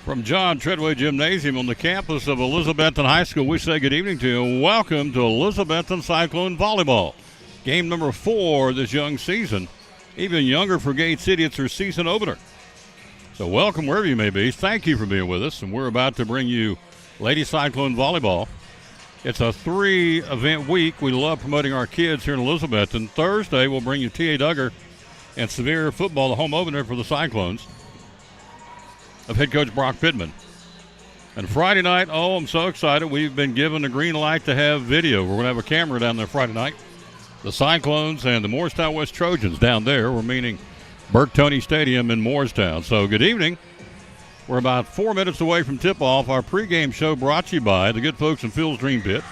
From John Treadway Gymnasium on the campus of Elizabethton High School, we say good evening to you and welcome to Elizabethton Cyclone Volleyball. Game number 4 this young season. Even younger for Gate City, it's their season opener. So welcome wherever you may be. Thank you for being with us, and we're about to bring you Lady Cyclone Volleyball. It's a 3-event week. We love promoting our kids here in Elizabethton. Thursday, we'll bring you T.A. Duggar and Sevier football, the home opener for the Cyclones of head coach Brock Pittman. And Friday night, oh, I'm so excited. We've been given the green light to have video. We're going to have a camera down there Friday night. The Cyclones and the Moorestown West Trojans down there. We're meaning Burke Toney Stadium in Moorestown. So good evening. We're about 4 minutes away from tip-off. Our pregame show brought to you by the good folks in Phil's Dream Pit,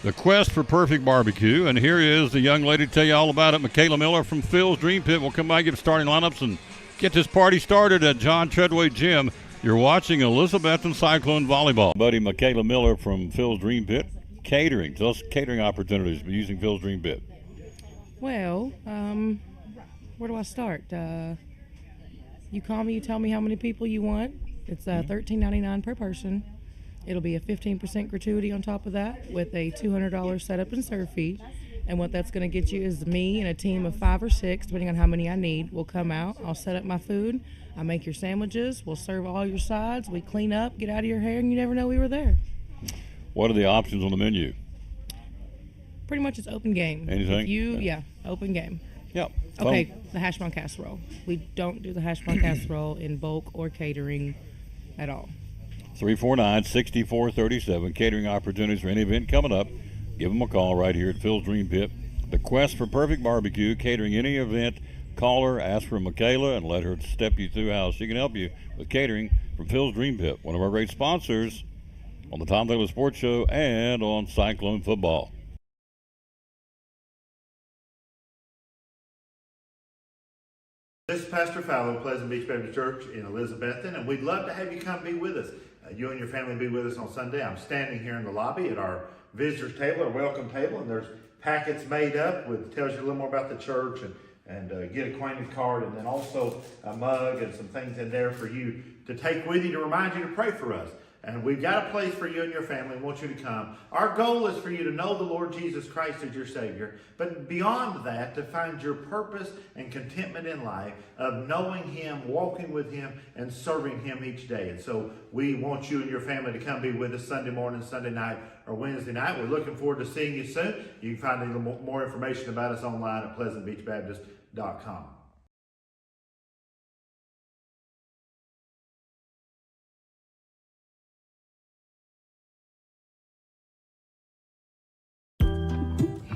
the Quest for Perfect Barbecue. And here is the young lady to tell you all about it. Michaela Miller from Phil's Dream Pit will come by, give starting lineups, and get this party started at John Treadway Gym. You're watching Elizabethton Cyclone Volleyball. Buddy Michaela Miller from Phil's Dream Pit. Catering. Tell us catering opportunities using Phil's Dream Pit. Well, where do I start? You call me, you tell me how many people you want. It's $13.99 per person. It'll be a 15% gratuity on top of that with a $200 setup and serve fee. And what that's going to get you is me and a team of 5 or 6, depending on how many I need, will come out. I'll set up my food. I make your sandwiches. We'll serve all your sides. We clean up, get out of your hair, and you never know we were there. What are the options on the menu? Pretty much it's open game. Anything? Yeah, open game. Yep. Okay, the hash brown casserole. We don't do the hash brown casserole in bulk or catering at all. 349-6437. Catering opportunities for any event coming up. Give them a call right here at Phil's Dream Pit. The Quest for Perfect Barbecue, catering any event. Call her, ask for Michaela, and let her step you through how she can help you with catering from Phil's Dream Pit, one of our great sponsors on the Tom Taylor Sports Show and on Cyclone Football. This is Pastor Fowler of Pleasant Beach Baptist Church in Elizabethton, and we'd love to have you come be with us. You and your family be with us on Sunday. I'm standing here in the lobby at our visitors table, our welcome table, and there's packets made up with tells you a little more about the church and get acquainted card, and then also a mug and some things in there for you to take with you to remind you to pray for us. And we've got a place for you and your family. We want you to come. Our goal is for you to know the Lord Jesus Christ as your Savior. But beyond that, to find your purpose and contentment in life of knowing Him, walking with Him, and serving Him each day. And so we want you and your family to come be with us Sunday morning, Sunday night, or Wednesday night. We're looking forward to seeing you soon. You can find a little more information about us online at pleasantbeachbaptist.com.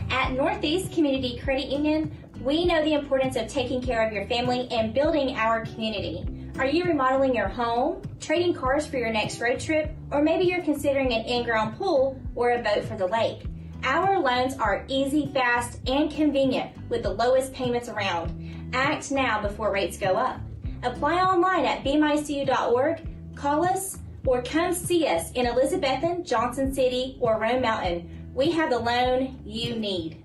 At Northeast Community Credit Union, we know the importance of taking care of your family and building our community. Are you remodeling your home, trading cars for your next road trip, or maybe you're considering an in-ground pool or a boat for the lake? Our loans are easy, fast, and convenient with the lowest payments around. Act now before rates go up. Apply online at bmycu.org, call us, or come see us in Elizabethton, Johnson City, or Rome Mountain. We have the loan you need.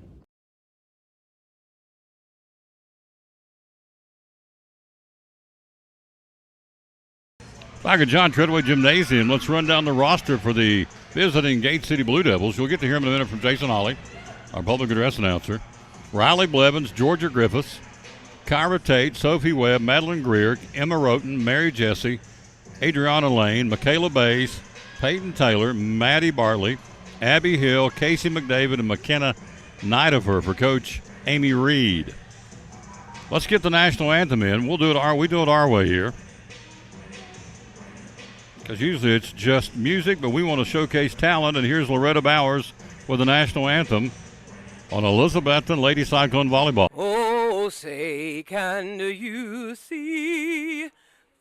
Back at John Treadway Gymnasium, let's run down the roster for the visiting Gate City Blue Devils. You'll get to hear them in a minute from Jason Hawley, our public address announcer. Riley Blevins, Georgia Griffiths, Kyra Tate, Sophie Webb, Madeline Greer, Emma Roten, Mary Jessie, Adriana Lane, Michaela Bays, Peyton Taylor, Maddie Bartley, Abby Hill, Casey McDavid, and McKenna Nidifer for Coach Amy Reed. Let's get the national anthem in. We do it our way here, because usually it's just music, but we want to showcase talent. And here's Loretta Bowers with the national anthem on Elizabethton Lady Cyclone Volleyball. Oh, say, can you see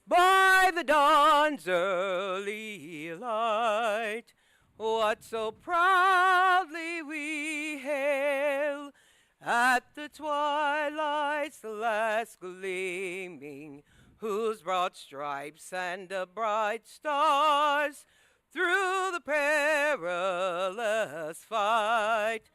by the dawn's early light what so proudly we hail at the twilight's last gleaming, whose broad stripes and the bright stars through the perilous fight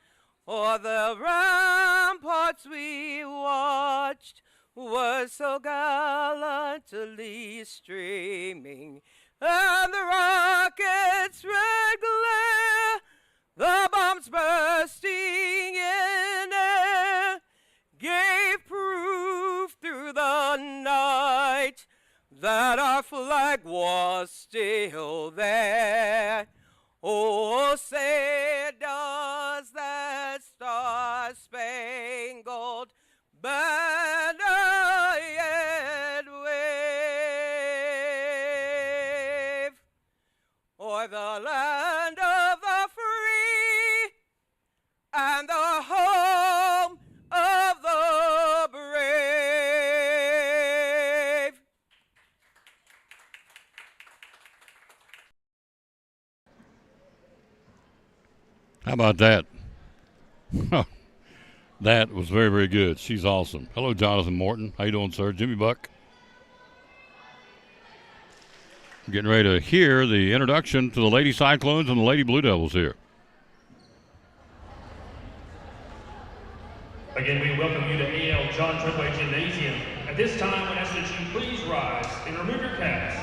o'er the ramparts we watched was so gallantly streaming, and the rocket's red glare, the bombs bursting in air, gave proof through the night that our flag was still there. Oh, say does that star-spangled banner yet wave o'er the land of the free and the home of the brave? How about that? That was very, very good. She's awesome. Hello, Jonathan Morton. How you doing, sir? Jimmy Buck. Getting ready to hear the introduction to the Lady Cyclones and the Lady Blue Devils here. Again, we welcome you to A.L. John Treadway Gymnasium. At this time, we ask that you please rise and remove your caps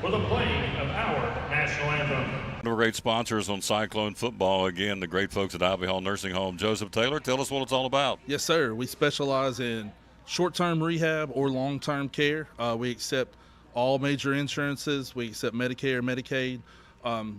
for the playing of our national anthem. One of our great sponsors on Cyclone football, again, the great folks at Ivy Hall Nursing Home. Joseph Taylor, tell us what it's all about. Yes, sir. We specialize in short-term rehab or long-term care. We accept all major insurances. We accept Medicare, Medicaid.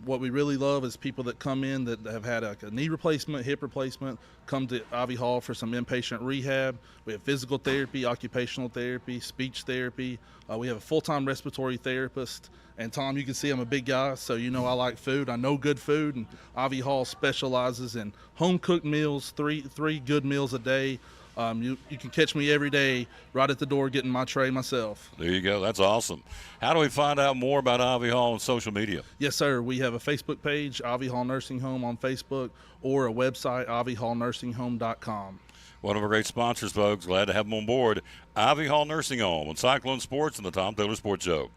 What we really love is people that come in that have had a knee replacement, hip replacement, come to Ivy Hall for some inpatient rehab. We have physical therapy, occupational therapy, speech therapy. We have a full-time respiratory therapist. And Tom, you can see I'm a big guy, so you know I like food. I know good food, and Ivy Hall specializes in home-cooked meals, three good meals a day. You can catch me every day right at the door getting my tray myself. There you go. That's awesome. How do we find out more about Ivy Hall on social media? Yes, sir. We have a Facebook page, Ivy Hall Nursing Home on Facebook, or a website, ivyhallnursing.com. One of our great sponsors, folks. Glad to have them on board. Ivy Hall Nursing Home on Cyclone Sports and the Tom Taylor Sports Show.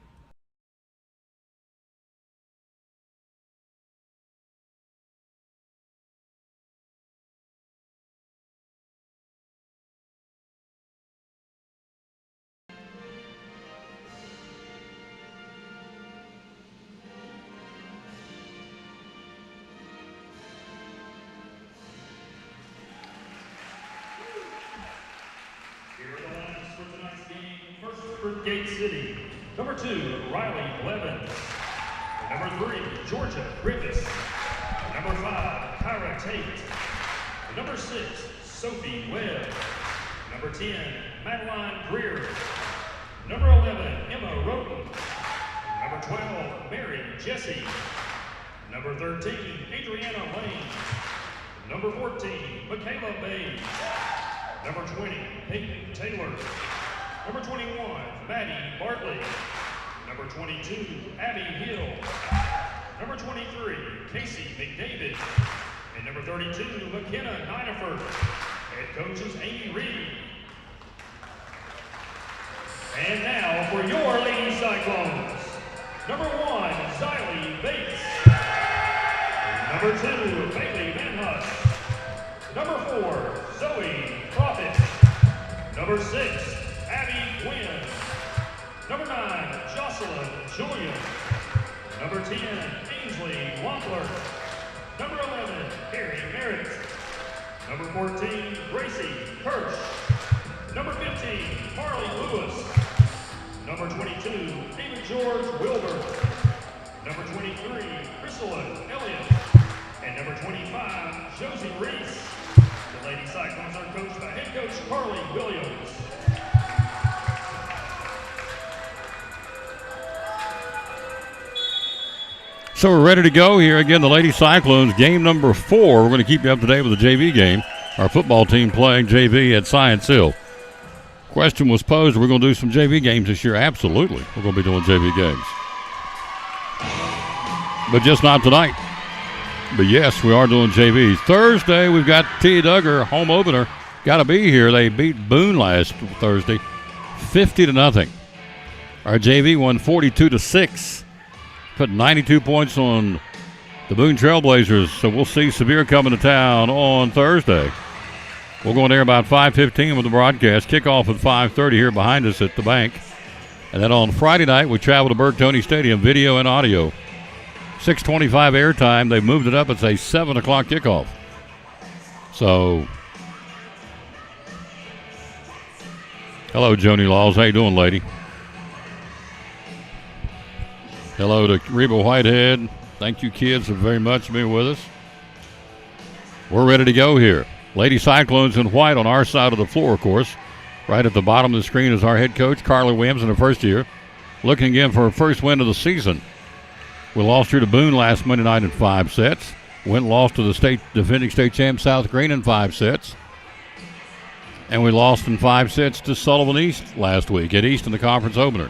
Gate City. Number 2, Riley Blevins. Number 3, Georgia Griffiths. Number 5, Kyra Tate. Number 6, Sophie Webb. Number 10, Madeline Greer. Number 11, Emma Roden. Number 12, Mary Jessie. Number 13, Adriana Lane. Number 14, Michaela Bays. Number 20, Peyton Taylor. Number 21, Maddie Bartley. Number 22, Abby Hill. Number 23, Casey McDavid. And number 32, McKenna Ninefer. Head coach is Amy Reed. And now for your Lady Cyclones. Number 1, Xylee Bates. Number 2, Bailey Van Huss. Number 4, Zoe Profit. Number 6, Abby Gwynn. Number 9, Jocelyn Julian. Number 10, Ainsley Wampler. Number 11, Harry Merritt. Number 14, Gracie Kirsch. Number 15, Harley Lewis. Number 22, David George Wilbur. Number 23, Priscilla Elliott. And number 25, Josie Reese. The Lady Cyclones are coached by head coach Carly Williams. So we're ready to go here again. The Lady Cyclones, game number 4. We're going to keep you up to date with the JV game. Our football team playing JV at Science Hill. Question was posed, we're going to do some JV games this year. Absolutely, we're going to be doing JV games. But just not tonight. But yes, we are doing JVs. Thursday, we've got T. Duggar, home opener. Got to be here. They beat Boone last Thursday, 50-0. Our JV won 42-6. Put 92 points on the Boone Trailblazers. So we'll see Sevier coming to town on Thursday. We'll go in there about 5:15 with the broadcast. Kickoff at 5:30 here behind us at the bank. And then on Friday night, we travel to Burke-Tony Stadium, video and audio. 6:25 airtime. They've moved it up. It's a 7 o'clock kickoff. So, hello, Joni Laws. How you doing, lady? Hello to Reba Whitehead. Thank you, kids, very much for being with us. We're ready to go here. Lady Cyclones in white on our side of the floor, of course. Right at the bottom of the screen is our head coach, Carla Williams, in her first year. Looking again for her first win of the season. We lost here to Boone last Monday night in 5 sets. Went and lost to the defending state champ South Green in 5 sets. And we lost in 5 sets to Sullivan East last week at East in the conference opener.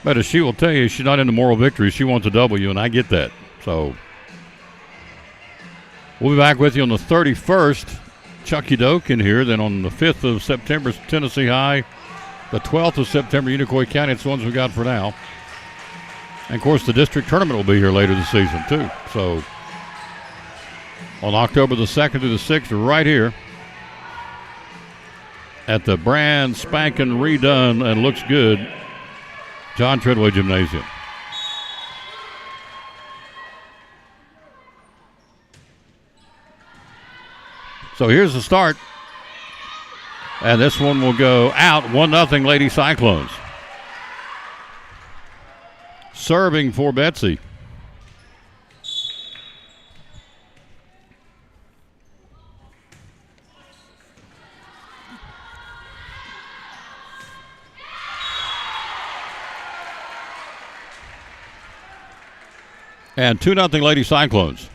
But as she will tell you, she's not into moral victories. She wants a W, and I get that. So we'll be back with you on the 31st. Chucky Doak in here. Then on the 5th of September, Tennessee High. The 12th of September, Unicoi County. It's the ones we got for now. And, of course, the district tournament will be here later this season, too. So on October the 2nd through the 6th, right here at the brand spanking redone and looks good John Treadway Gymnasium. So here's the start. And this one will go out 1-0 Lady Cyclones. Serving for Betsy. And 2-0 Lady Cyclones.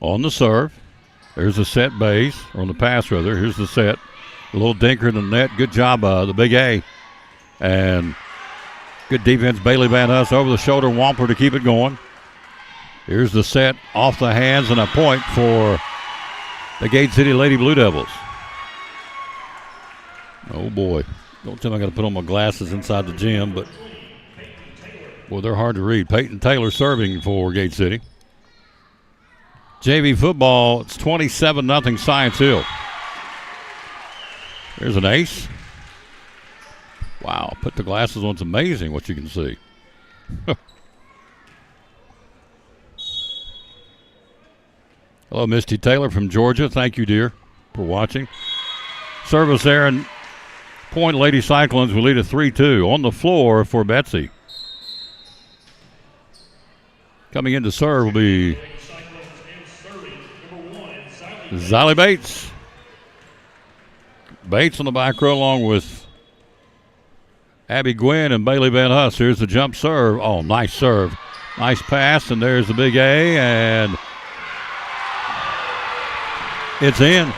On the serve. There's the set base, or on the pass rather. Here's the set. A little dinker in the net. Good job, the big A. And good defense, Bailey Van Huss over the shoulder, Wampler to keep it going. Here's the set off the hands and a point for the Gate City Lady Blue Devils. Oh, boy. Don't tell me I got to put on my glasses inside the gym, but, boy, they're hard to read. Peyton Taylor serving for Gate City. JV football, it's 27-0 Science Hill. There's an ace. Wow, put the glasses on. It's amazing what you can see. Hello, Misty Taylor from Georgia. Thank you, dear, for watching. Service there, and point Lady Cyclones will lead a 3-2 on the floor for Betsy. Coming in to serve will be Ziley Bates. Bates on the back row along with Abby Gwynn and Bailey Van Huss. Here's the jump serve. Oh, nice serve. Nice pass, and there's the big A, and it's in.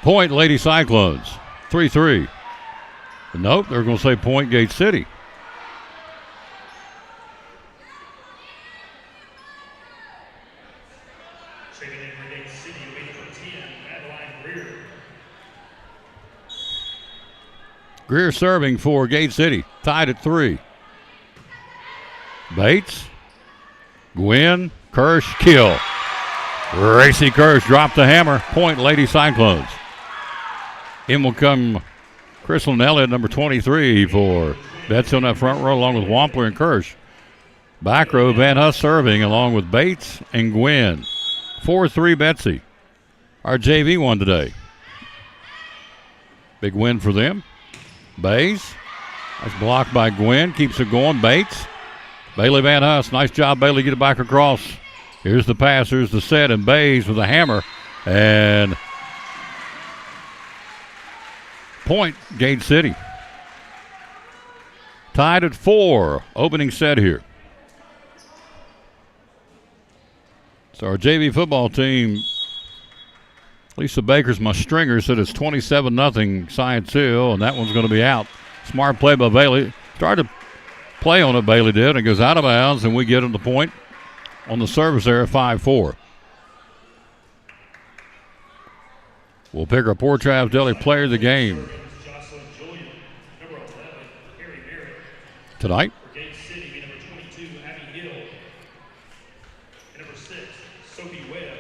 Point Lady Cyclones, 3-3. Nope, they're going to say point Gate City. Greer serving for Gate City, tied at 3. Bates, Gwynn, Kirsch, kill. Racy Kirsch dropped the hammer. Point Lady Cyclones. In will come Crystal Elliott, number 23 for Betsy on that front row, along with Wampler and Kirsch. Back row, Van Huss serving along with Bates and Gwynn. 4-3 Betsy. Our JV won today. Big win for them. Bays. Nice block by Gwynn. Keeps it going. Bates. Bailey Van Huss. Nice job, Bailey. Get it back across. Here's the pass. Here's the set. And Bays with a hammer. And point Gate City. Tied at 4. Opening set here. So our JV football team, Lisa Baker's my stringer, said it's 27-0 Science Hill, and that one's going to be out. Smart play by Bailey. Started to play on it, Bailey did. It goes out of bounds, and we get him the point on the service there at 5-4. We'll pick our Port Travis Deli player of the game Jocelyn Julian. Number 11, Carrie Merritt. tonight. For Gate City, number 22, Abby Hill. And number 6, Sophie Webb.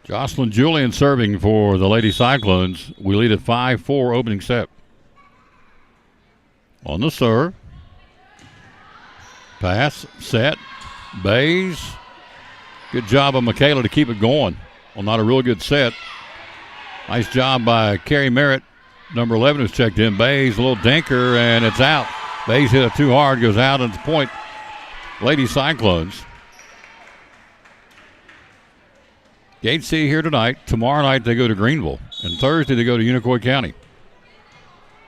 Jocelyn Julian serving for the Lady Cyclones. We lead at 5-4 opening set. On the serve. Pass, set, Bays. Good job of Michaela to keep it going. Well, not a real good set. Nice job by Carrie Merritt. Number 11 who's checked in. Bays, a little dinker, and it's out. Bays hit it too hard, goes out, and it's point. Lady Cyclones. Gate City here tonight. Tomorrow night they go to Greenville. And Thursday they go to Unicoi County.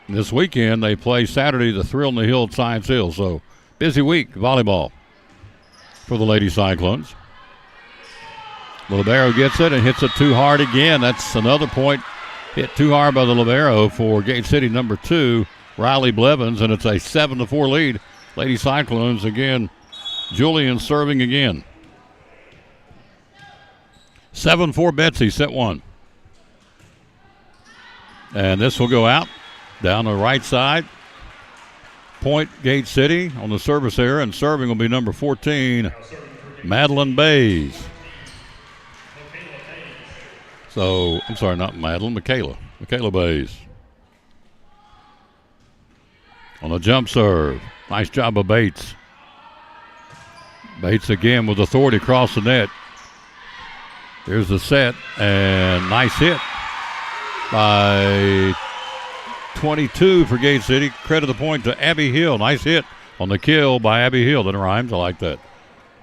This weekend they play Saturday the Thrill in the Hill at Science Hill. So busy week volleyball for the Lady Cyclones. Libero gets it and hits it too hard again. That's another point hit too hard by the Libero for Gate City number 2, Riley Blevins, and it's a 7-4 lead. Lady Cyclones again. Julian serving again. 7-4 Betsy, set 1. And this will go out down the right side. Point Gate City on the service error, and serving will be number 14, Madeline Bays. So, I'm sorry, not Madeline, Michaela Bays. On the jump serve. Nice job of Bates. Bates again with authority across the net. Here's the set, and nice hit by 22 for Gate City. Credit the point to Abby Hill. Nice hit on the kill by Abby Hill. That rhymes. I like that.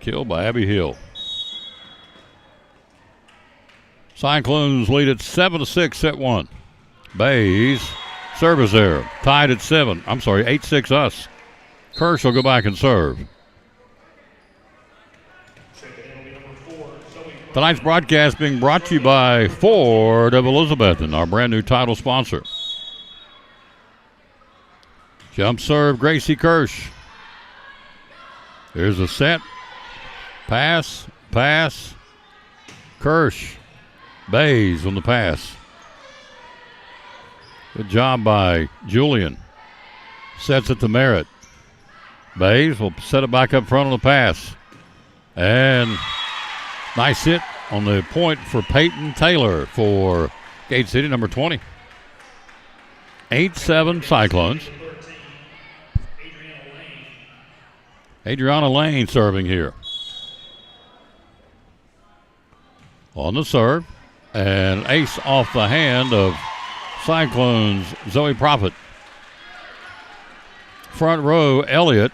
Kill by Abby Hill. Cyclones lead at 7-6, set 1. Bays, service error. Tied at 8-6 us. Kirsch will go back and serve. Tonight's broadcast being brought to you by Ford of Elizabethton, our brand new title sponsor. Jump serve, Gracie Kirsch. Here's a set. Pass. Kirsch. Bays on the pass. Good job by Julian. Sets it to Merritt. Bays will set it back up front on the pass. And nice hit on the point for Peyton Taylor for Gate City, number 20. 8-7 Cyclones. Adriana Lane serving here. On the serve. And ace off the hand of Cyclones' Zoe Prophet. Front row, Elliott,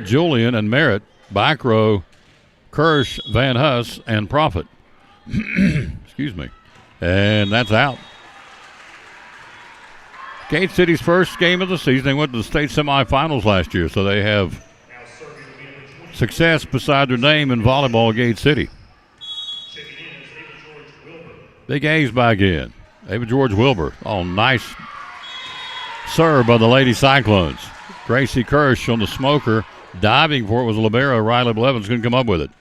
Julian, and Merritt. Back row, Kirsch, Van Huss, and Prophet. Excuse me. And that's out. Gate City's first game of the season. They went to the state semifinals last year, so they have success beside their name in volleyball, Gate City. Big A's back in. Ava George Wilbur. Oh, nice serve by the Lady Cyclones. Gracie Kirsch on the smoker. Diving for it was Libero. Riley Blevins couldn't come up with it.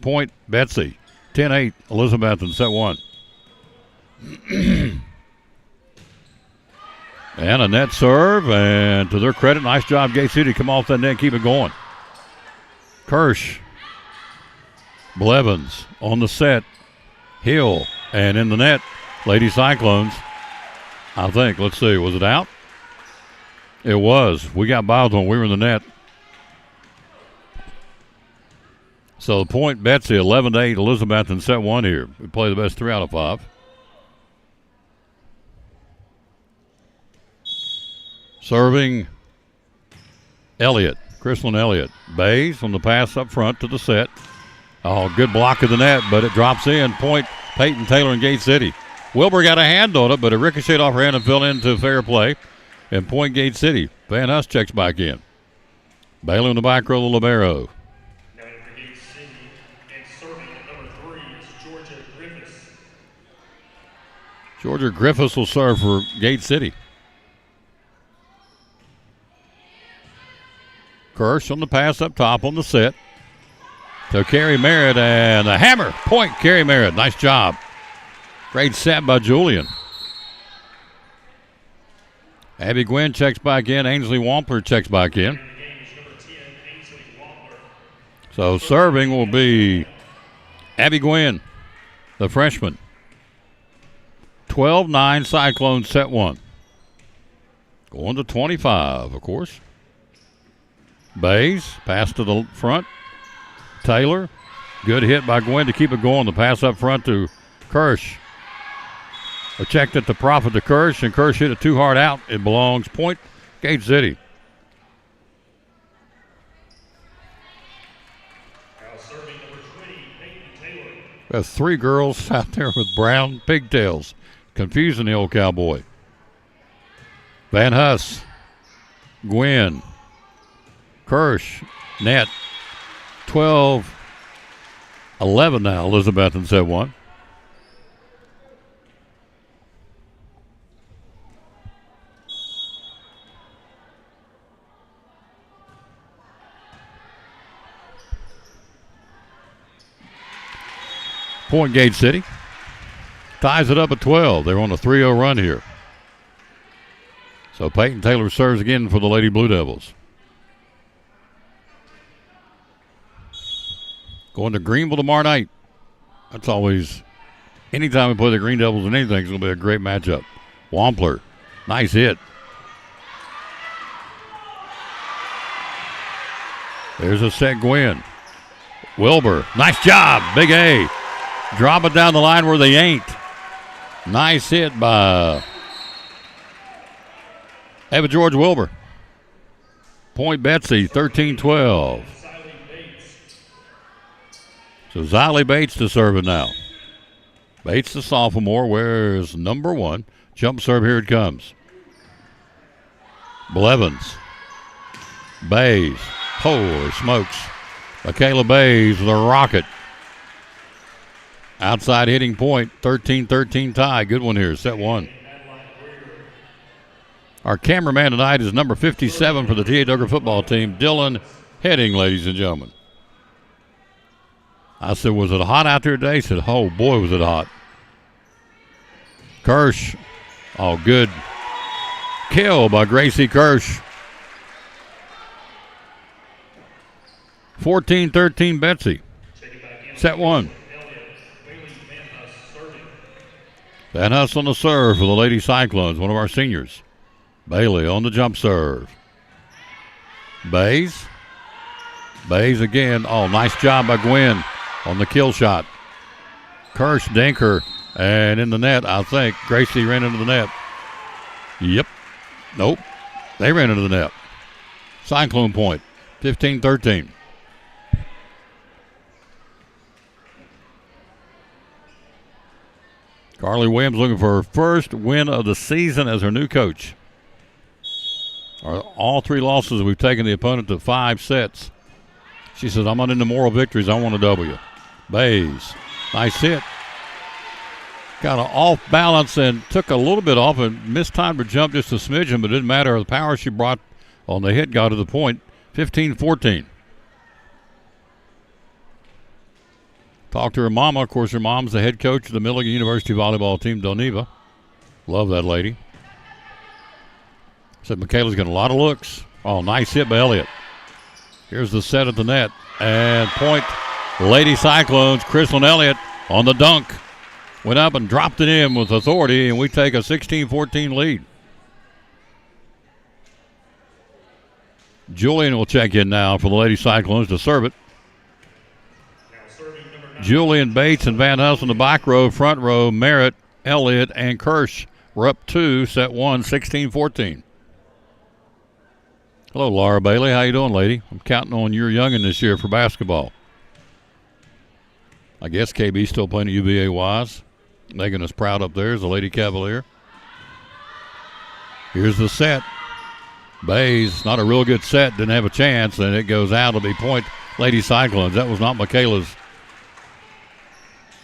Point, Betsy. 10-8, Elizabeth in set 1. And a net serve, and to their credit, nice job, Gate City, come off that net, keep it going. Kirsch. Blevins on the set. Hill. And in the net, Lady Cyclones, I think. Let's see, was it out? It was. We got by when we were in the net. So the point, Betsy, 11-8, Elizabeth in set 1 here. We play the best 3 out of 5. Serving Elliott, Chrislyn Elliott. Bays on the pass up front to the set. Oh, good block of the net, but it drops in. Point, Peyton Taylor and Gate City. Wilbur got a hand on it, but it ricocheted off her hand and fell into fair play. And point, Gate City. Van Huss checks back in. Bailey on the back row, the libero. Now in for Gate City, and serving at number 3 is Georgia Griffiths. Georgia Griffiths will serve for Gate City. Kirsch on the pass up top on the set. So Carrie Merritt and the hammer. Point, Carrie Merritt. Nice job. Great set by Julian. Abby Gwynn checks back in. Ainsley Wampler checks back in. So serving will be Abby Gwynn, the freshman. 12-9 Cyclones set one. Going to 25, of course. Bays, pass to the front. Taylor, good hit by Gwynn to keep it going. The pass up front to Kirsch. A checked at the profit to Kirsch, and Kirsch hit it too hard out. It belongs point, Gate City. We have three girls out there with brown pigtails, confusing the old cowboy. Van Huss, Gwynn, Kirsch, net. 12-11 now. Elizabethton set one. Point Gate City ties it up at 12. They're on a 3-0 run here. So Peyton Taylor serves again for the Lady Blue Devils. Going to Greenville tomorrow night. That's always, anytime we play the Green Devils in anything, it's going to be a great matchup. Wampler, nice hit. There's a set Gwynn. Wilbur, nice job, big A. Drop it down the line where they ain't. Nice hit by Eva George Wilbur. Point Betsy, 13-12. So Xylee Bates to serve it now. Bates, the sophomore, wears number 1. Jump serve, here it comes. Blevins. Bays. Holy smokes. Michaela Bays with a rocket. Outside hitting point, 13-13 tie. Good one here, set one. Our cameraman tonight is number 57 for the T.A. Duggar football team, Dylan Heading, ladies and gentlemen. I said, was it hot out there today? He said, oh, boy, was it hot. Kirsch. Oh, good kill by Gracie Kirsch. 14-13 Betsy. Set one. Van Huss on the serve for the Lady Cyclones, one of our seniors. Bailey on the jump serve. Bays. Bays again. Oh, nice job by Gwynn on the kill shot. Kirsch, Dinker, and in the net, I think. Gracie ran into the net. Yep. Nope. They ran into the net. Cyclone point, 15-13. Carly Williams looking for her first win of the season as her new coach. All 3 losses, we've taken the opponent to 5 sets. She says, I'm not into moral victories. I want a W. Bays. Nice hit. Got off balance and took a little bit off and mistimed her jump just a smidgen, but it didn't matter. The power she brought on the hit got to the point. 15-14. Talked to her mama. Of course, her mom's the head coach of the Milligan University volleyball team, Doneva. Love that lady. Said Michaela's got a lot of looks. Oh, nice hit by Elliott. Here's the set at the net. And point, Lady Cyclones, Chrislyn Elliott on the dunk. Went up and dropped it in with authority, and we take a 16-14 lead. Julian will check in now for the Lady Cyclones to serve it. Julian, Bates, and Van Huss in the back row, front row, Merritt, Elliott, and Kirsch. We're up 2, set 1, 16-14. Hello, Laura Bailey. How you doing, lady? I'm counting on your youngin' this year for basketball. I guess KB's still playing at UVA Wise. Making us proud up there as a Lady Cavalier. Here's the set. Bays, not a real good set, didn't have a chance, and it goes out. It'll be point Lady Cyclones. That was not Michaela's.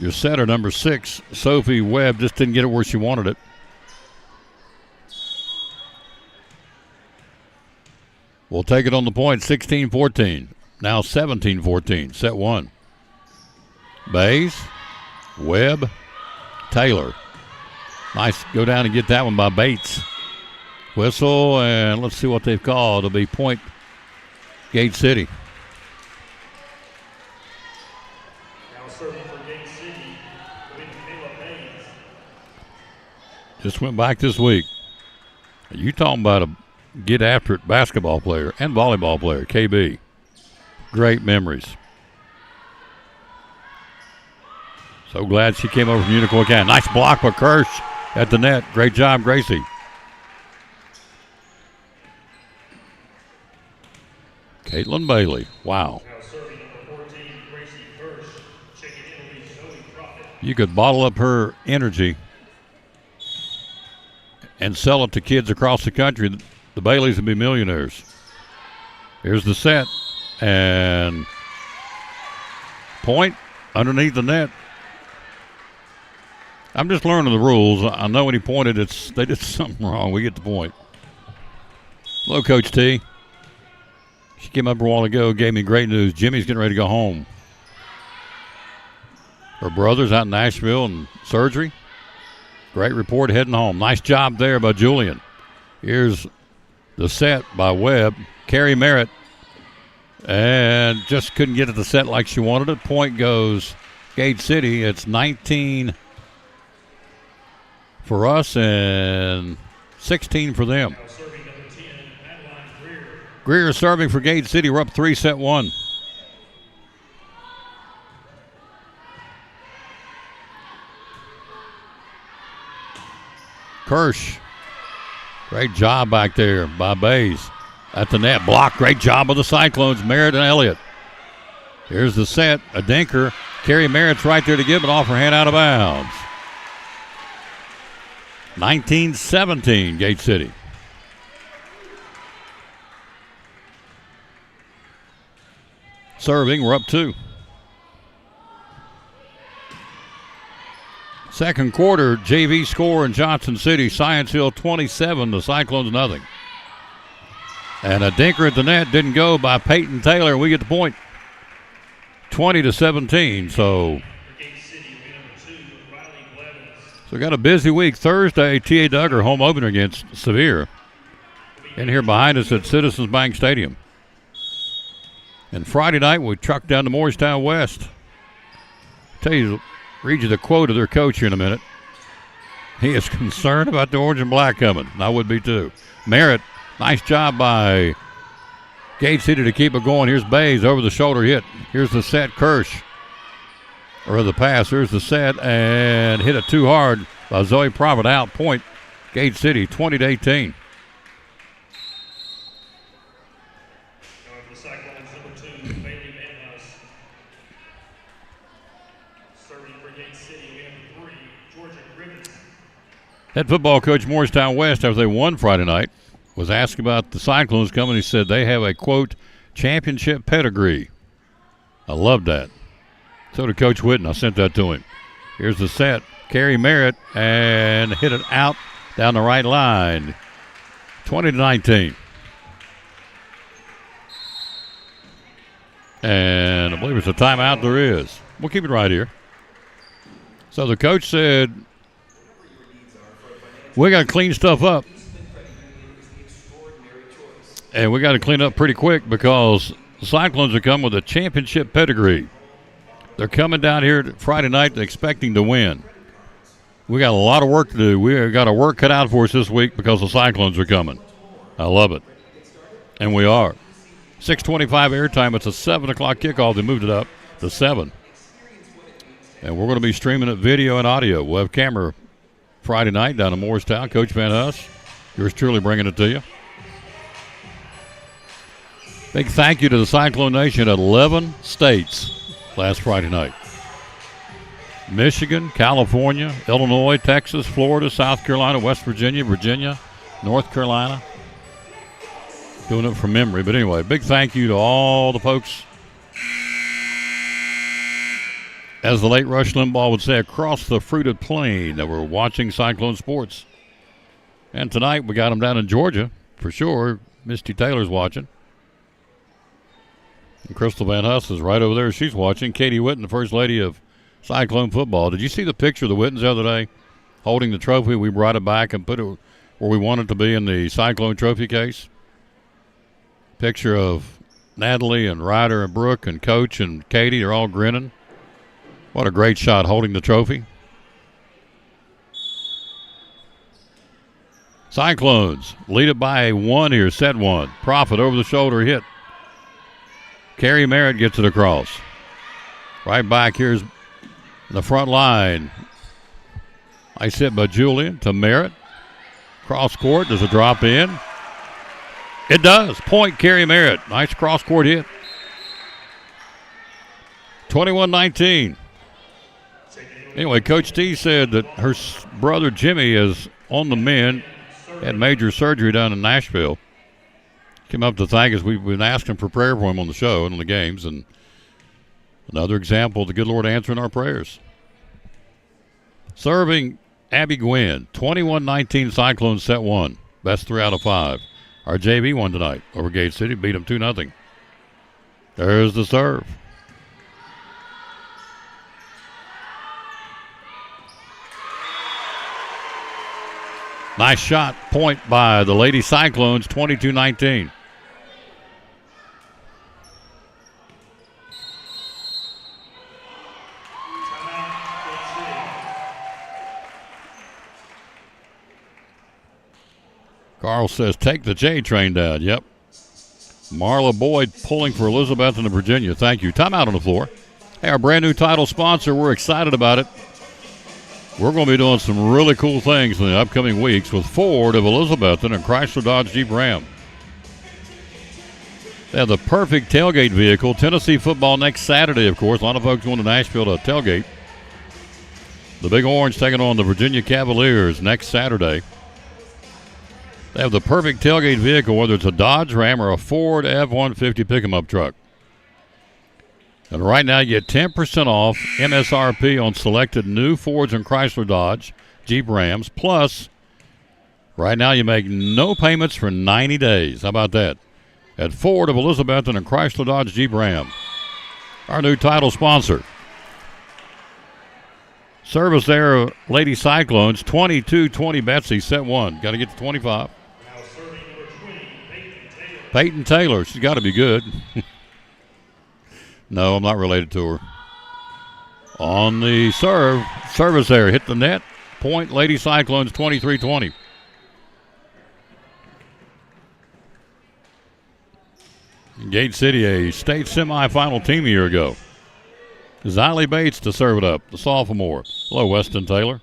Your setter, number 6, Sophie Webb, just didn't get it where she wanted it. will take it on the point, 16-14. Now 17-14, set one. Bays, Webb, Taylor. Nice, go down and get that one by Bates. Whistle, and let's see what they've called. It'll be point Gate City. Now serving for Gate City, will be Caleb Hayes. Just went back this week. You talking about a get after it basketball player and volleyball player, KB. Great memories. So glad she came over from Unicoi County. Nice block by Kirsch at the net. Great job, Gracie. Caitlin Bailey. Wow. Now serving number 14, Gracie Kirsch. Checking in will be Zoe Prophet. You could bottle up her energy and sell it to kids across the country. The Baileys would be millionaires. Here's the set. And point underneath the net. I'm just learning the rules. I know when he pointed, they did something wrong. We get the point. Hello, Coach T. She came up a while ago, gave me great news. Jimmy's getting ready to go home. Her brother's out in Nashville and surgery. Great report, heading home. Nice job there by Julian. Here's the set by Webb. Carrie Merritt. And just couldn't get it to set like she wanted it. Point goes Gate City. It's 19 for us and 16 for them. Now serving number 10, Madeline Greer. Greer serving for Gate City. We're up 3, set one. Kirsch. Great job back there by Bays. At the net, block. Great job of the Cyclones, Merritt and Elliott. Here's the set, a dinker. Carrie Merritt's right there to give it off her hand out of bounds. 19-17, Gate City. Serving, we're up 2. Second quarter, JV score in Johnson City. Science Hill 27, the Cyclones nothing. And a dinker at the net didn't go by Peyton Taylor. We get the point. 20-17. So we got a busy week. Thursday, T.A. Duggar home opener against Sevier. In here behind us at Citizens Bank Stadium. And Friday night, we trucked down to Morristown West. Read you the quote of their coach here in a minute. He is concerned about the orange and black coming. And I would be too. Merritt. Nice job by Gate City to keep it going. Here's Bays over the shoulder hit. Here's the set, Kirsch. Or the pass. Here's the set and hit it too hard by Zoe Prophet out. Point Gate City 20-18. Going for the Cyclones, number 2, Bailey Manhouse. Serving for Gate City, we have 3, Georgia Griffin. Head football coach Morristown West, after they won Friday night, was asked about the Cyclones coming. He said they have a, quote, championship pedigree. I love that. So did Coach Whitten. I sent that to him. Here's the set. Carrie Merritt and hit it out down the right line. 20-19. And I believe it's a timeout. There is. We'll keep it right here. So the coach said, we got to clean stuff up. And we got to clean up pretty quick because the Cyclones are coming with a championship pedigree. They're coming down here Friday night expecting to win. We got a lot of work to do. We got our work cut out for us this week because the Cyclones are coming. I love it. And we are. 6:25 airtime. It's a 7 o'clock kickoff. They moved it up to 7. And we're going to be streaming it video and audio. We'll have camera Friday night down in Morristown. Coach Van Huss, yours truly bringing it to you. Big thank you to the Cyclone Nation at 11 states last Friday night. Michigan, California, Illinois, Texas, Florida, South Carolina, West Virginia, North Carolina. Doing it from memory. But anyway, big thank you to all the folks, as the late Rush Limbaugh would say, across the fruited plain that were watching Cyclone sports. And tonight we got them down in Georgia, for sure. Misty Taylor's watching. And Crystal Van Huss is right over there. She's watching. Katie Witten, the first lady of Cyclone football. Did you see the picture of the Wittens the other day holding the trophy? We brought it back and put it where we want it to be in the Cyclone trophy case. Picture of Natalie and Ryder and Brooke and Coach and Katie. They're all grinning. What a great shot holding the trophy. Cyclones lead it by 1 here, set 1. Profit over the shoulder hit. Carrie Merritt gets it across. Right back here's the front line. Nice hit by Julian to Merritt. Cross court, does a drop in? It does. Point Carrie Merritt. Nice cross court hit. 21-19. Anyway, Coach T said that her brother Jimmy is on the mend. Had major surgery done in Nashville. Came up to thank us. We've been asking for prayer for him on the show and on the games. And another example of the good Lord answering our prayers. Serving Abby Gwynn. 21-19 Cyclones set 1. Best 3 out of 5. Our JV won tonight over Gate City. Beat them 2-0. There's the serve. Nice shot, point by the Lady Cyclones, 22-19. Carl says, take the J train down. Yep. Marla Boyd pulling for Elizabethton of Virginia. Thank you. Timeout on the floor. Hey, our brand new title sponsor, we're excited about it. We're going to be doing some really cool things in the upcoming weeks with Ford of Elizabethton and Chrysler Dodge Jeep Ram. They have the perfect tailgate vehicle. Tennessee football next Saturday, of course. A lot of folks going to Nashville to tailgate. The Big Orange taking on the Virginia Cavaliers next Saturday. They have the perfect tailgate vehicle, whether it's a Dodge Ram or a Ford F-150 pick-em-up truck. And right now you get 10% off MSRP on selected new Fords and Chrysler Dodge Jeep Rams. Plus, right now you make no payments for 90 days. How about that? At Ford of Elizabethton and Chrysler Dodge Jeep Ram. Our new title sponsor. Service there, Lady Cyclones, 22-20 Betsy, set 1. Got to get to 25. Peyton Taylor, she's got to be good. No, I'm not related to her. On the service there, hit the net. Point, Lady Cyclones, 23-20. Gate City, a state semifinal team a year ago. Xylee Bates to serve it up, the sophomore. Hello, Weston Taylor.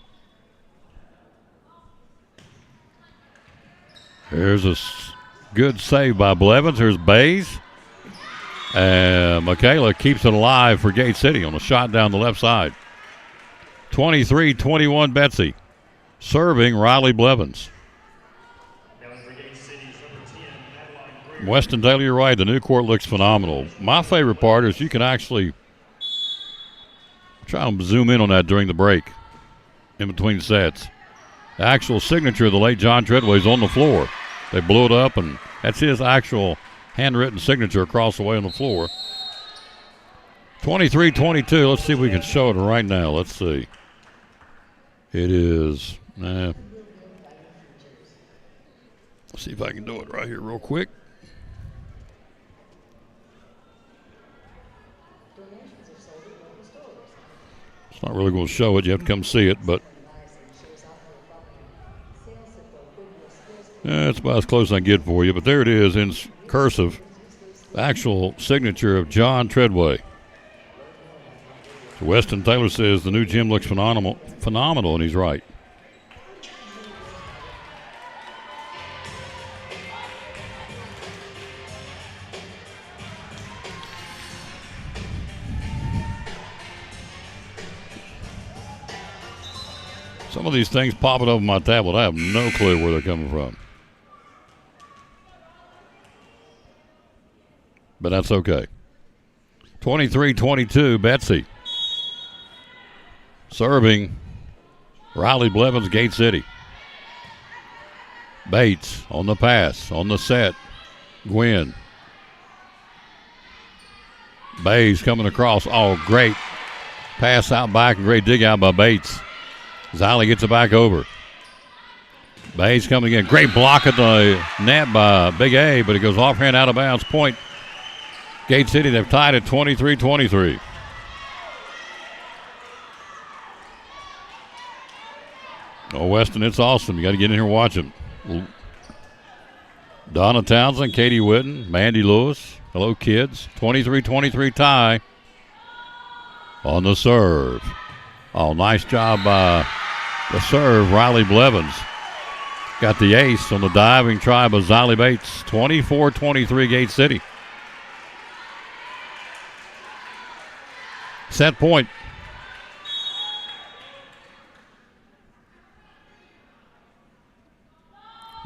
Here's a good save by Blevins. Here's Bays. And Michaela keeps it alive for Gate City on a shot down the left side. 23-21 Betsy. Serving Riley Blevins. Weston Taylor, you're right. The new court looks phenomenal. My favorite part is you can actually try and zoom in on that during the break in between sets. The actual signature of the late John Treadway is on the floor. They blew it up, and that's his actual handwritten signature across the way on the floor. 23-22. Let's see if we can show it right now. Let's see. It is. Let's see if I can do it right here real quick. It's not really going to show it. You have to come see it, but it's about as close as I can get for you. But there it is in cursive, the actual signature of John Treadway. So Weston Taylor says the new gym looks phenomenal, and he's right. Some of these things popping up on my tablet, I have no clue where they're coming from. But that's okay. 23-22, Betsy. Serving Riley Blevins, Gate City. Bates on the pass, on the set. Gwynn. Bays coming across. Oh, great pass out back and great dig out by Bates. Ziley gets it back over. Bays coming in. Great block at the net by Big A, but it goes offhand out of bounds. Point Gate City. They've tied at 23-23. Oh, Weston, it's awesome. You got to get in here and watch them. Donna Townsend, Katie Witten, Mandy Lewis. Hello, kids. 23-23 tie on the serve. Oh, nice job by the serve, Riley Blevins. Got the ace on the diving try by Ziley Bates. 24-23 Gate City. Set point.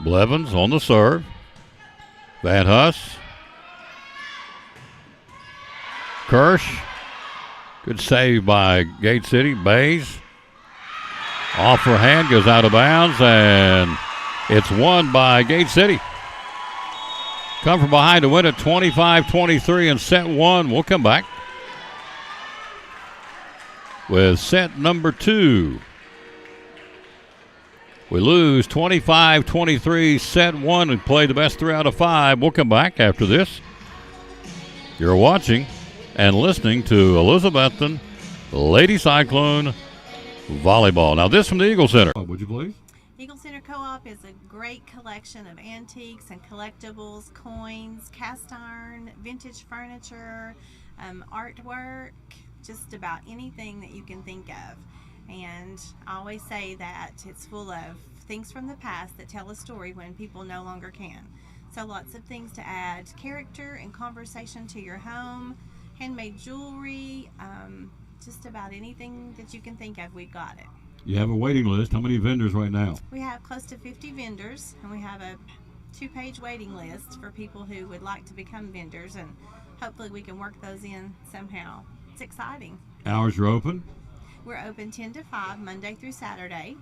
Blevins on the serve. Van Huss. Kirsch. Good save by Gate City. Bays. Off her hand, goes out of bounds, and it's won by Gate City. Come from behind to win it 25-23 in set one. We'll come back with set number two. We lose 25-23, set one, and play the best 3 out of 5. We'll come back after this. You're watching and listening to Elizabethton Lady Cyclone Volleyball. Now this from the Eagle Center. Would you please? Eagle Center Co-op is a great collection of antiques and collectibles, coins, cast iron, vintage furniture, artwork, just about anything that you can think of. And I always say that it's full of things from the past that tell a story when people no longer can. So lots of things to add character and conversation to your home, handmade jewelry, just about anything that you can think of, we've got it. You have a waiting list. How many vendors right now? We have close to 50 vendors, and we have a 2-page waiting list for people who would like to become vendors, and hopefully we can work those in somehow. It's exciting. Hours are open? We're open 10 to 5, Monday through Saturday.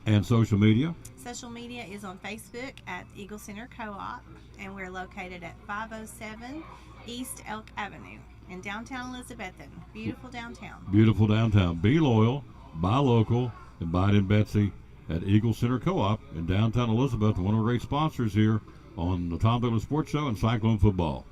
And social media? Social media is on Facebook at Eagle Center Co-op, and we're located at 507 East Elk Avenue in downtown Elizabethton. Beautiful downtown. Beautiful downtown. Be loyal, buy local, and buy it in Betsy at Eagle Center Co-op in downtown Elizabeth. One of our great sponsors here on the Tom Douglas Sports Show and Cyclone Football.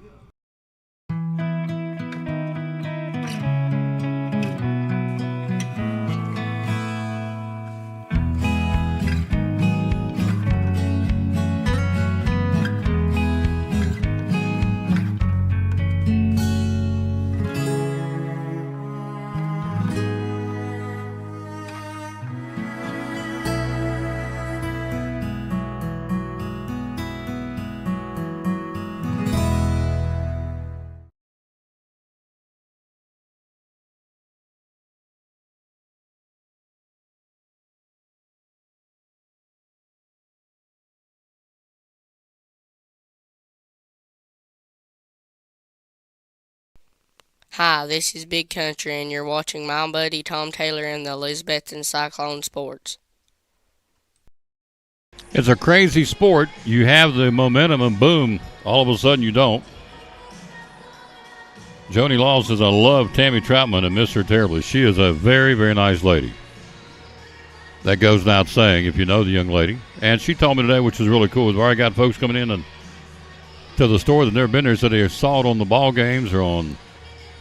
Hi, this is Big Country, and you're watching my buddy Tom Taylor in the Elizabethton Cyclone Sports. It's a crazy sport. You have the momentum, and boom, all of a sudden you don't. Joni Law says, I love Tammy Troutman and miss her terribly. She is a very, very nice lady. That goes without saying if you know the young lady. And she told me today, which is really cool, we've already got folks coming in and to the store that never been there, said they saw it on the ball games or on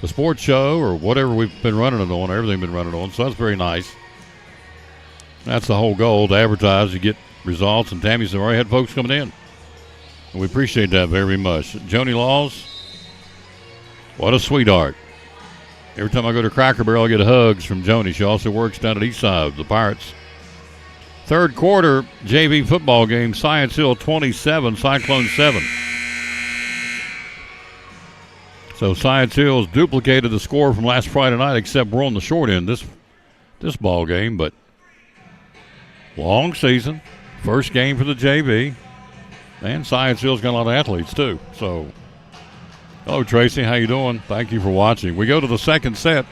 the sports show or whatever we've been running it on, everything been running on. So that's very nice. That's the whole goal, to advertise, you get results, and Tammy's already had folks coming in. And we appreciate that very much. Joni Laws, what a sweetheart. Every time I go to Cracker Barrel, I get hugs from Joni. She also works down at Eastside, the Pirates. Third quarter JV football game, Science Hill 27, Cyclone 7. So Science Hill's duplicated the score from last Friday night, except we're on the short end this ball game. But long season, first game for the JV, and Science Hill's got a lot of athletes too. So, hello Tracy, how you doing? Thank you for watching. We go to the second set.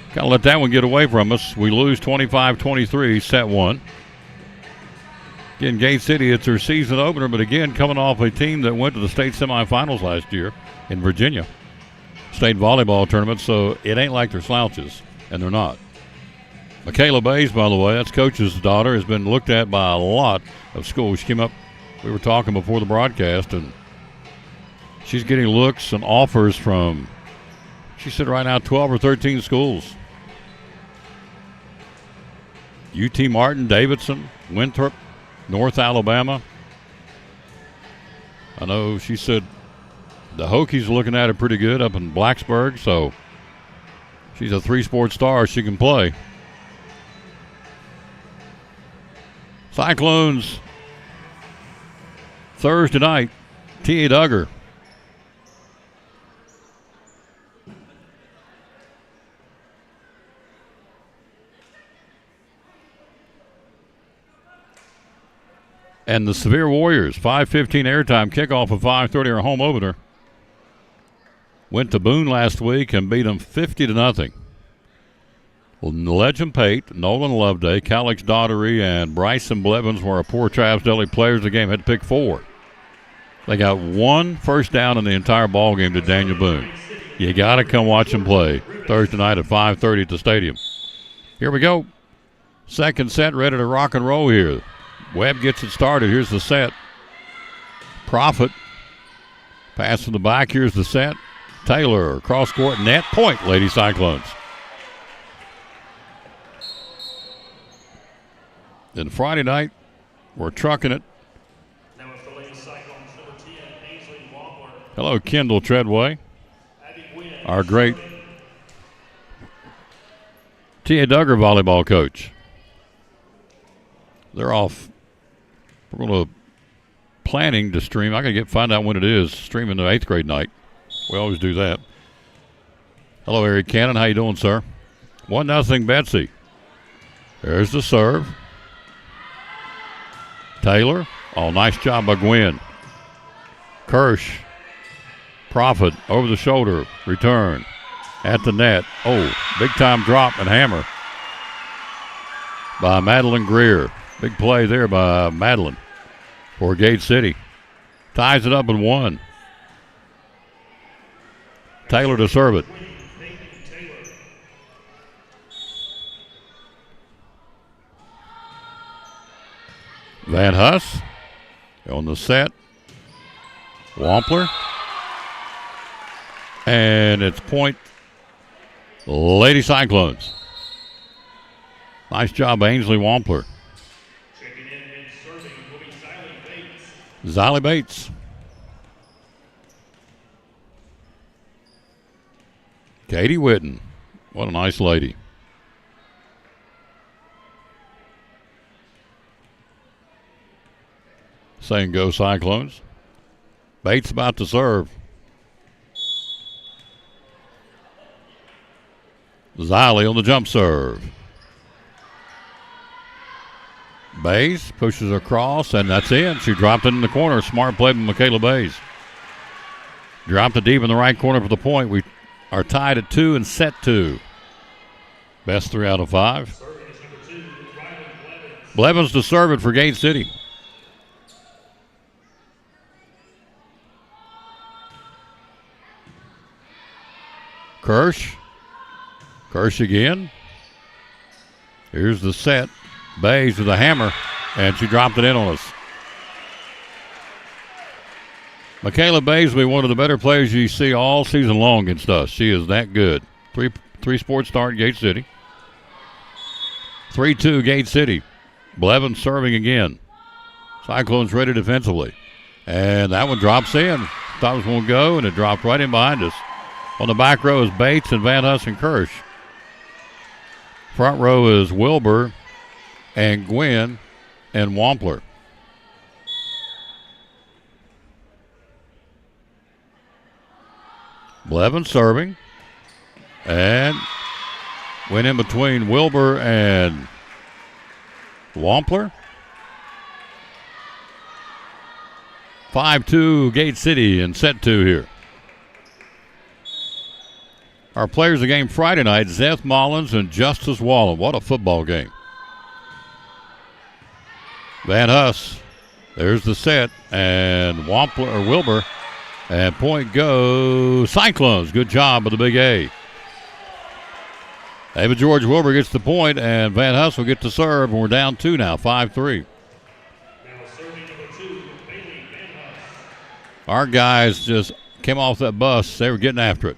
Kind of let that one get away from us. We lose 25-23, set one. Again, Gate City, it's their season opener, but again, coming off a team that went to the state semifinals last year in Virginia. state volleyball tournament, so it ain't like they're slouches, and they're not. Michaela Bays, by the way, that's Coach's daughter, has been looked at by a lot of schools. She came up, we were talking before the broadcast, and she's getting looks and offers from, she said right now, 12 or 13 schools. UT Martin, Davidson, Winthrop, North Alabama. I know she said the Hokies are looking at her pretty good up in Blacksburg, so she's a three-sport star. She can play. Cyclones Thursday night, T.A. Duggar. And the Severe Warriors, 5:15 airtime, kickoff of 5:30, our home opener. Went to Boone last week and beat them 50-0. Legend Pate, Nolan Loveday, Calix Daughtery, and Bryson Blevins were our poor Travis Deli players of the game. Had to pick 4. They got 1 first down in the entire ball game to Daniel Boone. You got to come watch them play Thursday night at 5:30 at the stadium. Here we go. Second set, ready to rock and roll here. Webb gets it started. Here's the set. Profit. Pass from the back. Here's the set. Taylor, cross court, net, point, Lady Cyclones. Then Friday night, we're trucking it. Now it's the Lady Cyclones, number 10, Ainsley Wampler. Hello, Kendall Treadway, our great T.A. Duggar volleyball coach. They're off. We're going to planning to stream. I got to find out when it is. Streaming the 8th grade night. We always do that. Hello, Eric Cannon. How you doing, sir? 1-0 Betsy. There's the serve. Taylor. Oh, nice job by Gwen. Kirsch. Profit over the shoulder. Return. At the net. Oh, big time drop and hammer by Madeline Greer. Big play there by Madeline for Gate City. Ties it up at 1. Taylor to serve it. Van Huss on the set. Wampler. And it's point Lady Cyclones. Nice job, Ainsley Wampler. Checking in and serving will be Xylee Bates. Xylee Bates. Katie Whitten. What a nice lady. Saying go Cyclones. Bates about to serve. Xylee on the jump serve. Bays pushes across, and that's in. She dropped it in the corner. Smart play by Michaela Bays. Dropped it deep in the right corner for the point. We are tied at 2 and set 2. Best 3 out of 5. Blevins to serve it for Gate City. Kirsch. Kirsch again. Here's the set. Bays with a hammer, and she dropped it in on us. Michaela Bays will be one of the better players you see all season long against us. She is that good. Three sports start, Gate City. 3-2 Gate City. Blevins serving again. Cyclones ready defensively. And that one drops in. Thought it was going to go, and it dropped right in behind us. On the back row is Bates and Van Huss and Kirsch. Front row is Wilbur and Gwen and Wampler. Blevins serving. And went in between Wilbur and Wampler. 5-2 Gate City in set 2 here. Our players of the game Friday night, Zeth Mullins and Justice Wallen. What a football game. Van Huss, there's the set, and Wilbur, And point goes Cyclones. Good job with the big A. David George Wilbur gets the point, and Van Huss will get to serve, and we're down 2 now, 5-3. Our guys just came off that bus. They were getting after it.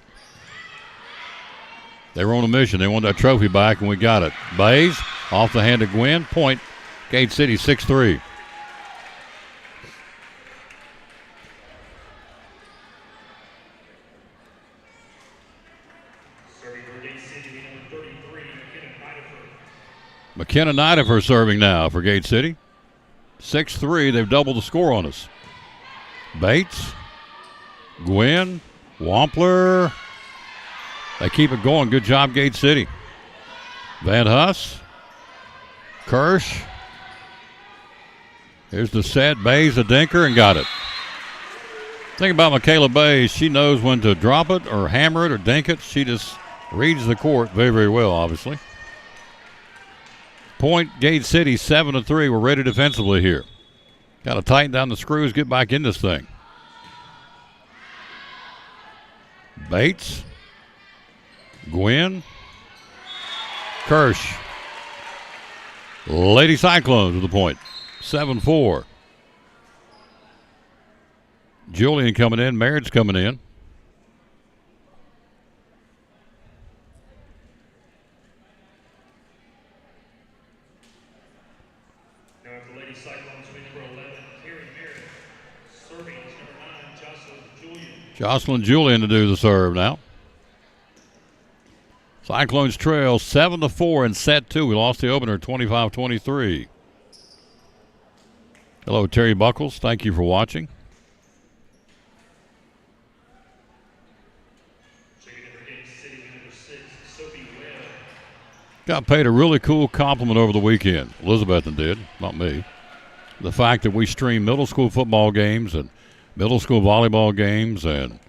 They were on a mission. They wanted that trophy back, and we got it. Bays off the hand of Gwynn. Point, Gate City 6-3. McKenna Nidifer serving now for Gate City. 6-3. They've doubled the score on us. Bates, Gwynn, Wampler. They keep it going. Good job, Gate City. Van Huss, Kirsch. Here's the set. Bays, a dinker, and got it. Thing about Michaela Bays, she knows when to drop it or hammer it or dink it. She just reads the court very, very well, obviously. Point, Gate City, 7-3. We're ready defensively here. Got to tighten down the screws, get back in this thing. Bates, Gwynn, Kirsch. Lady Cyclones with the point. 7-4. Julian coming in. Merritt's coming in. Now for the Lady Cyclones, number 11, Carrie Merritt. Serving is number 9, Jocelyn Julian. Jocelyn Julian to do the serve now. Cyclones trail 7-4 in set 2. We lost the opener 25-23. Hello, Terry Buckles. Thank you for watching. Got paid a really cool compliment over the weekend. Elizabethton did, not me. The fact that we stream middle school football games and middle school volleyball games, and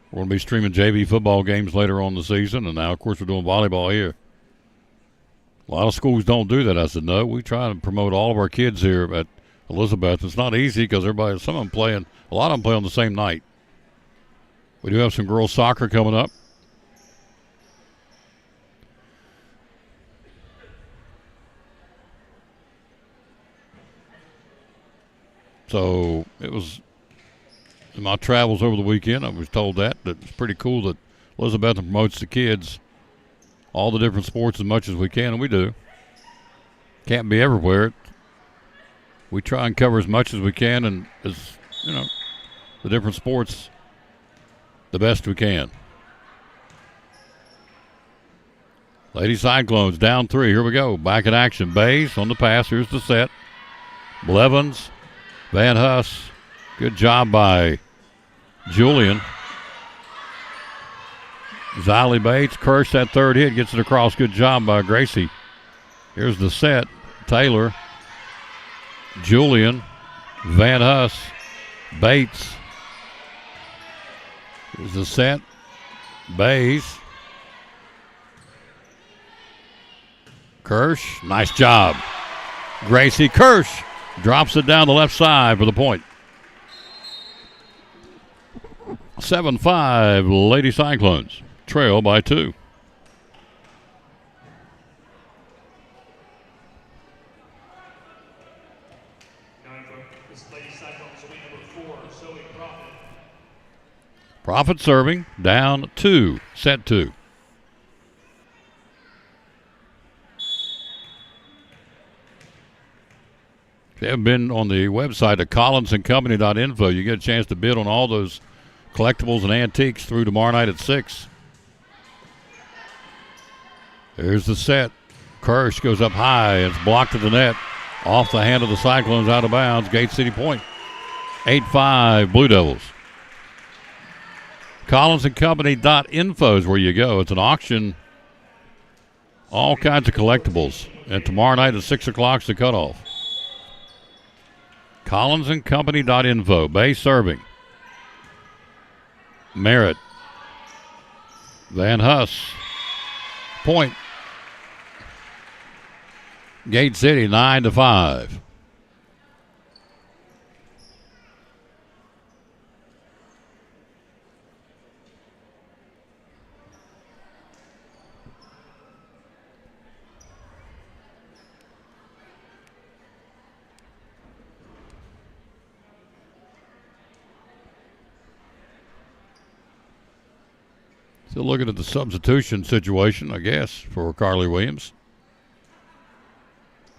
we're going to be streaming JV football games later on in the season, and now, of course, we're doing volleyball here. A lot of schools don't do that. I said, no, we try to promote all of our kids here at Elizabeth. It's not easy because everybody, some of them playing, a lot of them play on the same night. We do have some girls soccer coming up. So it was in my travels over the weekend, I was told that it's pretty cool that Elizabethton promotes the kids all the different sports as much as we can, and we do. Can't be everywhere. We try and cover as much as we can, and as you know, the different sports the best we can. Lady Cyclones down 3. Here we go. Back in action. Bays on the pass. Here's the set. Blevins. Van Huss. Good job by Julian. Xylee Bates. Kirsch that third hit. Gets it across. Good job by Gracie. Here's the set. Taylor. Julian. Van Huss. Bates. Here's the set. Bays. Kirsch. Nice job. Gracie Kirsch drops it down the left side for the point. 7-5 Lady Cyclones. Trail by 2. Profit serving, down 2, set 2. If you haven't been on the website at collinsandcompany.info, you get a chance to bid on all those collectibles and antiques through tomorrow night at 6. There's the set. Kirsch goes up high. It's blocked at the net. Off the hand of the Cyclones, out of bounds. Gate City point. 8-5 Blue Devils. collinsandcompany.info is where you go. It's an auction. All kinds of collectibles. And tomorrow night at 6 o'clock is the cutoff. collinsandcompany.info. Bay serving. Merritt. Van Huss. Point. Gate City 9-5. Still looking at the substitution situation, I guess, for Carly Williams.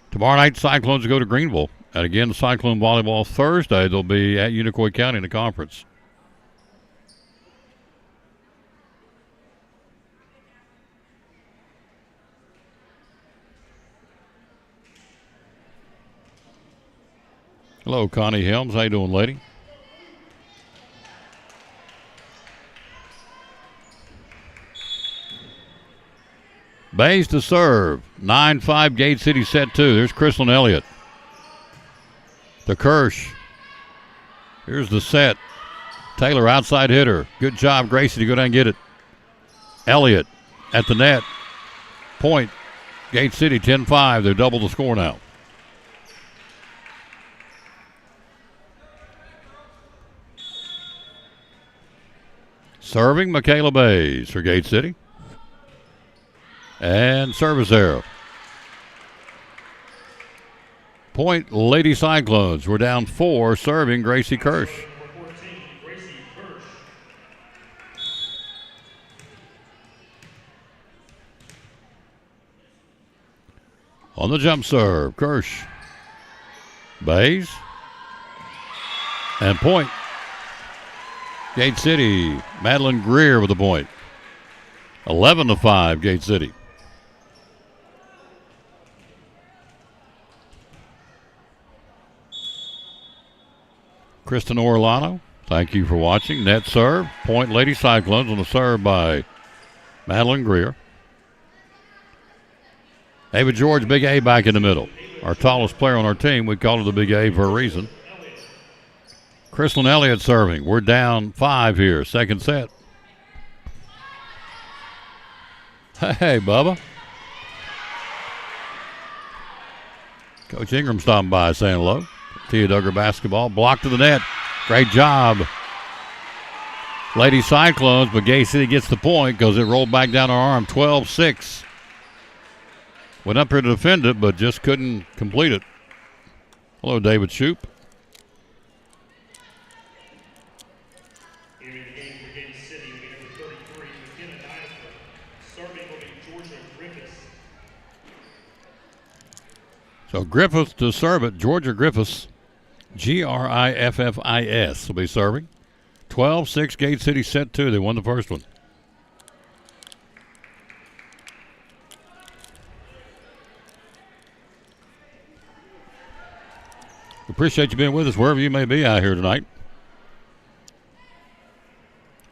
Tomorrow night, Cyclones go to Greenville. And again, the Cyclone Volleyball Thursday, they'll be at Unicoi County in the conference. Hello, Connie Helms. How you doing, lady? Bays to serve. 9-5 Gate City set 2. There's Kristen Elliott. To Kirsch. Here's the set. Taylor outside hitter. Good job, Gracie, to go down and get it. Elliott at the net. Point. Gate City 10-5. They're double the score now. Serving Michaela Bays for Gate City. And service error. Point Lady Cyclones. We're down 4, serving Gracie Kirsch. On the jump serve, Kirsch. Bays. And point. Gate City, Madeline Greer with a point. 11-5, Gate City. Kristen Orlano, thank you for watching. Net serve, point Lady Cyclones on the serve by Madeline Greer. Ava George, Big A back in the middle. Our tallest player on our team, we call her the Big A for a reason. Kristen Elliott serving. We're down 5 here, second set. Hey, Bubba. Coach Ingram stopping by saying hello. Tia Duggar basketball. Block to the net. Great job. Lady Cyclones, but Gay City gets the point because it rolled back down her arm. 12-6. Went up here to defend it, but just couldn't complete it. Hello, David Shoup. So Griffith to serve it. Georgia Griffiths, Griffis, will be serving. 12-6 Gate City set 2. They won the first one. Appreciate you being with us wherever you may be out here tonight.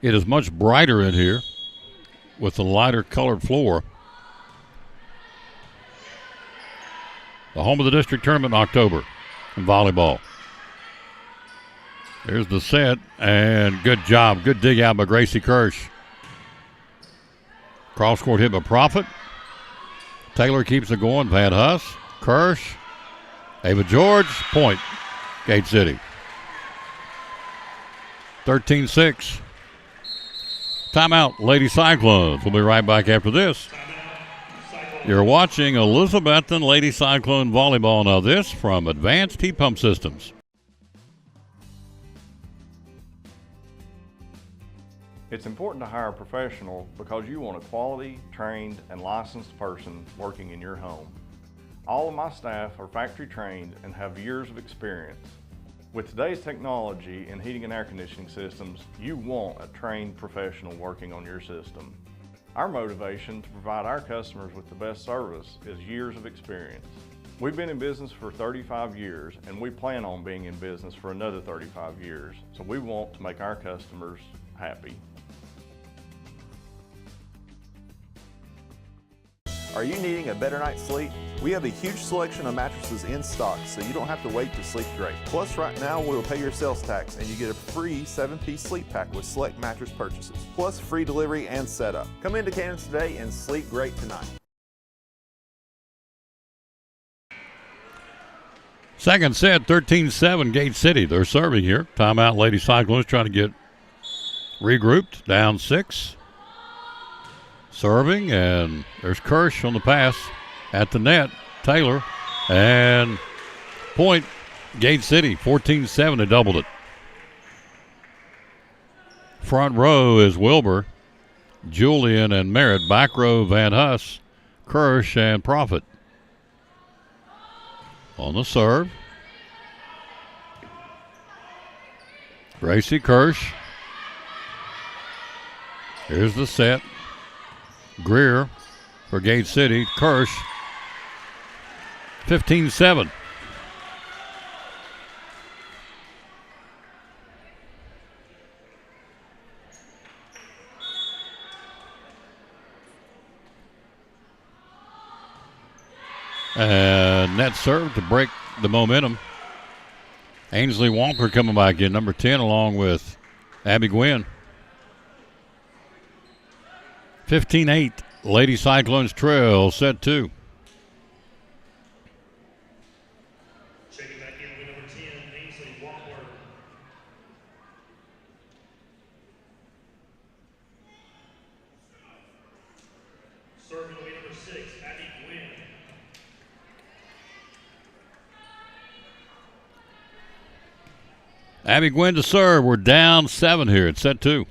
It is much brighter in here with the lighter colored floor. The home of the district tournament in October in volleyball. There's the set, and good job. Good dig out by Gracie Kirsch. Cross court hit by Profit. Taylor keeps it going. Van Huss, Kirsch, Ava George, point. Gate City. 13-6. Timeout, Lady Cyclones. We'll be right back after this. You're watching Elizabethton Lady Cyclone Volleyball. Now this from Advanced Heat Pump Systems. It's important to hire a professional because you want a quality, trained, and licensed person working in your home. All of my staff are factory trained and have years of experience. With today's technology in heating and air conditioning systems, you want a trained professional working on your system. Our motivation to provide our customers with the best service is years of experience. We've been in business for 35 years and we plan on being in business for another 35 years. So we want to make our customers happy. Are you needing a better night's sleep? We have a huge selection of mattresses in stock, so you don't have to wait to sleep great. Plus, right now, we'll pay your sales tax, and you get a free 7-piece sleep pack with select mattress purchases, plus free delivery and setup. Come into Cannons today and sleep great tonight. Second set, 13-7, Gate City. They're serving here. Timeout, Lady Cyclones trying to get regrouped. Down 6. Serving, and there's Kirsch on the pass at the net. Taylor, and point, Gate City, 14-7. They doubled it. Front row is Wilbur, Julian and Merritt. Back row, Van Huss, Kirsch, and Profit. On the serve, Gracie Kirsch. Here's the set. Greer for Gate City. Kirsch, 15-7. Net serve to break the momentum. Ainsley Wampler coming back in, number 10, along with Abby Gwynn. 15-8. Lady Cyclones trail, set 2. Checking back in with number 10, Ainsley Wampler. Serving will be number 6, Abby Gwynn. Abby Gwynn to serve. We're down 7 here at set 2.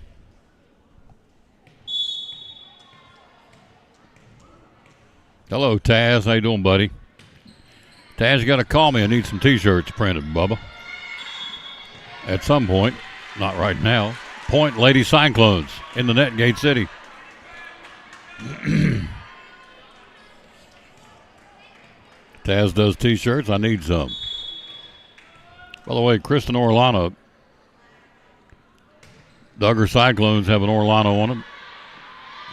Hello, Taz. How you doing, buddy? Taz, you got to call me. I need some T-shirts printed, Bubba. At some point. Not right now. Point Lady Cyclones in the net, Gate City. Taz does T-shirts. I need some. By the way, Kristen Orlano, Duggar Cyclones have an Orlano on them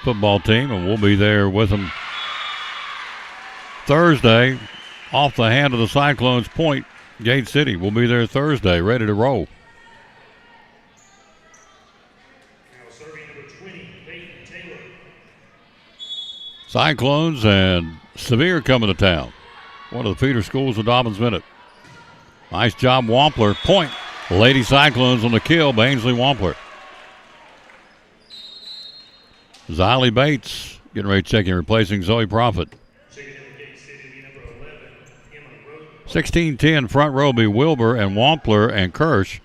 football team, and we'll be there with them Thursday off the hand of the Cyclones. Point Gate City. We'll be there Thursday, ready to roll. Now serving number 20, Peyton Taylor. Cyclones and Sevier coming to town. One of the feeder schools of Dobbins Minute. Nice job, Wampler. Point. Lady Cyclones on the kill by Ainsley Wampler. Xylee Bates getting ready to check in, replacing Zoe Profit. 16-10 front row be Wilbur and Wampler and Kirsch.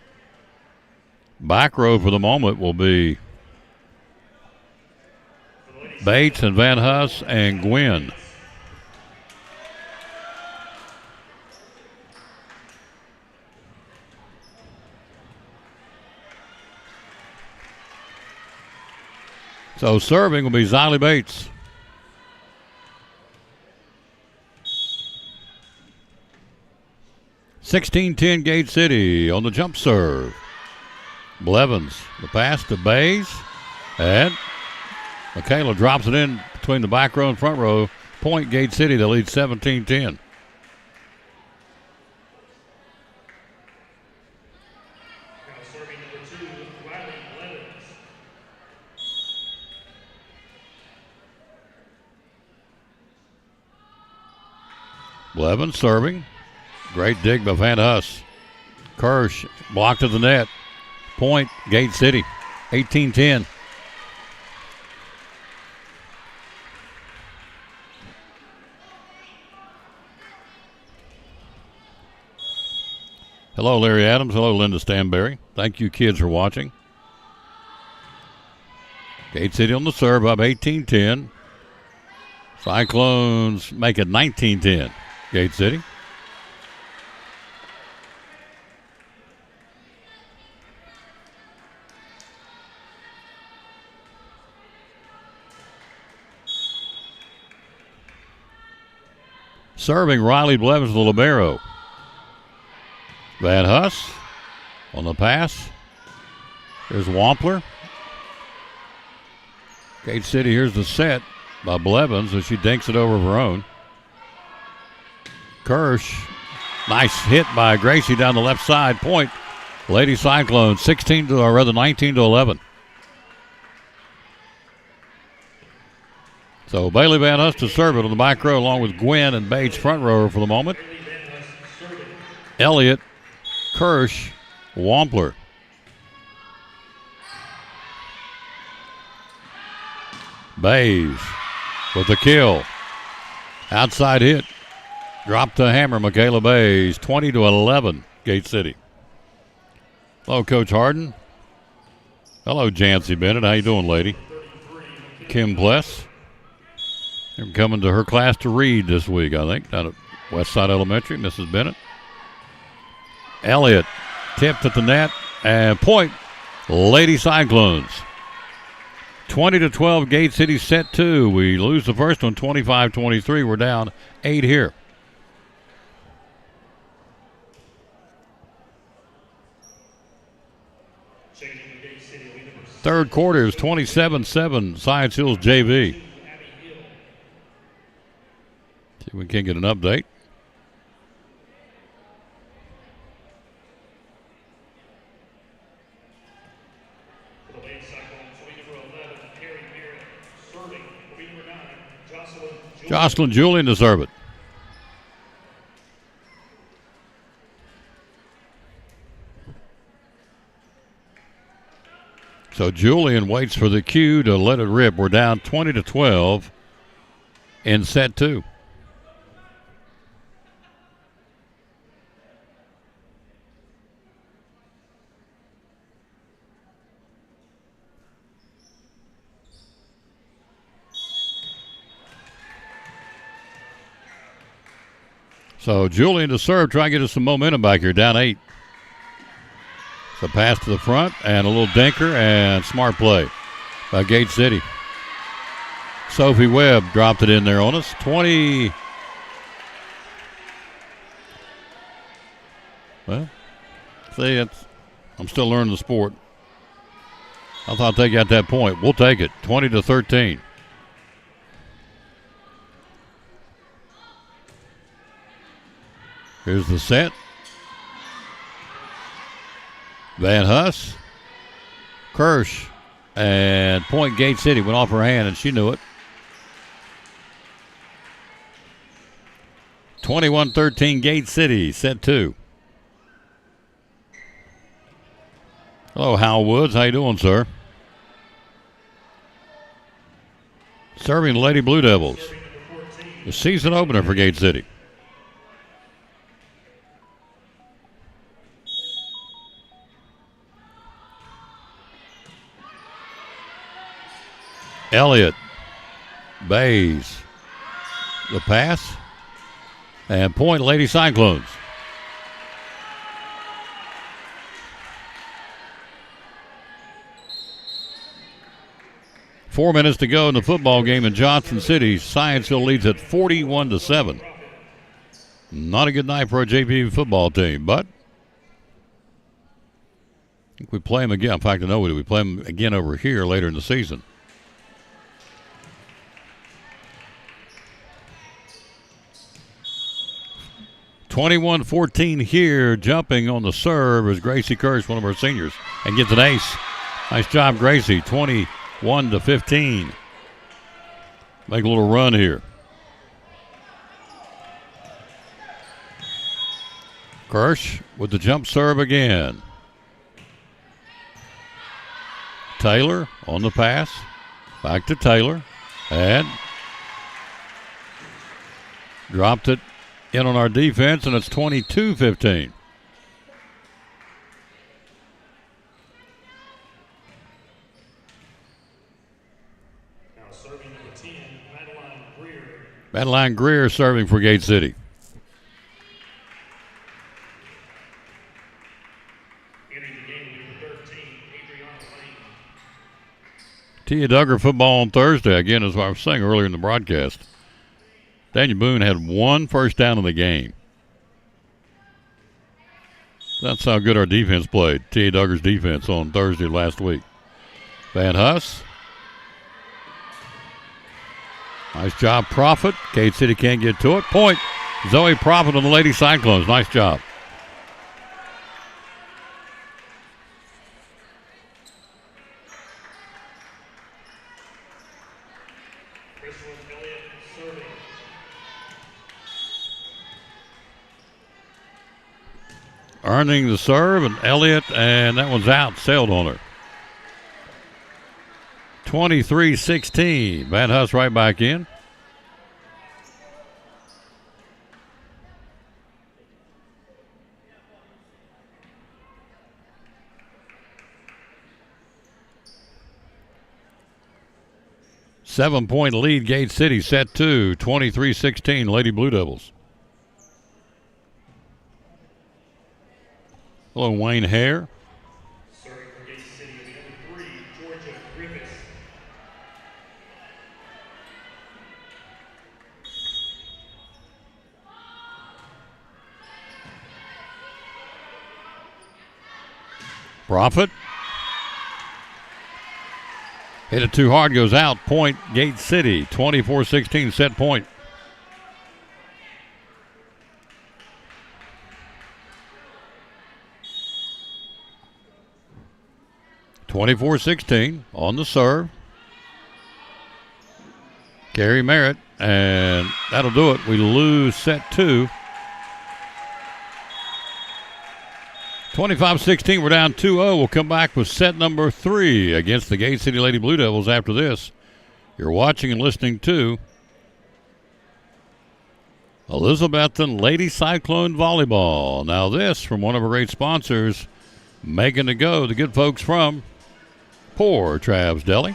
Back row for the moment will be Bates and Van Huss and Gwynn. So serving will be Xylee Bates. (16-10) Gate City on the jump serve. Blevins, the pass to Bays, and Michaela drops it in between the back row and front row. Point Gate City, they lead 17-10. Blevins serving. Great dig by Van Huss. Kirsch blocked to the net. Point Gate City, 18-10. Hello, Larry Adams. Hello, Linda Stanberry. Thank you, kids, for watching. Gate City on the serve, up 18-10. Cyclones make it 19-10. Gate City. Serving Riley Blevins, the libero. Van Huss on the pass. There's Wampler. Gate City, here's the set by Blevins as she dinks it over of her own. Kirsch, nice hit by Gracie down the left side. Point, Lady Cyclones, 19-11. So Bailey Van Huss to serve it on the back row along with Gwen and Bates front rower for the moment. Elliott, Kirsch, Wampler. Bays with the kill. Outside hit. Drop to hammer, Michaela Bays, 20-11, Gate City. Hello, Coach Harden. Hello, Jancy Bennett. How you doing, lady? Kim Pless. They're coming to her class to read this week, I think, down at Westside Elementary, Mrs. Bennett. Elliott tipped at the net, and point, Lady Cyclones. 20-12, Gate City set 2. We lose the first one, 25-23. We're down 8 here. Third quarter is 27-7, Science Hills JV. See if we can get an update. Jocelyn Julian to serve it. So Julian waits for the cue to let it rip. We're down 20-12 in set 2. So Julian to serve, try to get us some momentum back here, down 8. So pass to the front and a little dinker and smart play by Gate City. Sophie Webb dropped it in there on us. 20. Well, see, I'm still learning the sport. I thought they got that point. We'll take it. 20-13. Here's the set. Van Huss, Kirsch, and point Gate City went off her hand, and she knew it. 21-13 Gate City, set 2. Hello, Hal Woods. How you doing, sir? Serving the Lady Blue Devils. The season opener for Gate City. Elliott, Bays, the pass, and point Lady Cyclones. Four minutes to go in the football game in Johnson City. Science Hill leads at 41-7. Not a good night for a JV football team, but I think we play them again. In fact, I know we play them again over here later in the season. 21-14 here, jumping on the serve is Gracie Kirsch, one of our seniors, and gets an ace. Nice job, Gracie. 21-15. Make a little run here. Kirsch with the jump serve again. Taylor on the pass. Back to Taylor. And dropped it in on our defense, and it's 22-15. Now serving number 10, Madeline Greer. Madeline Greer serving for Gate City. Entering the game, number 13, Adriana Lane. Tia Duggar football on Thursday, again, as I was saying earlier in the broadcast. Daniel Boone had one first down in the game. That's how good our defense played. Tia Duggar's defense on Thursday last week. Van Huss. Nice job, Prophet. Gate City can't get to it. Point, Zoe Prophet on the Lady Cyclones. Nice job. Earning the serve, and Elliott, and that one's out, sailed on her. 23-16. Van Huss right back in. 7-point lead, Gate City, set 2, 23-16, Lady Blue Devils. Hello, Wayne Hare. Serving for Gate City will be number 3, Georgia Griffiths. Prophet. Hit it too hard, goes out. Point, Gate City, 24-16, set point. (24-16) on the serve. Carrie Merritt, and that'll do it. We lose set 2. 25-16, we're down 2-0. We'll come back with set number 3 against the Gate City Lady Blue Devils after this. You're watching and listening to Elizabethton Lady Cyclone Volleyball. Now this from one of our great sponsors, making to go, the good folks from Poor Trav's Deli.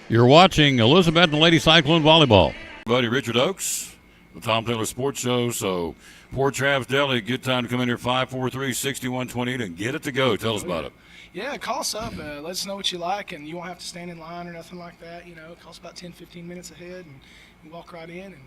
You're watching Elizabethton Lady Cyclone Volleyball. Buddy Richard Oakes, the Tom Taylor Sports Show. So Poor Trav's Deli, good time to come in here, 543-6128, and get it to go. Tell us about it. Yeah, call us up. Let us know what you like, and you won't have to stand in line or nothing like that. You know, call us about 10, 15 minutes ahead, and you walk right in, and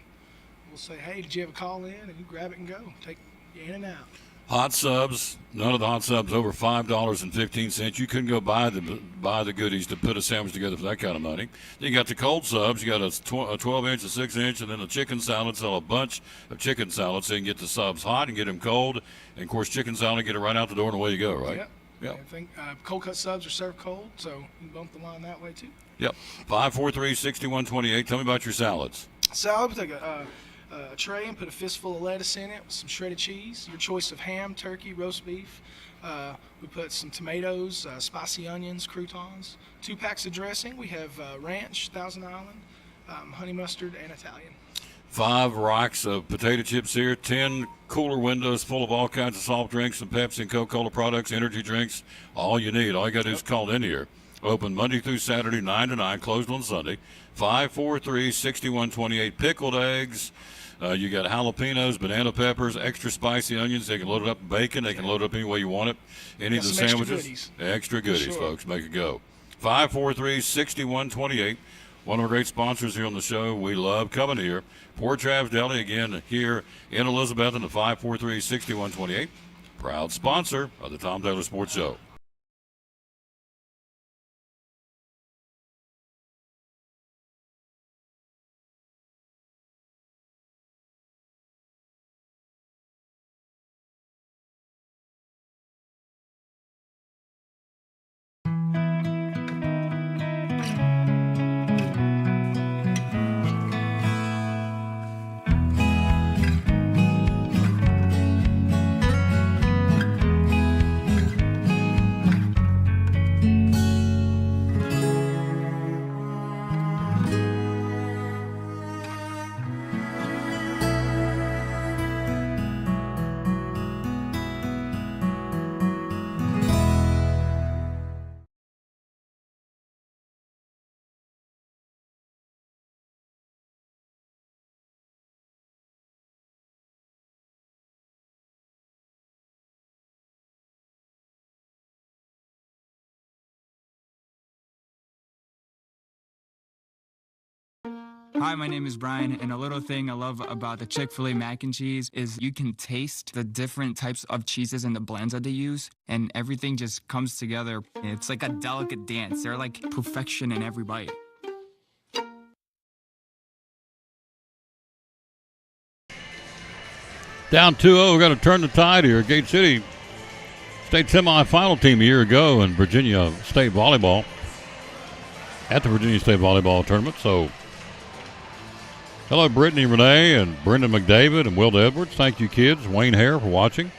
we'll say, hey, did you have a call in? And you grab it and go. Take you in and out. Hot subs, none of the hot subs over $5.15. You couldn't go buy the goodies to put a sandwich together for that kind of money. Then you got the cold subs. You got a 12-inch, a 6-inch, and then a chicken salad. Sell a bunch of chicken salads so you can get the subs hot and get them cold. And, of course, chicken salad, get it right out the door and away you go, right? Yep. Yep. I think cold cut subs are served cold, so you can bump the line that way too. Yep. 543-6128. Tell me about your salads. Salad, we take a tray and put a fistful of lettuce in it with some shredded cheese, your choice of ham, turkey, roast beef. We put some tomatoes, spicy onions, croutons, 2 packs of dressing. We have ranch, Thousand Island, honey mustard, and Italian. 5 racks of potato chips here, 10 cooler windows full of all kinds of soft drinks and Pepsi and Coca-Cola products, energy drinks, all you need. All you got to do is call in here. Open Monday through Saturday, 9 to 9, closed on Sunday. 543-6128. Pickled eggs. You got jalapenos, banana peppers, extra spicy onions. They can load it up with bacon. They can load it up any way you want it. Any of the sandwiches. Extra goodies, folks. Make it go. 543-6128. One of our great sponsors here on the show. We love coming here. Poor Trav's Deli, again, here in Elizabethton at 543-6128. Proud sponsor of the Tom Taylor Sports Show. Hi, my name is Brian, and a little thing I love about the Chick-fil-A mac and cheese is you can taste the different types of cheeses and the blends that they use, and everything just comes together. It's like a delicate dance. They're like perfection in every bite. Down 2-0, we're going to turn the tide here. Gate City state semifinal team a year ago in Virginia State Volleyball at the Virginia State Volleyball Tournament. So hello, Brittany Renee and Brendan McDavid and Will Edwards. Thank you, kids. Wayne Hare for watching.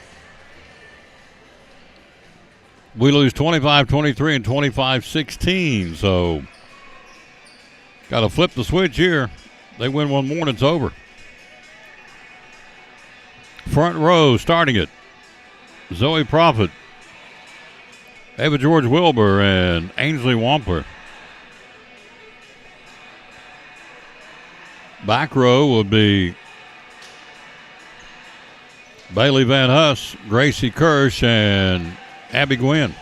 We lose 25-23 and 25-16. So got to flip the switch here. They win one more and it's over. Front row starting it. Zoe Prophet Ava George Wilbur and Ainsley Wampler. Back row would be Bailey Van Huss, Gracie Kirsch, and Abby Gwynn.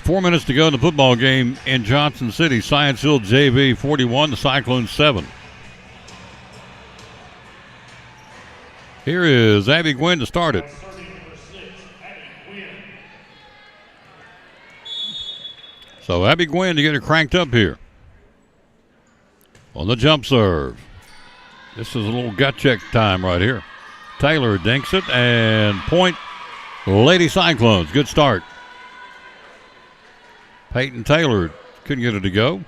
Four minutes to go in the football game in Johnson City. Science Hill JV 41, the Cyclones 7. Here is Abby Gwynn to start it. So Abby Gwynn to get her cranked up here. On the jump serve. This is a little gut check time right here. Taylor dinks it, and point Lady Cyclones. Good start. Peyton Taylor couldn't get it to go.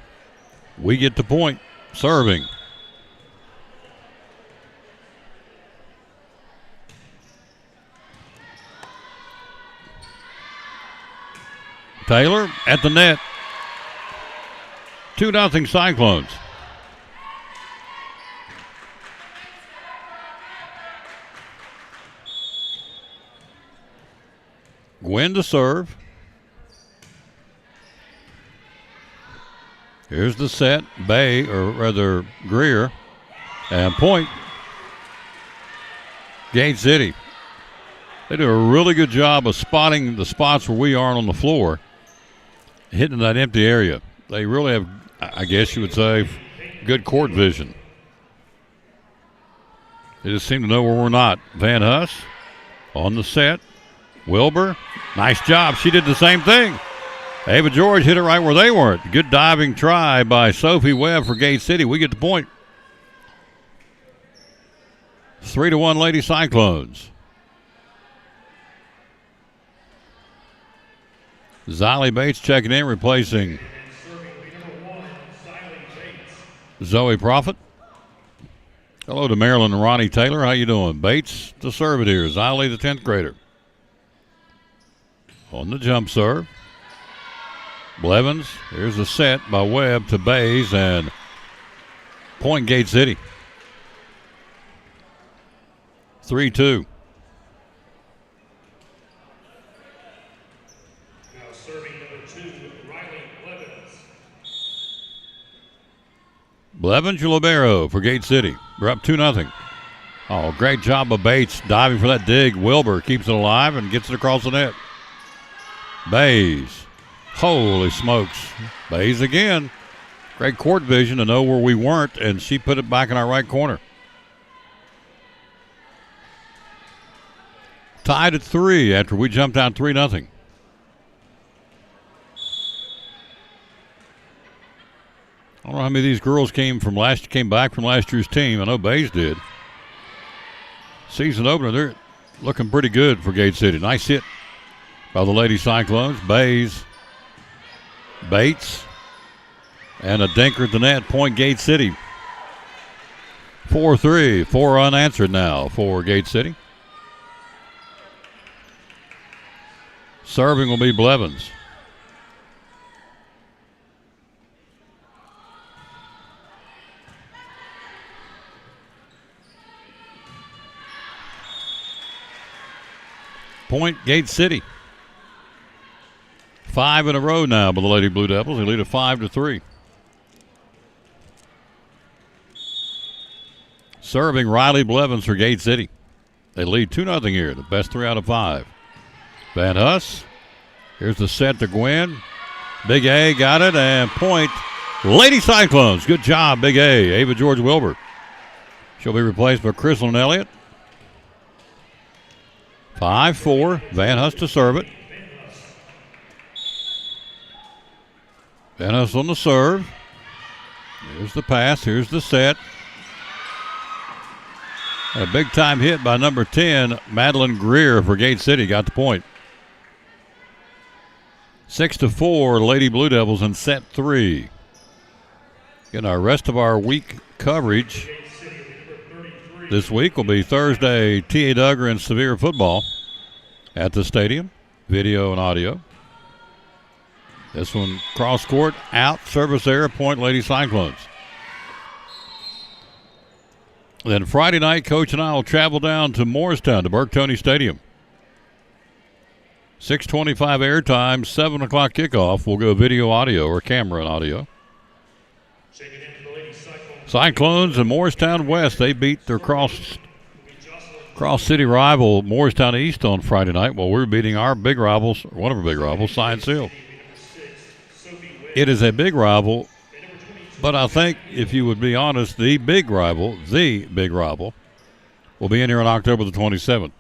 We get the point. Serving. Taylor at the net. 2-0 Cyclones. Gwynn to serve. Here's the set. Bay, or rather Greer. And point. Gate City. They do a really good job of spotting the spots where we are on the floor, hitting that empty area. They really have, I guess you would say, good court vision. They just seem to know where we're not. Van Huss on the set. Wilbur, nice job. She did the same thing. Ava George hit it right where they weren't. Good diving try by Sophie Webb for Gate City. We get the point. 3-1 Lady Cyclones. Xylee Bates checking in, replacing Zoe Prophet. Hello to Marilyn and Ronnie Taylor. How you doing? Bates to serve it here. Xylee, the 10th grader. On the jump serve. Blevins, here's a set by Webb to Bays, and point Gate City. 3-2. Now serving number 2, Riley Blevins. Blevins Libero for Gate City. We're up 2-0. Oh, great job of Bates diving for that dig. Wilbur keeps it alive and gets it across the net. Bays. Holy smokes. Bays again. Great court vision to know where we weren't, and she put it back in our right corner. Tied at 3 after we jumped out 3-0. I don't know how many of these girls came back from last year's team. I know Bays did. Season opener, they're looking pretty good for Gate City. Nice hit by the Lady Cyclones. Bays. Bates, and a dinker at the net, point Gate City. 4-3, 4 unanswered now for Gate City. Serving will be Blevins. Point Gate City. 5 in a row now by the Lady Blue Devils. They lead at 5-3. Serving Riley Blevins for Gate City. They lead 2-0 here. The best 3 out of 5. Van Huss. Here's the set to Gwynn. Big A got it, and point Lady Cyclones. Good job, Big A. Ava George Wilbur. She'll be replaced by Crystal Elliott. 5-4. Van Huss to serve it. Van Huss on the serve. Here's the pass. Here's the set. A big-time hit by number 10, Madeline Greer for Gate City. Got the point. 6-4, Lady Blue Devils in set 3. Again, our rest of our week coverage this week will be Thursday, T.A. Duggar and Sevier football at the stadium. Video and audio. This one cross court, out, service error, point Lady Cyclones. Then Friday night, Coach and I will travel down to Morristown to Burke Toney Stadium. 6:25 airtime, 7 o'clock kickoff. We'll go video, audio, or camera and audio. Cyclones and Morristown West, they beat their cross-city rival Morristown East on Friday night while we're beating our big rivals, or one of our big rivals, Science Hill. It is a big rival, but I think, if you would be honest, the big rival will be in here on October the 27th.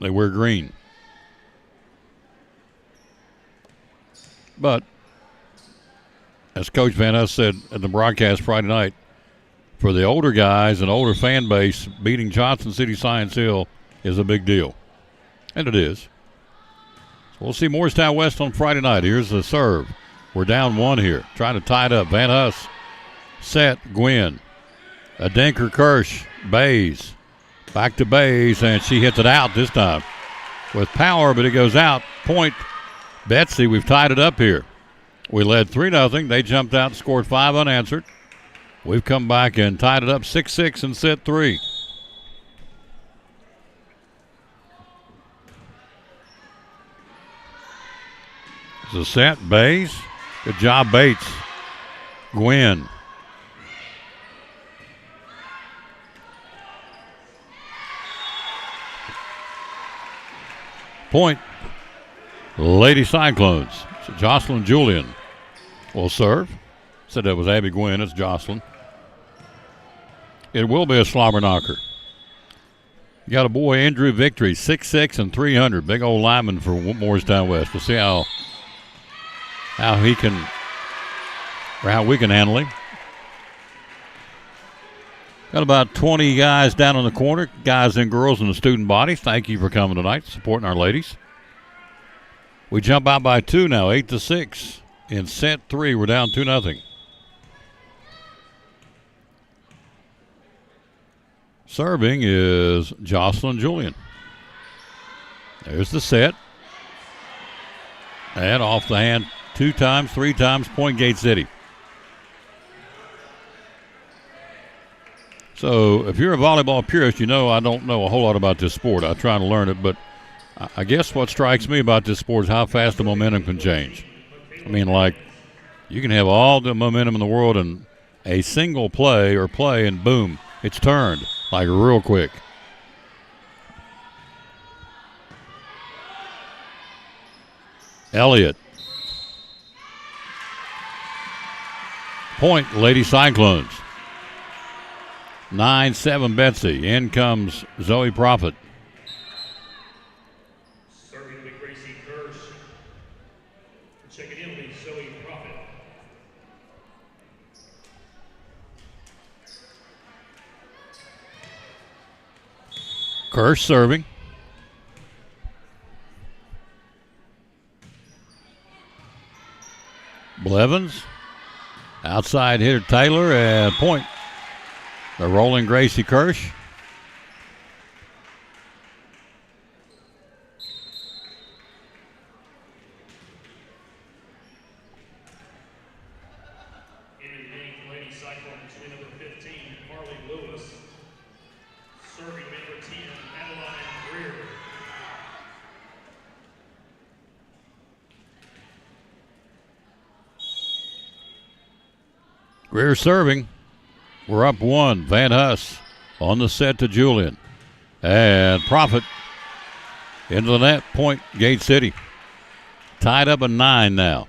They wear green. But, as Coach Van Huss said at the broadcast Friday night, for the older guys and older fan base, beating Johnson City Science Hill is a big deal. And it is. So we'll see Morristown West on Friday night. Here's the serve. We're down 1 here. Trying to tie it up. Van Huss. Set. Gwynn. A Dinker Kirsch. Bays. Back to Bays, and she hits it out this time with power, but it goes out. Point Betsy. We've tied it up here. We led 3-0. They jumped out and scored 5 unanswered. We've come back and tied it up 6-6 in set 3. It's a set. Bays. Good job, Bates. Gwynn. Point. Lady Cyclones. So Jocelyn Julian will serve. Said that was Abby Gwynn. It's Jocelyn. It will be a slobber knocker. You got a boy, Andrew Victory, 6'6" and 300. Big old lineman for Morristown West. We'll see how we can handle him. Got about 20 guys down in the corner, guys and girls in the student body. Thank you for coming tonight, supporting our ladies. We jump out by 2 now, 8-6. In set 3, we're down 2-0. Serving is Jocelyn Julian. There's the set. And off the hand 2 times, 3 times, point Gate City. So if you're a volleyball purist, you know I don't know a whole lot about this sport. I try to learn it, but I guess what strikes me about this sport is how fast the momentum can change. I mean, like, you can have all the momentum in the world and a single play and boom, it's turned. Like real quick. Elliott. Point, Lady Cyclones. 9-7 Betsy. In comes Zoe Prophet. Serving the Gracie Kirsch. Checking in will be Zoe Prophet. Kirsch serving. Blevins. Outside hitter Taylor and point. The rolling Gracie Kirsch. Into the game, Lady Cyclones, win number 15, Marley Lewis. Serving number 10, Adeline Greer. Greer serving. We're up 1. Van Huss on the set to Julian. And Prophet into the net. Point Gate City. Tied up at 9 now.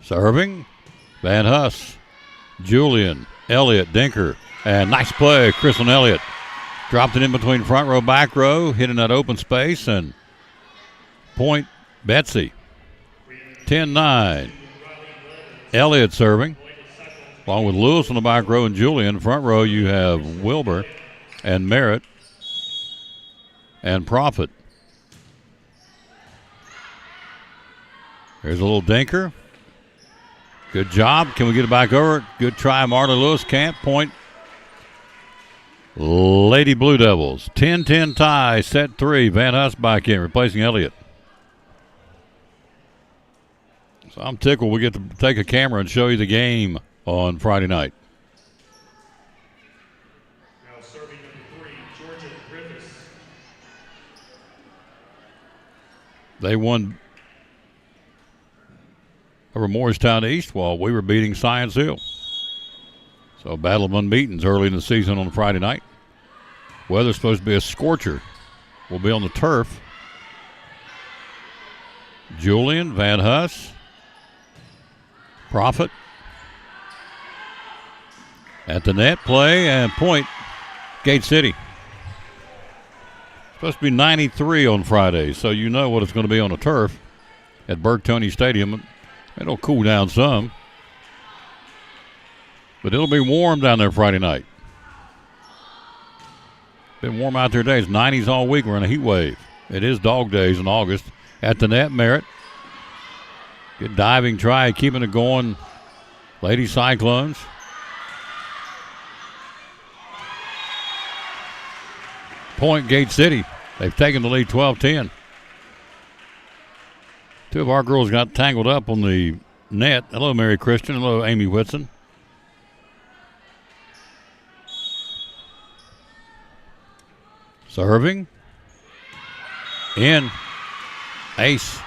Serving. Van Huss. Julian. Elliott. Dinker. And nice play. Kristen Elliott. Dropped it in between front row, back row. Hitting that open space. And point Betsy. 10-9. Elliott serving. Along with Lewis in the back row and Julian. Front row you have Wilbur and Merritt and Prophet. There's a little Dinker. Good job. Can we get it back over? Good try, Marley Lewis. Can't. Point Lady Blue Devils, 10-10 tie, set 3. Van Huss back in, replacing Elliott. So I'm tickled we get to take a camera and show you the game on Friday night. Now serving number 3, Georgia Griffiths. They won over Morristown East while we were beating Science Hill. So a battle of unbeatens early in the season on Friday night. Weather's supposed to be a scorcher. We'll be on the turf. Julian, Van Huss, Prophet. At the net, play and point, Gate City. Supposed to be 93 on Friday, so you know what it's going to be on the turf at Burke Tony Stadium. It'll cool down some, but it'll be warm down there Friday night. Been warm out there today. It's 90s all week. We're in a heat wave. It is dog days in August. At the net, Merritt. Good diving try, keeping it going. Lady Cyclones. Point, Gate City. They've taken the lead 12-10. Two of our girls got tangled up on the net. Hello, Mary Christian. Hello, Amy Whitson. Serving. In. Ace.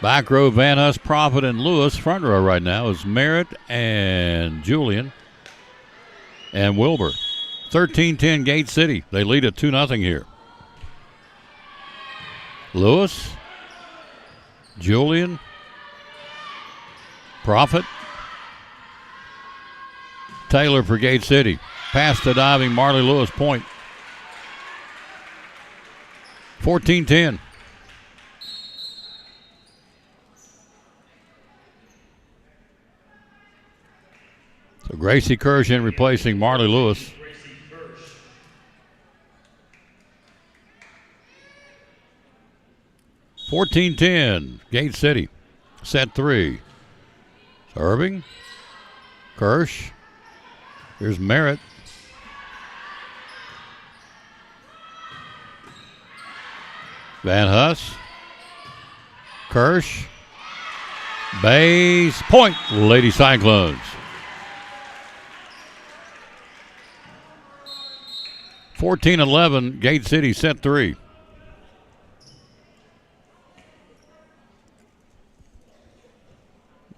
Back row, Van Huss, Prophet, and Lewis. Front row right now is Merritt and Julian and Wilbur. 13-10 Gate City. They lead at 2-0 here. Lewis. Julian. Prophet. Taylor for Gate City. Pass to diving Marley Lewis, point. 14-10. So Gracie Kirshen replacing Marley Lewis. 14-10, Gate City. Set 3. Serving. Kirsch. Here's Merritt. Van Huss. Kirsch. Base. Point, Lady Cyclones. 14-11, Gate City, set 3.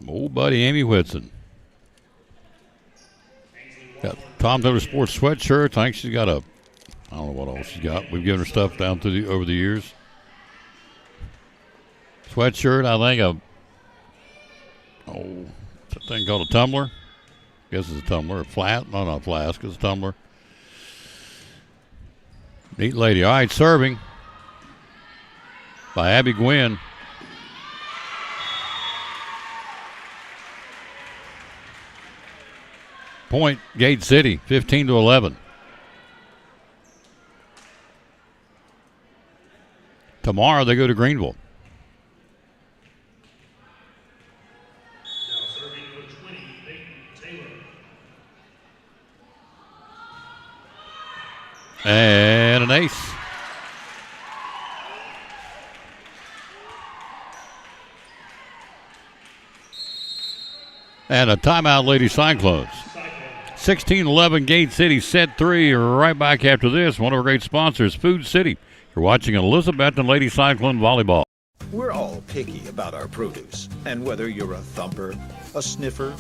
Old buddy Amy Whitson. Got Tom Taylor Sports sweatshirt. I think she's got a, I don't know what else she's got. We've given her stuff down through over the years. Sweatshirt, I think what's that thing called, a tumbler? I guess it's a tumbler. A flat? No, not a flask. It's a tumbler. Neat lady. All right, serving by Abby Gwynn. Point, Gate City, 15-11. Tomorrow they go to Greenville. Now serving for 20, Taylor. And an ace. And a timeout, Lady Cyclones. 16-11, Gate City, set 3. Right back after this. One of our great sponsors, Food City. You're watching Elizabethton Lady Cyclone Volleyball. We're all picky about our produce. And whether you're a thumper, a sniffer,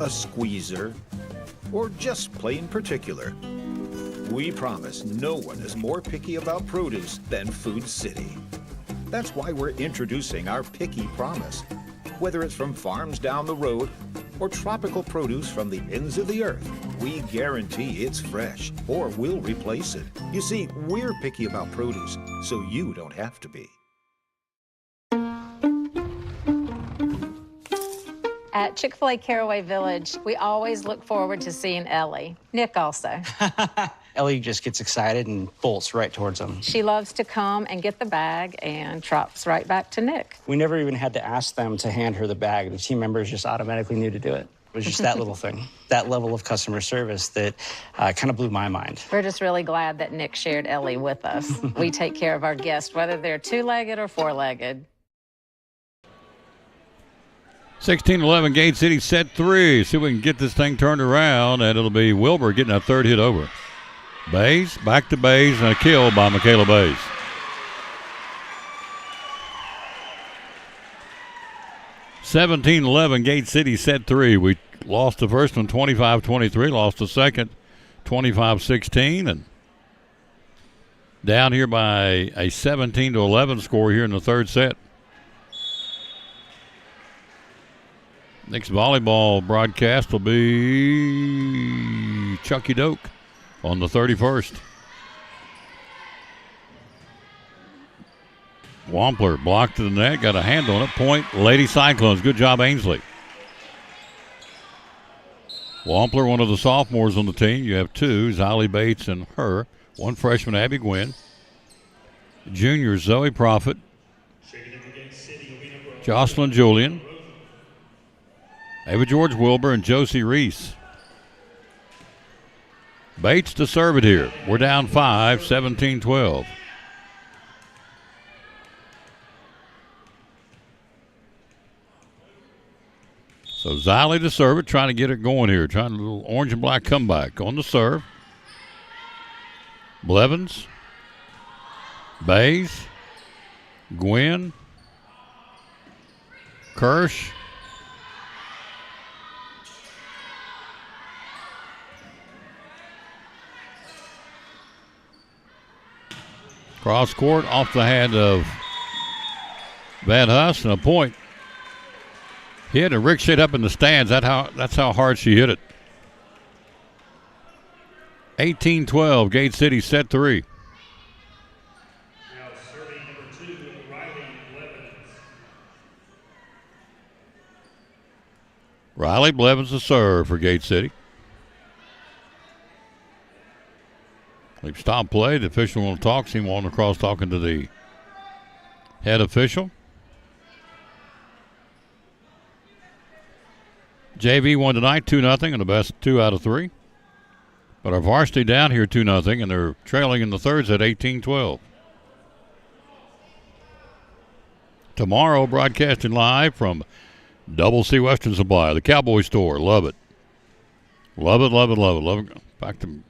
a squeezer, or just plain particular, we promise no one is more picky about produce than Food City. That's why we're introducing our Picky Promise. Whether it's from farms down the road or tropical produce from the ends of the earth, we guarantee it's fresh or we'll replace it. You see, we're picky about produce, so you don't have to be. At Chick-fil-A Caraway Village, we always look forward to seeing Ellie. Nick also. Ellie just gets excited and bolts right towards them. She loves to come and get the bag and trots right back to Nick. We never even had to ask them to hand her the bag. The team members just automatically knew to do it. It was just that little thing, that level of customer service that kind of blew my mind. We're just really glad that Nick shared Ellie with us. We take care of our guests, whether they're two-legged or four-legged. 16-11, Gate City set 3. See if we can get this thing turned around, and it'll be Wilbur getting a third hit over. Bays, back to Bays, and a kill by Michaela Bays. (17-11), Gate City set 3. We lost the first one 25-23, lost the second 25-16, and down here by a 17-11 score here in the third set. Next volleyball broadcast will be Chucky Doak on the 31st. Wampler blocked to the net, got a hand on it. Point, Lady Cyclones. Good job, Ainsley. Wampler, one of the sophomores on the team. You have two, Ziley Bates and her. One freshman, Abby Gwynn. Junior, Zoe Prophet. Jocelyn Julian. Ava George Wilbur and Josie Reese. Bates to serve it here. We're down 5, 17-12. So Ziley to serve it, trying to get it going here. Trying a little orange and black comeback. On the serve. Blevins. Bays. Gwynn. Kirsch. Cross court off the hand of Van Huss, and a point. Hit and ricocheted up in the stands. That's how hard she hit it. 18-12, Gate City set 3. Now serving number 2, Riley Blevins. Riley Blevins to serve for Gate City. They've stopped play. The official want to talk. See him walking across talking to the head official. JV won tonight 2-0 and the best 2 out of 3. But our varsity down here 2-0 and they're trailing in the thirds at 18-12. Tomorrow, broadcasting live from Double C Western Supply, the Cowboy Store. Love it. Love it, love it, love it. Love it. Back to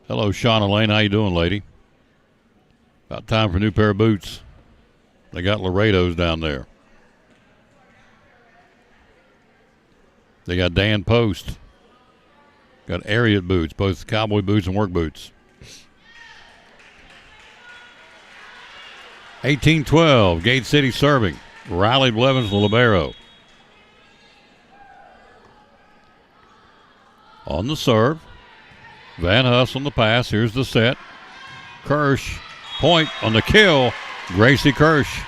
hello, Shauna Lane. How you doing, lady? About time for a new pair of boots. They got Laredos down there. They got Dan Post. Got Ariat boots, both cowboy boots and work boots. 18-12, Gate City serving. Riley Blevins, the libero. On the serve. Van Huss on the pass. Here's the set. Kirsch. Point on the kill. Gracie Kirsch.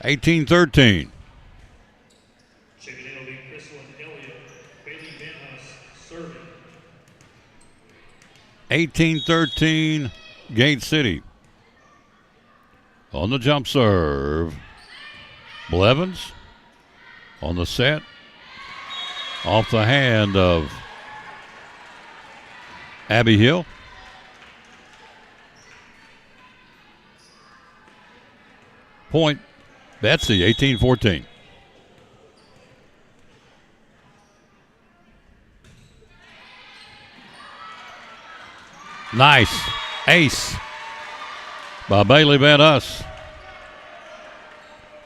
18-13. 18-13, Gate City. On the jump serve. Blevins on the set. Off the hand of Abby Hill. Point, Betsy, 18-14. Nice ace by Bailey Van Us.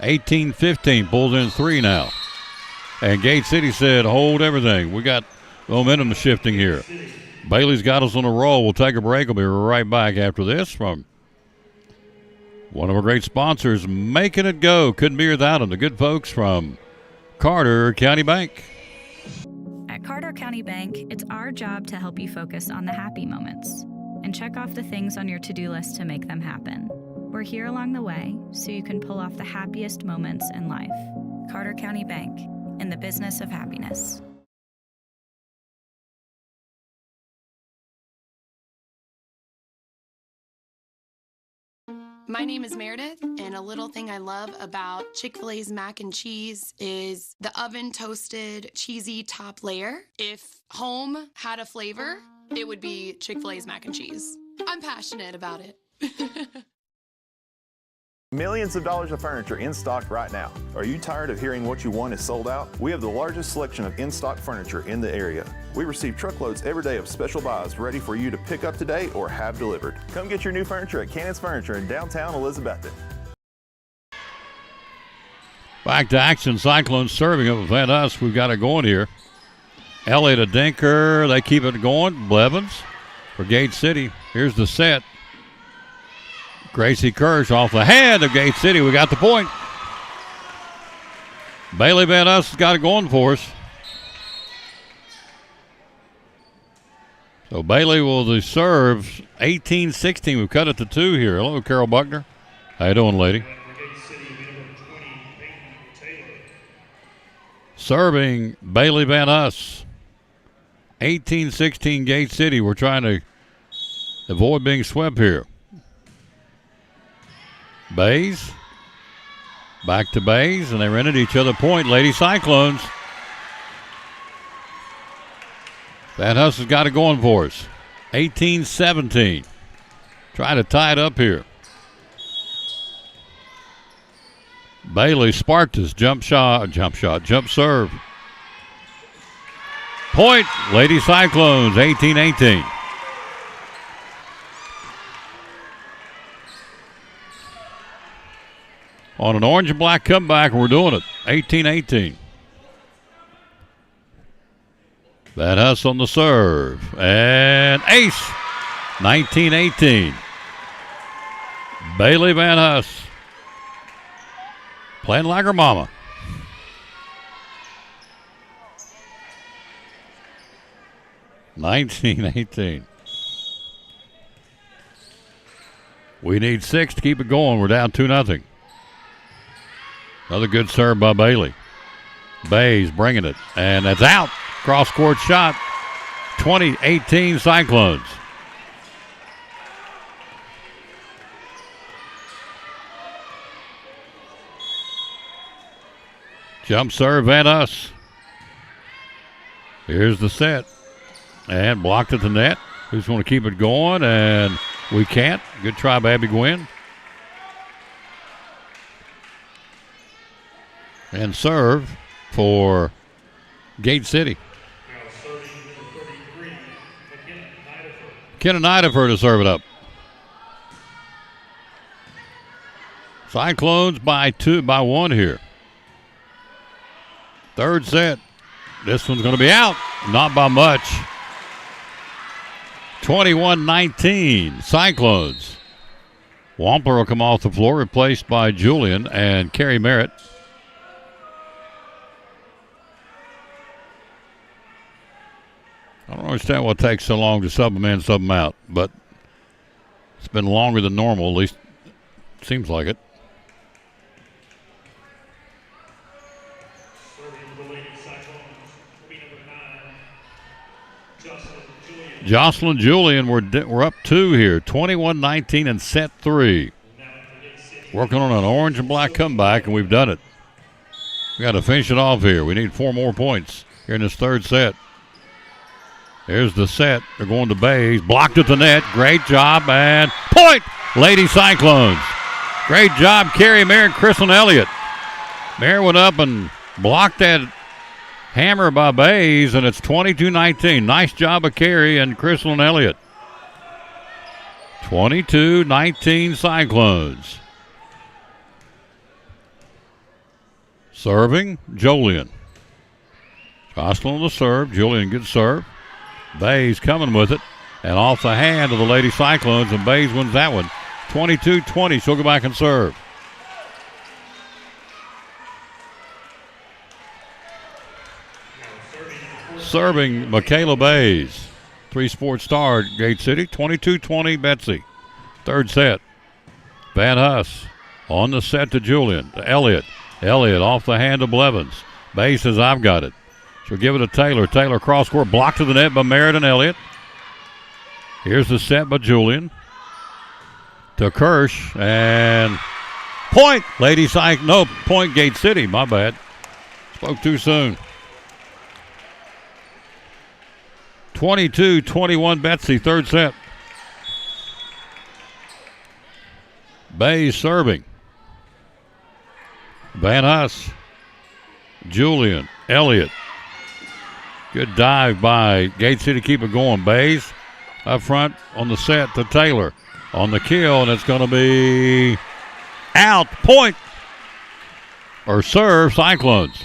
18-15, pulls in 3 now. And Gate City said, hold everything. We got momentum shifting here. Bailey's got us on a roll. We'll take a break. We'll be right back after this from one of our great sponsors, making it go. Couldn't be without them. The good folks from Carter County Bank. At Carter County Bank, it's our job to help you focus on the happy moments and check off the things on your to-do list to make them happen. We're here along the way so you can pull off the happiest moments in life. Carter County Bank, in the business of happiness. My name is Meredith, and a little thing I love about Chick-fil-A's mac and cheese is the oven-toasted cheesy top layer. If home had a flavor, it would be Chick-fil-A's mac and cheese. I'm passionate about it. Millions of dollars of furniture in stock right now. Are you tired of hearing what you want is sold out? We have the largest selection of in-stock furniture in the area. We receive truckloads every day of special buys ready for you to pick up today or have delivered. Come get your new furniture at Cannon's Furniture in downtown Elizabethton. Back to action. Cyclones serving it with Van Us. We've got it going here. Elliott to Dinker. They keep it going. Blevins for Gate City. Here's the set. Gracie Kirsch off the hand of Gate City. We got the point. Bailey Van Us has got it going for us. So Bailey will serve 18-16. We've cut it to 2 here. Hello, Carol Buckner. How you doing, lady? Serving Bailey Van Us. 18-16 Gate City. We're trying to avoid being swept here. Bays. Back to Bays, and they ran at each other point. Lady Cyclones. Van Huss has got it going for us. 18-17. Try to tie it up here. Bailey sparked his jump serve. Point, Lady Cyclones, 18-18. On an orange and black comeback, we're doing it. 18-18. Van Huss on the serve. And ace. 19-18. Bailey Van Huss. Playing like her mama. $19-18. We need 6 to keep it going. We're down 2-0. Another good serve by Bailey. Bays bringing it. And that's out. Cross-court shot. 20-18 Cyclones. Jump serve Van Us. Here's the set. And blocked at the net. Who's going to keep it going? And we can't. Good try by Abby Gwynn. And serve for Gate City. Kenna Nidafer to serve it up. Cyclones by 1 here. Third set. This one's going to be out. Not by much. 21-19. Cyclones. Wampler will come off the floor, replaced by Julian and Carrie Merritt. I don't understand what takes so long to sub them in, sub them out, but it's been longer than normal, at least it seems like it. Jocelyn Julian, we're up 2 here, 21-19 in set 3. Working on an orange and black comeback, and we've done it. We got to finish it off here. We need 4 more points here in this third set. Here's the set. They're going to Bays. Blocked at the net. Great job. And point! Lady Cyclones. Great job, Carrie Mayer and Kristen Elliott. Mayer went up and blocked that hammer by Bays, and it's 22-19. Nice job of Carrie and Kristen Elliott. 22-19 Cyclones. Serving, Julian. Jocelyn on the serve. Julian, good serve. Bays coming with it. And off the hand of the Lady Cyclones, and Bays wins that one. 22-20. She'll go back and serve. Serving Michaela Bays. 3-sport star, Gate City. 22-20 Betsy. Third set. Van Huss on the set to Julian. To Elliott. Elliott off the hand of Blevins. Bays says, I've got it. She'll give it to Taylor. Taylor cross court, blocked to the net by Merritt and Elliott. Here's the set by Julian. to Kirsch, and point, point Gate City, my bad. Spoke too soon. 22-21 Betsy, third set. Bays serving. Van Huss, Julian, Elliott. Good dive by Gate City to keep it going. Bays up front on the set to Taylor. On the kill, and it's going to be out. Point or serve Cyclones.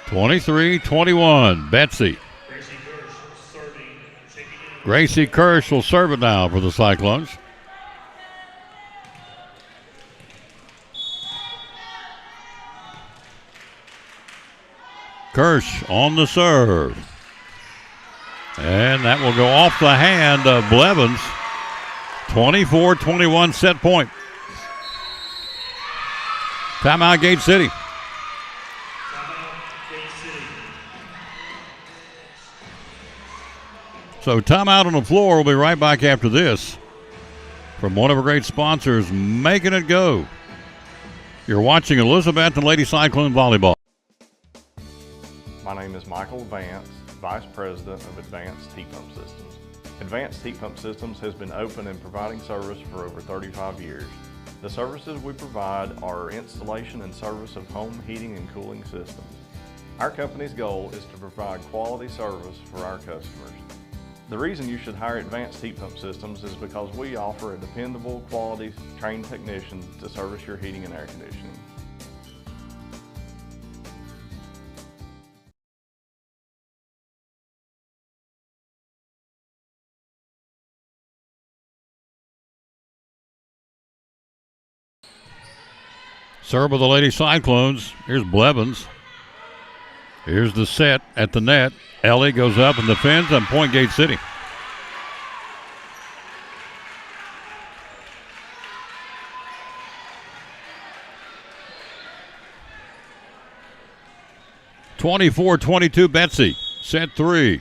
23-21, Betsy. Gracie Kirsch will serve it now for the Cyclones. Kirsch on the serve. And that will go off the hand of Blevins. 24-21 set point. Timeout Gate City. So timeout on the floor. We'll be right back after this from one of our great sponsors, Making It Go. You're watching Elizabethton Lady Cyclone Volleyball. My name is Michael Vance, Vice President of Advanced Heat Pump Systems. Advanced Heat Pump Systems has been open and providing service for over 35 years. The services we provide are installation and service of home heating and cooling systems. Our company's goal is to provide quality service for our customers. The reason you should hire Advanced Heat Pump Systems is because we offer a dependable, quality, trained technician to service your heating and air conditioning. Serve of the Lady Cyclones. Here's Blevins. Here's the set at the net. Ellie goes up and defends on point Gate City. (24-22) Betsy. Set 3.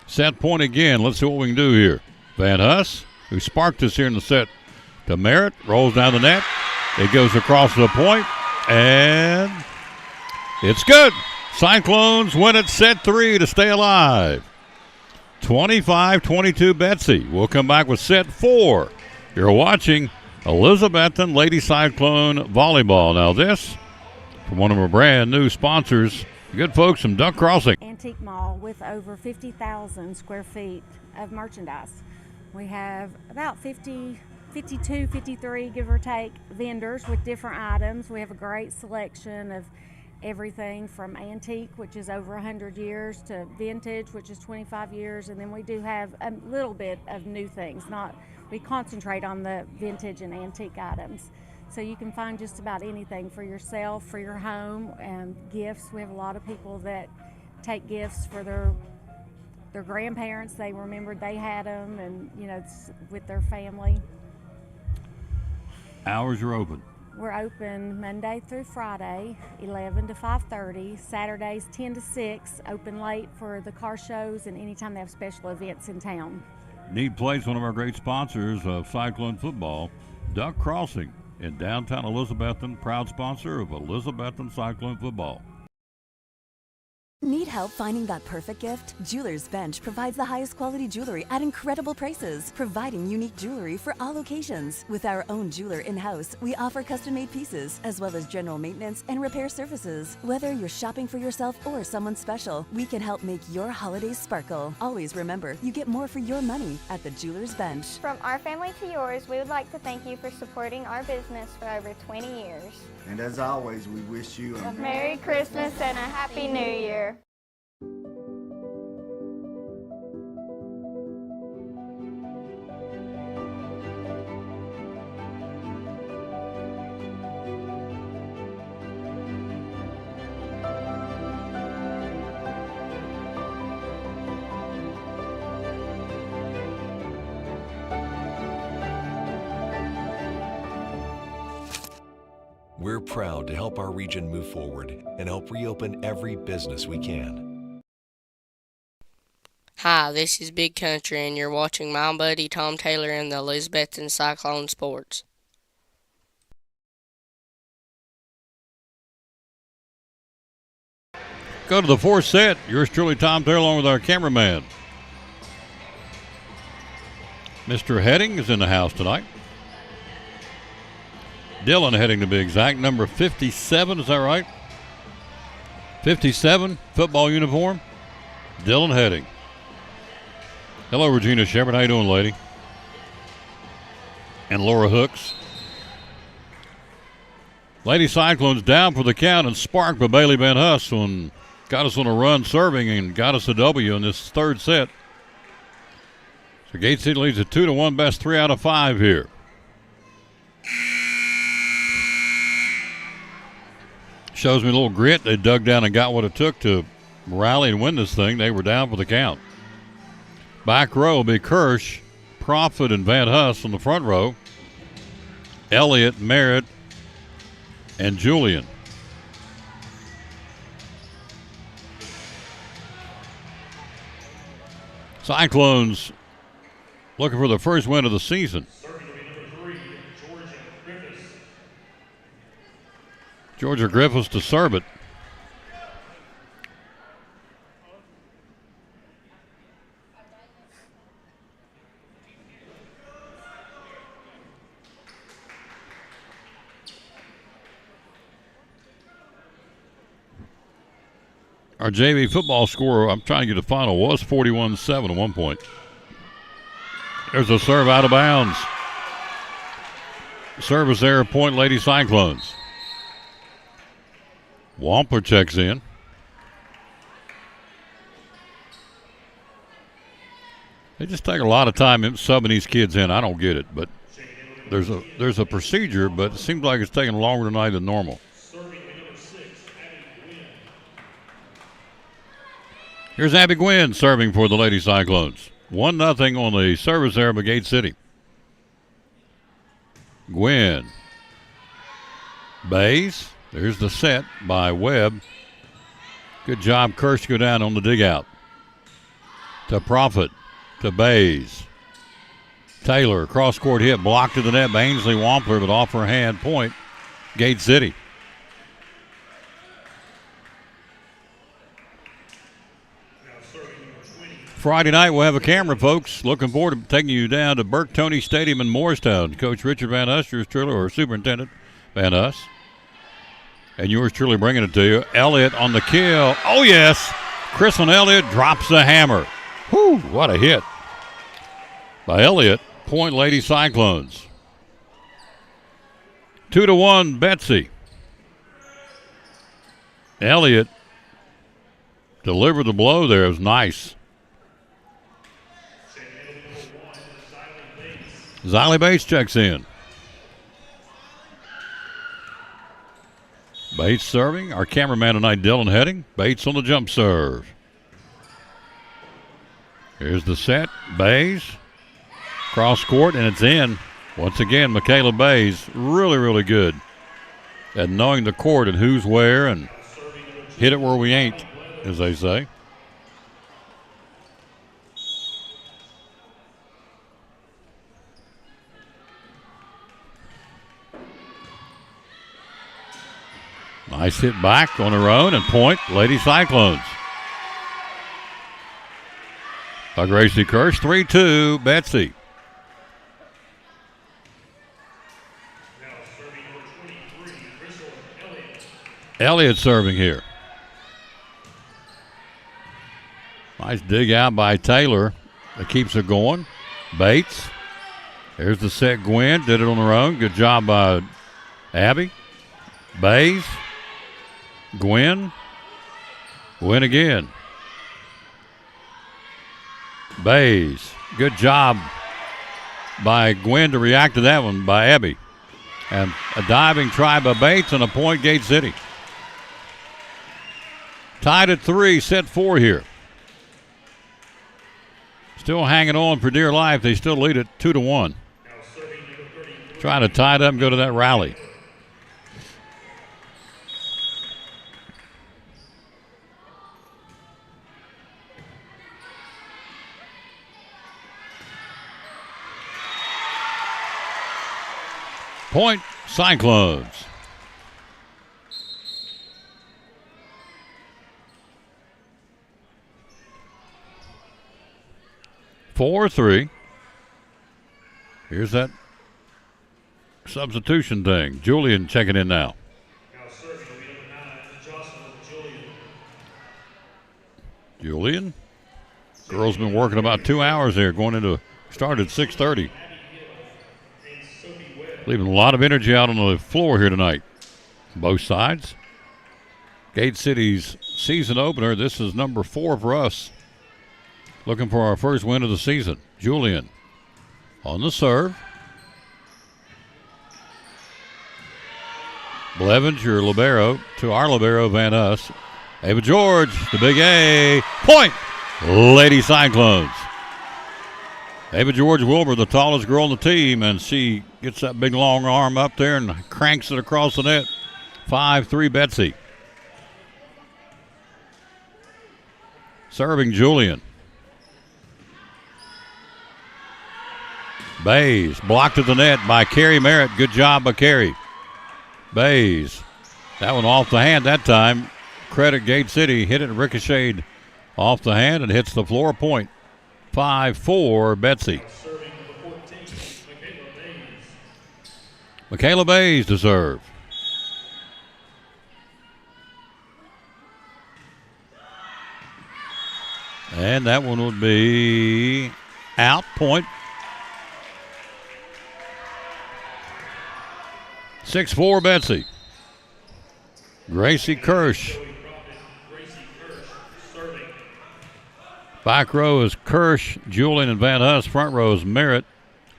Set point again. Let's see what we can do here. Van Huss, who sparked us here in the set, to Merritt. Rolls down the net. It goes across the point, and it's good. Cyclones win it set 3 to stay alive. 25-22 Betsy. We'll come back with set 4. You're watching Elizabethton Lady Cyclone Volleyball. Now this from one of our brand new sponsors, good folks from Duck Crossing. Antique mall with over 50,000 square feet of merchandise. We have about 52, 53, give or take, vendors with different items. We have a great selection of everything from antique, which is over 100 years, to vintage, which is 25 years, and then we do have a little bit of new things. We concentrate on the vintage and antique items. So you can find just about anything for yourself, for your home, and gifts. We have a lot of people that take gifts for their grandparents. They remembered they had them, and it's with their family. Hours are open. We're open Monday through Friday, 11 to 5:30. Saturdays, 10 to 6. Open late for the car shows and anytime they have special events in town. Need Place, one of our great sponsors of Cyclone football, Duck Crossing in downtown Elizabethton, proud sponsor of Elizabethton Cyclone football. Need help finding that perfect gift? Jeweler's Bench provides the highest quality jewelry at incredible prices, providing unique jewelry for all occasions. With our own jeweler in-house, we offer custom-made pieces, as well as general maintenance and repair services. Whether you're shopping for yourself or someone special, we can help make your holidays sparkle. Always remember, you get more for your money at the Jeweler's Bench. From our family to yours, we would like to thank you for supporting our business for over 20 years. And as always, we wish you a Merry Christmas and a Happy New Year. We're proud to help our region move forward and help reopen every business we can. Hi, this is Big Country, and you're watching my buddy Tom Taylor in the Elizabethton Cyclone Sports. Go to the fourth set. Yours truly, Tom Taylor, along with our cameraman. Mr. Heading is in the house tonight. Dylan Heading, to be exact. Number 57, is that right? 57, football uniform. Dylan Heading. Hello, Regina Shepard. How you doing, lady? And Laura Hooks. Lady Cyclones down for the count and sparked by Bailey Van Huss and got us on a run serving and got us a W in this third set. So Gate City leads at 2-1, best 3 out of 5 here. Shows me a little grit. They dug down and got what it took to rally and win this thing. They were down for the count. Back row will be Kirsch, Profit, and Van Huss on the front row. Elliott, Merritt, and Julian. Cyclones looking for the first win of the season. Georgia Griffiths to serve it. Our JV football score, I'm trying to get a final, was 41-7 at one point. There's a serve out of bounds. Service error, point, Lady Cyclones. Wampler checks in. They just take a lot of time subbing these kids in. I don't get it, but there's a procedure, but it seems like it's taking longer tonight than normal. Here's Abby Gwynn serving for the Lady Cyclones. 1-0 on the service error by Gate City. Gwynn. Bays. There's the set by Webb. Good job, Kirsch, to go down on the dig out. To Profit. To Bays. Taylor, cross-court hit, blocked to the net by Ainsley Wampler, but off her hand, point, Gate City. Friday night, we'll have a camera, folks. Looking forward to taking you down to Burke Tony Stadium in Morristown. Coach Richard Van Huss, yours truly, or Superintendent Van Huss. And yours truly bringing it to you. Elliott on the kill. Oh, yes. Kristen Elliott drops the hammer. Whew, what a hit by Elliott. Point, Lady Cyclones. 2-1, Betsy. Elliott delivered the blow there. It was nice. Xylee Bates checks in. Bates serving. Our cameraman tonight, Dylan Heading. Bates on the jump serve. Here's the set. Bays. Cross court, and it's in. Once again, Michaela Bays, really, really good at knowing the court and who's where and hit it where we ain't, as they say. Nice hit back on her own and point, Lady Cyclones. By Gracie Kirsch, 3-2, Betsy. Elliott serving here. Nice dig out by Taylor. That keeps it going. Bates. There's the set. Gwynn did it on her own. Good job by Abby. Bays. Gwynn. Gwynn again. Bays. Good job by Gwynn to react to that one by Abby. And a diving try by Bates and a point, Gate City. Tied at 3, set 4 here. Still hanging on for dear life. They still lead it 2-1. Trying to tie it up and go to that rally. Point, Cyclones. Four, 3. Here's that substitution thing. Julian checking in now. Julian. Girls been working about 2 hours there, going into started at 6:30. Leaving a lot of energy out on the floor here tonight. Both sides. Gate City's season opener. This is number 4 for us. Looking for our first win of the season. Julian on the serve. Blevins, your libero, to our libero, Van Huss. Ava George, the big A. Point, Lady Cyclones. Ava George Wilbur, the tallest girl on the team, and she gets that big long arm up there and cranks it across the net. 5-3 Betsy. Serving Julian. Bays blocked at the net by Carrie Merritt. Good job by Carrie. Bays. That one off the hand that time. Credit Gate City. Hit it ricocheted off the hand and hits the floor. Point. 5-4 Betsy. Michaela Bays to serve. And that one would be out. Point. 6-4 Betsy. Gracie Kirsch. Back row is Kirsch, Julian, and Van Huss. Front row is Merritt,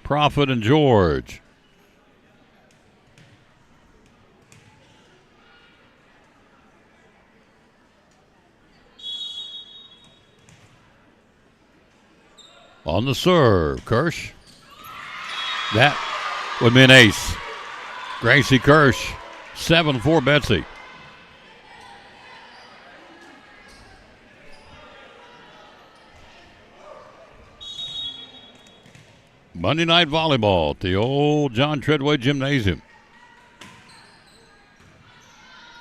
Prophet, and George. On the serve, Kirsch. That would be an ace. Gracie Kirsch, 7-4 Betsy. Monday Night Volleyball at the old John Treadway Gymnasium.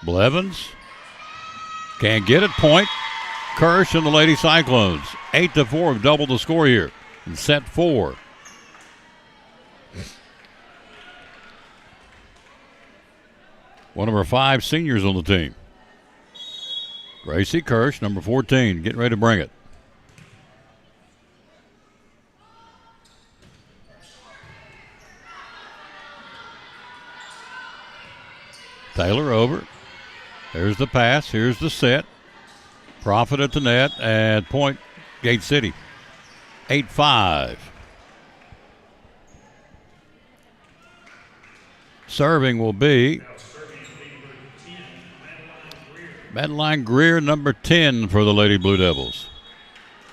Blevins can't get it. Point. Kirsch and the Lady Cyclones. 8-4 have doubled the score here in set 4. One of our 5 seniors on the team. Gracie Kirsch, number 14, getting ready to bring it. Taylor over. There's the pass. Here's the set. Prophet at the net and point Gate City. 8-5. Serving will be Madeline Greer, number 10 for the Lady Blue Devils.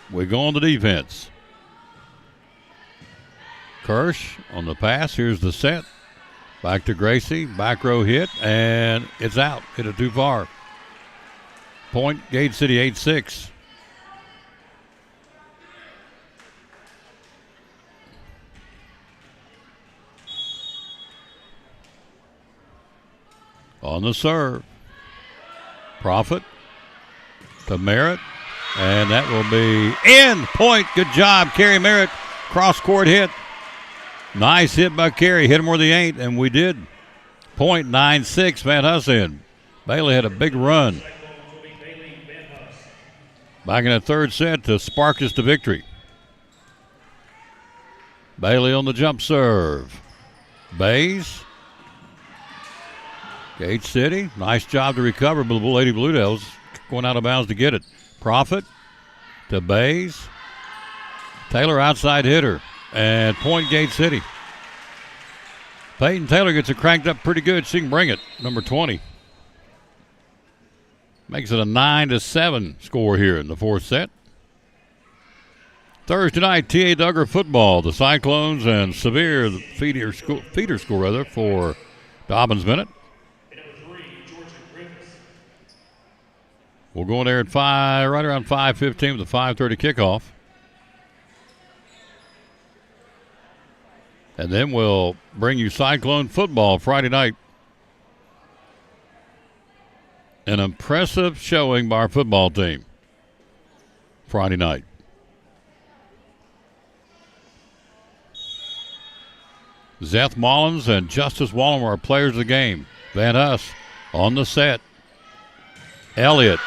We go on to defense. Kirsch on the pass. Here's the set. Back to Gracie. Back row hit, and it's out. Hit it too far. Point Gate City 8-6. On the serve. Prophet to Merritt, and that will be in. Point. Good job, Carrie Merritt. Cross court hit. Nice hit by Carrie. Hit him where they ain't, and we did. Point 9-6, Van Huss in. Bailey had a big run. Back in the third set to spark us to victory. Bailey on the jump serve. Bays. Gate City. Nice job to recover, but the Lady Blue Devils going out of bounds to get it. Prophet to Bays. Taylor outside hitter. And point Gate City. Peyton Taylor gets it cranked up pretty good. She can bring it. Number 20. Makes it a 9-7 score here in the fourth set. Thursday night, T.A. Duggar football. The Cyclones and Sevier, the feeder school for Dobbins Minute. We'll go in there at right around 5:15 with a 5:30 kickoff. And then we'll bring you Cyclone football Friday night. An impressive showing by our football team Friday night. Zeth Mullins and Justice Wallen were our players of the game. Van Huss on the set. Elliott.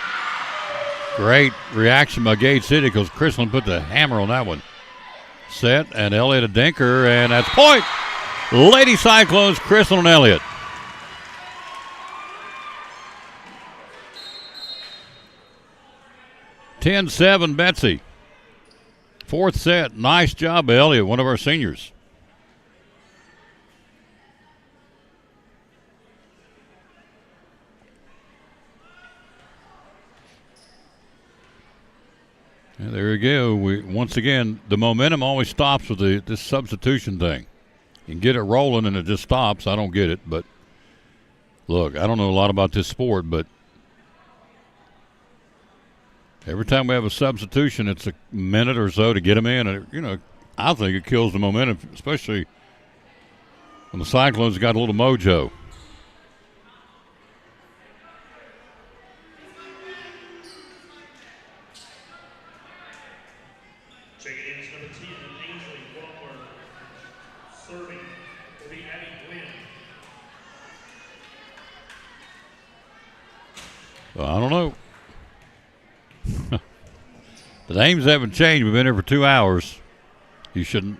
Great reaction by Gate City because Chrisland put the hammer on that one. Set and Elliott a dinker, and that's point. Lady Cyclones, Chrisland and Elliott. (10-7) Betsy. Fourth set. Nice job by Elliott, one of our seniors. And there you go. Once again, the momentum always stops with this substitution thing. You can get it rolling and it just stops. I don't get it, but look, I don't know a lot about this sport, but every time we have a substitution, it's a minute or so to get them in. And, I think it kills the momentum, especially when the Cyclones got a little mojo. Well, I don't know. The names haven't changed. We've been here for 2 hours. You shouldn't.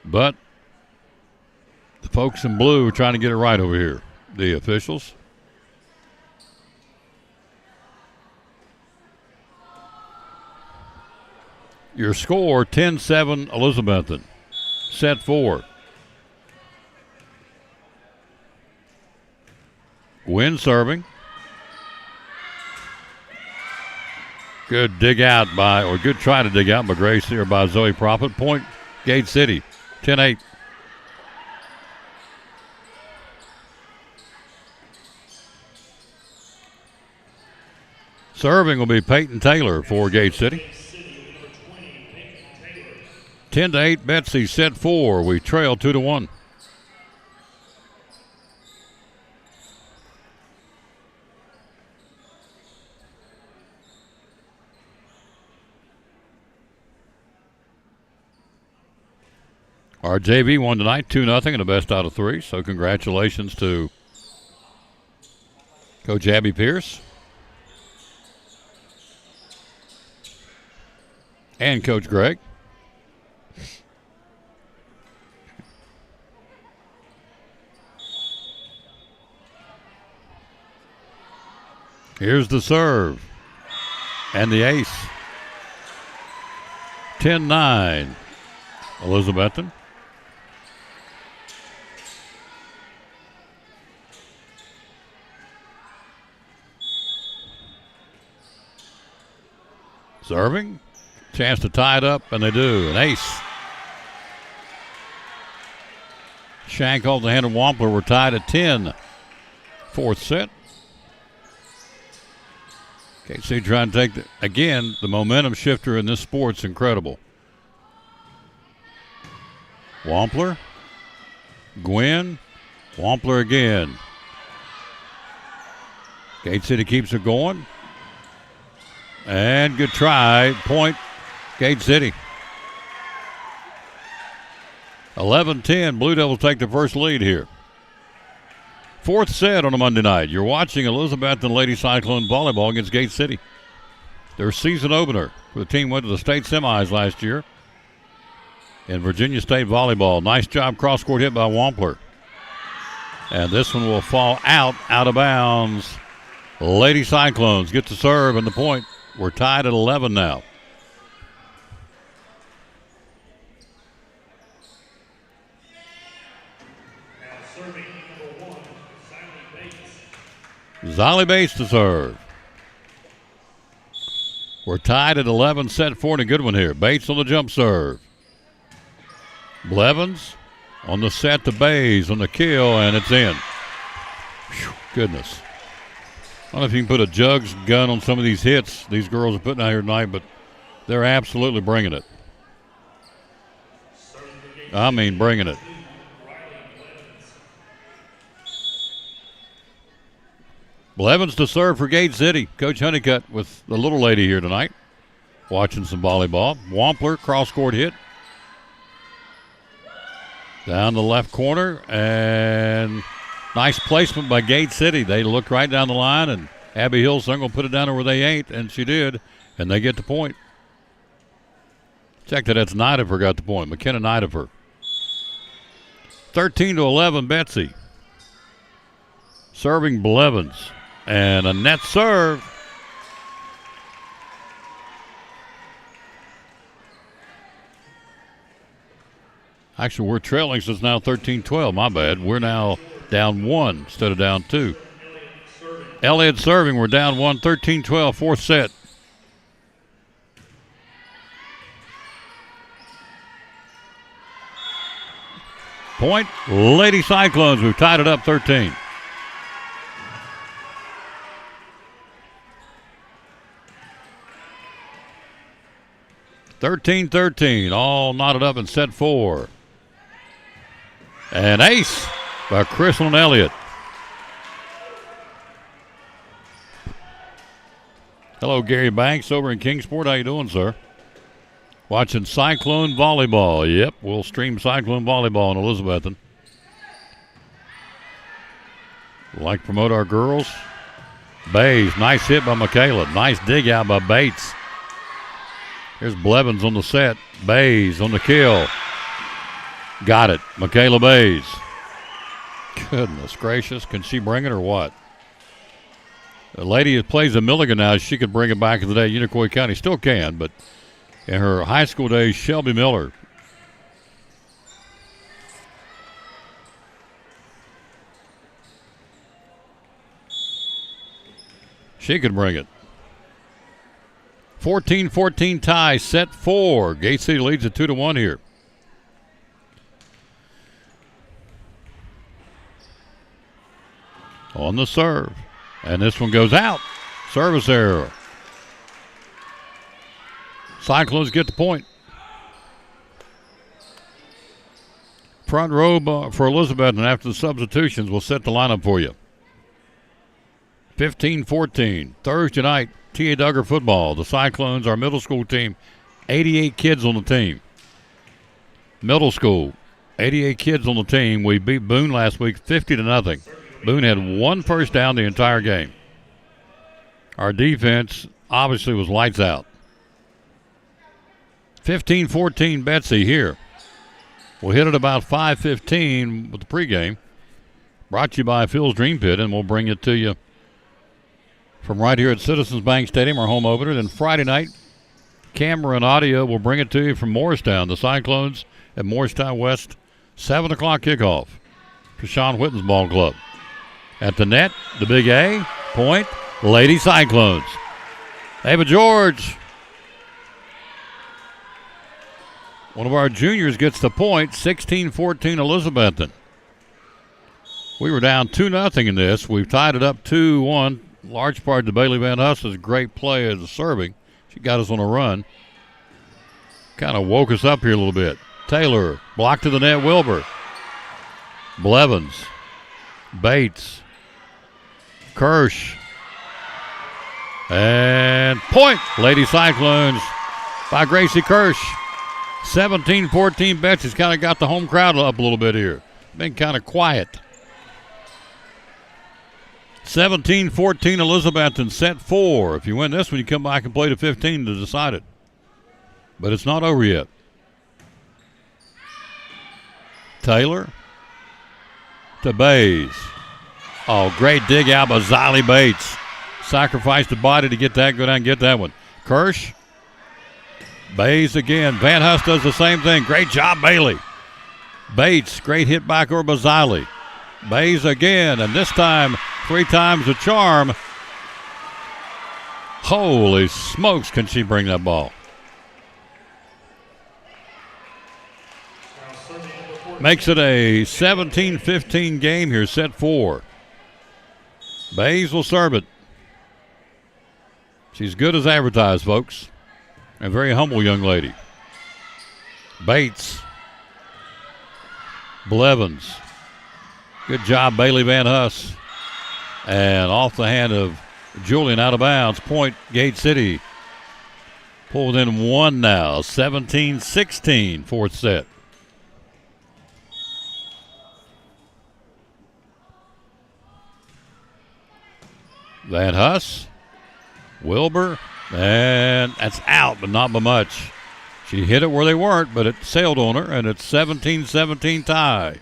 But the folks in blue are trying to get it right over here. The officials. Your score, 10-7 Elizabethton. Set 4. Wynn serving. Good dig out good try to dig out by Grace here by Zoe Prophet. Point, Gate City, 10-8. Serving will be Peyton Taylor for Gate City. 10-8, Betsy, set 4. We trail 2-1. Our JV won tonight 2-0 in the best out of 3. So congratulations to Coach Abby Pierce and Coach Greg. Here's the serve and the ace. 10-9 Elizabethton. Serving. Chance to tie it up, and they do. An ace. Shank off the hand of Wampler. We're tied at 10. Fourth set. KC trying to take the momentum shifter in this sport's incredible. Wampler. Gwynn. Wampler again. Gate City keeps it going. And good try. Point, Gate City. 11-10. Blue Devils take the first lead here. Fourth set on a Monday night. You're watching Elizabethton Lady Cyclone Volleyball against Gate City. Their season opener. The team went to the state semis last year in Virginia State Volleyball. Nice job cross-court hit by Wampler. And this one will fall out of bounds. Lady Cyclones get to serve and the point. We're tied at 11 now. Serving number 1, Ziley Bates to serve. We're tied at 11, set 4, and a good one here. Bates on the jump serve. Blevins on the set to Bays on the kill, and it's in. Whew, goodness. I don't know if you can put a jugs gun on some of these hits these girls are putting out here tonight, but they're absolutely bringing it. I mean, bringing it. Blevins to serve for Gate City. Coach Honeycutt with the little lady here tonight, watching some volleyball. Wampler, cross-court hit. Down the left corner, and nice placement by Gate City. They looked right down the line, and Abby Hillsong will put it down where they ain't, and she did, and they get the point. Check that's Nidifer got the point. McKenna Nidifer. 13-11, Betsy. Serving Blevins. And a net serve. Actually, we're trailing, so it's now 13-12. My bad. We're now down 1 instead of down 2. Elliott serving. We're down 1, 13-12, fourth set. Point, Lady Cyclones. We've tied it up 13. (13-13), all knotted up in set 4. An ace by Crystal Elliott. Hello, Gary Banks over in Kingsport. How you doing, sir? Watching Cyclone Volleyball. Yep, we'll stream Cyclone Volleyball in Elizabethton. Like to promote our girls. Bays, nice hit by Michaela. Nice dig out by Bates. Here's Blevins on the set. Bays on the kill. Got it. Michaela Bays. Goodness gracious. Can she bring it or what? The lady that plays in Milligan now, she could bring it back in the day. Unicoi County still can, but in her high school days, Shelby Miller. She could bring it. 14-14 tie, set 4. Gate City leads at 2-1 here. On the serve. And this one goes out. Service error. Cyclones get the point. Front row for Elizabeth, and after the substitutions, we'll set the lineup for you. 15-14. Thursday night, T.A. Duggar football. The Cyclones, our middle school team, 88 kids on the team. Middle school, 88 kids on the team. We beat Boone last week 50-0. Boone had 1 first down the entire game. Our defense obviously was lights out. 15-14 Betsy here. We'll hit it about 5:15 with the pregame. Brought to you by Phil's Dream Pit, and we'll bring it to you from right here at Citizens Bank Stadium, our home opener. Then Friday night, camera and audio will bring it to you from Morristown. The Cyclones at Morristown West, 7 o'clock kickoff for Sean Whitten's ball club. At the net, the big A, point, Lady Cyclones. Ava George, one of our juniors, gets the point, 16-14 Elizabethton. We were down 2-0 in this. We've tied it up 2-1. Large part to Bailey Van Huss's great play as a serving. She got us on a run. Kind of woke us up here a little bit. Taylor, blocked to the net, Wilbur. Blevins, Bates, Kirsch, and point. Lady Cyclones by Gracie Kirsch. 17-14 Betsy's kind of got the home crowd up a little bit here. Been kind of quiet. 17-14 Elizabethton, set 4. If you win this one, you come back and play to 15 to decide it. But it's not over yet. Taylor to Bays. Oh, great dig out by Xylee Bates. Sacrificed the body to get that, go down and get that one. Kirsch. Bays again. Van Huss does the same thing. Great job, Bailey. Bates, great hit back over by Xylee. Bays again, and this time 3 times the charm. Holy smokes, can she bring that ball? Makes it a 17-15 game here, set 4. Bays will serve it. She's good as advertised, folks. A very humble young lady. Bates. Blevins. Good job, Bailey Van Huss. And off the hand of Julian, out of bounds. Point, Gate City. Pull within one now. 17-16, fourth set. Van Huss. Wilbur. And that's out, but not by much. She hit it where they weren't, but it sailed on her, and it's 17-17 tie.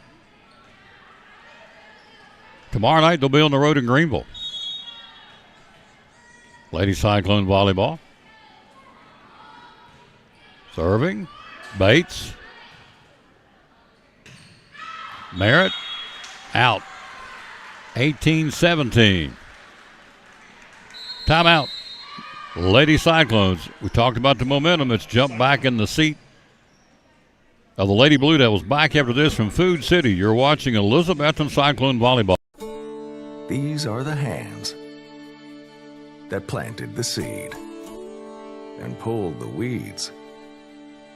Tomorrow night, they'll be on the road in Greenville. Lady Cyclone volleyball. Serving. Bates. Merritt. Out. 18-17. Timeout. Lady Cyclones. We talked about the momentum. It's jumped back in the seat of the Lady Blue Devils. Back after this from Food City. You're watching Elizabethton Cyclone volleyball. These are the hands that planted the seed and pulled the weeds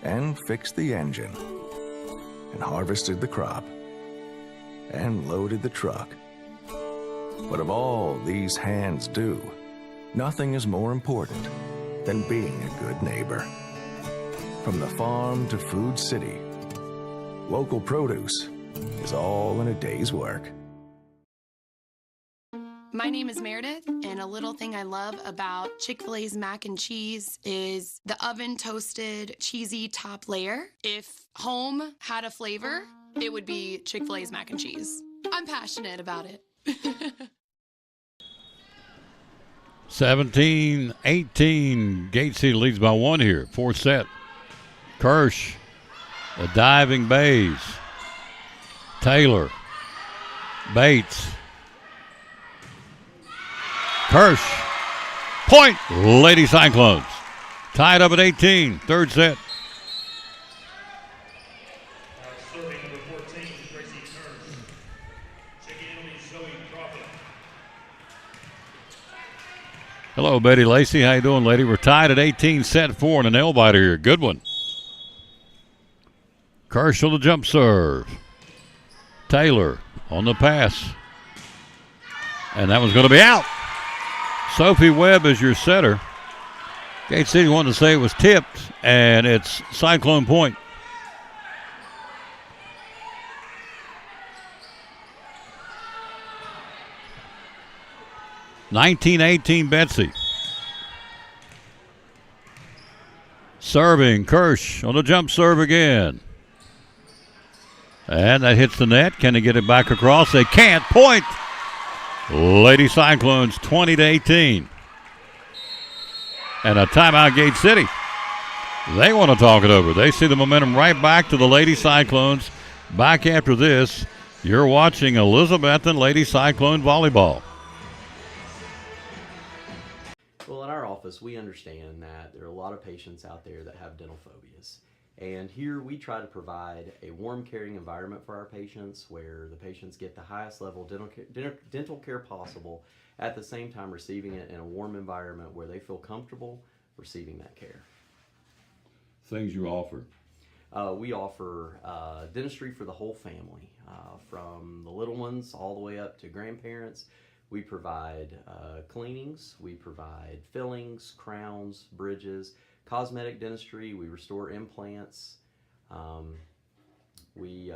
and fixed the engine and harvested the crop and loaded the truck. What of all these hands do, nothing is more important than being a good neighbor. From the farm to Food City, local produce is all in a day's work. My name is Meredith, and a little thing I love about Chick-fil-A's mac and cheese is the oven-toasted, cheesy top layer. If home had a flavor, it would be Chick-fil-A's mac and cheese. I'm passionate about it. 17-18. Gate City leads by one here. Fourth set. Kirsch. The diving Bays. Taylor. Bates. Kirsch. Point. Lady Cyclones. Tied up at 18. Third set. Hello, Betty Lacey. How you doing, lady? We're tied at 18, set 4, and a nail biter here. Good one. Kirsch on the jump serve. Taylor on the pass. And that one's going to be out. Sophie Webb is your setter. Gate City wanted to say it was tipped, and it's Cyclone point. (19-18) Betsy. Serving, Kirsch on the jump serve again. And that hits the net. Can they get it back across? They can't. Point. Lady Cyclones 20-18. And a timeout, Gate City. They want to talk it over. They see the momentum right back to the Lady Cyclones. Back after this, you're watching Elizabethton Lady Cyclone volleyball. Well, in our office, we understand that there are a lot of patients out there that have dental phobias. And here we try to provide a warm, caring environment for our patients where the patients get the highest level dental care possible, at the same time receiving it in a warm environment where they feel comfortable receiving that care. Things you offer. We offer dentistry for the whole family, from the little ones all the way up to grandparents. We provide cleanings, we provide fillings, crowns, bridges, cosmetic dentistry. We restore implants. We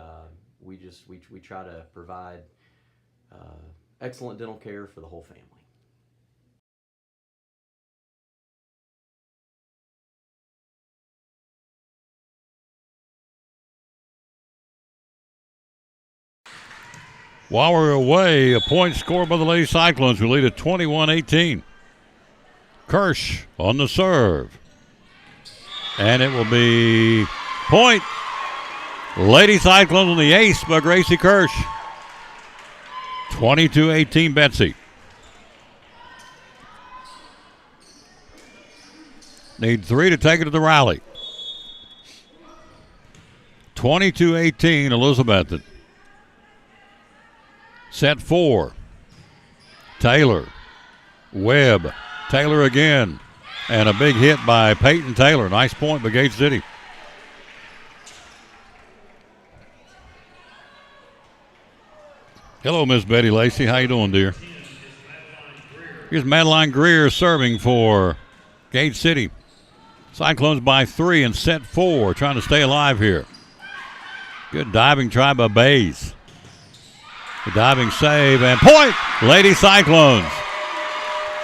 try to provide excellent dental care for the whole family. While we're away, a point scored by the Lady Cyclones, who lead at 21-18. Kirsch on the serve. And it will be point. Lady Cyclones on the ace by Gracie Kirsch. 22-18 Betsy. Need 3 to take it to the rally. 22-18 Elizabethton. Set 4. Taylor. Webb. Taylor again. And a big hit by Peyton Taylor. Nice point by Gate City. Hello, Miss Betty Lacey. How you doing, dear? Here's Madeline Greer serving for Gate City. Cyclones by 3 in set 4, trying to stay alive here. Good diving try by Bays. The diving save and point! Lady Cyclones.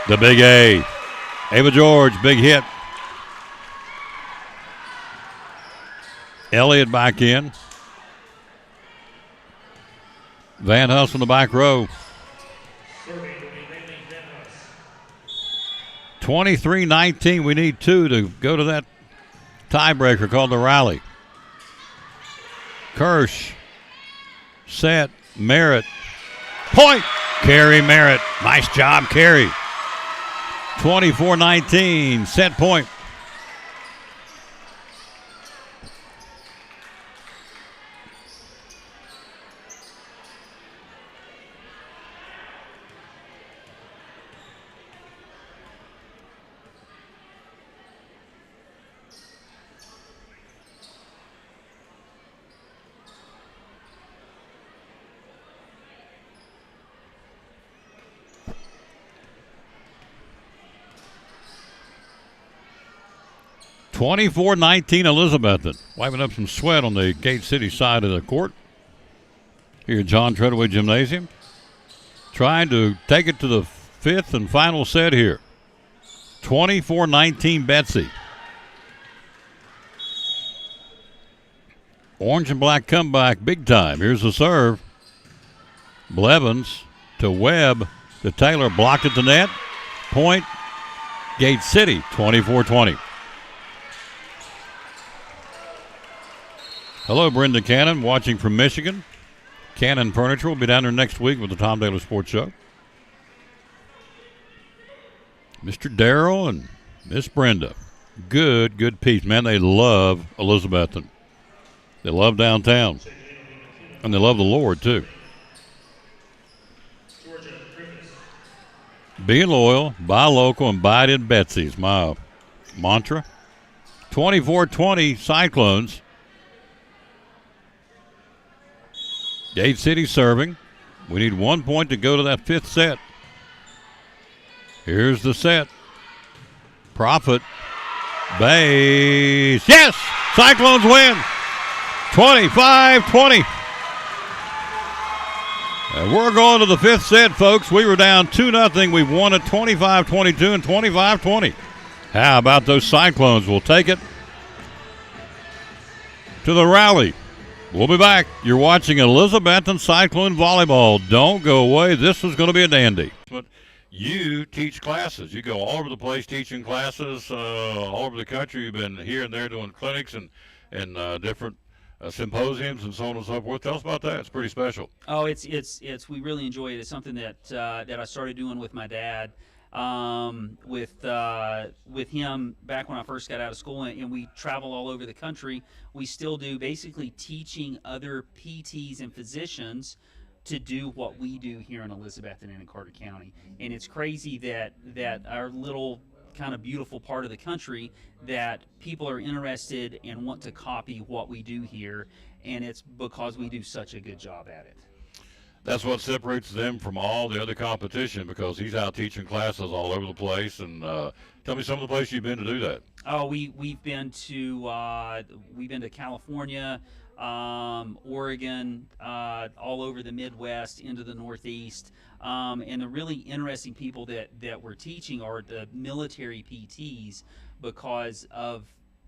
The big A. Ava George, big hit. Elliott back in. Van Huss in the back row. 23-19. We need 2 to go to that tiebreaker called the rally. Kirsch. Set. Merritt. Point. Carey Merritt. Nice job, Carey. 24-19. Set point. (24-19) Elizabethton. Wiping up some sweat on the Gate City side of the court. Here at John Treadaway Gymnasium. Trying to take it to the 5th and final set here. 24-19 Betsy. Orange and black comeback big time. Here's the serve. Blevins to Webb to Taylor. Blocked at the net. Point. Gate City 24-20. Hello, Brenda Cannon, watching from Michigan. Cannon Furniture will be down there next week with the Tom Taylor Sports Show. Mr. Darrell and Miss Brenda. Good piece. Man, they love Elizabethton. They love downtown. And they love the Lord, too. Being loyal, buy local, and buy it in Betsy's, my mantra. 24-20 Cyclones. Gate City serving. We need 1 point to go to that 5th set. Here's the set. Profit. Base. Yes! Cyclones win. 25-20. And we're going to the 5th set, folks. We were down 2-0. We've won at 25-22 and 25-20. How about those Cyclones? We'll take it to the rally. We'll be back. You're watching Elizabethton Cyclone Volleyball. Don't go away. This is going to be a dandy. But you teach classes. You go all over the place teaching classes, all over the country. You've been here and there doing clinics and different symposiums and so on and so forth. Tell us about that. It's pretty special. Oh, it's we really enjoy it. It's something that I started doing with my dad. With him back when I first got out of school, and we travel all over the country. We still do, basically teaching other PTs and physicians to do what we do here in Elizabethton and in Carter County. And it's crazy that our little kind of beautiful part of the country, that people are interested and want to copy what we do here, and it's because we do such a good job at it. That's what separates them from all the other competition, because he's out teaching classes all over the place. And tell me some of the places you've been to do that. Oh, we've been to California, Oregon, all over the Midwest, into the Northeast. And the really interesting people that we're teaching are the military PTs, because of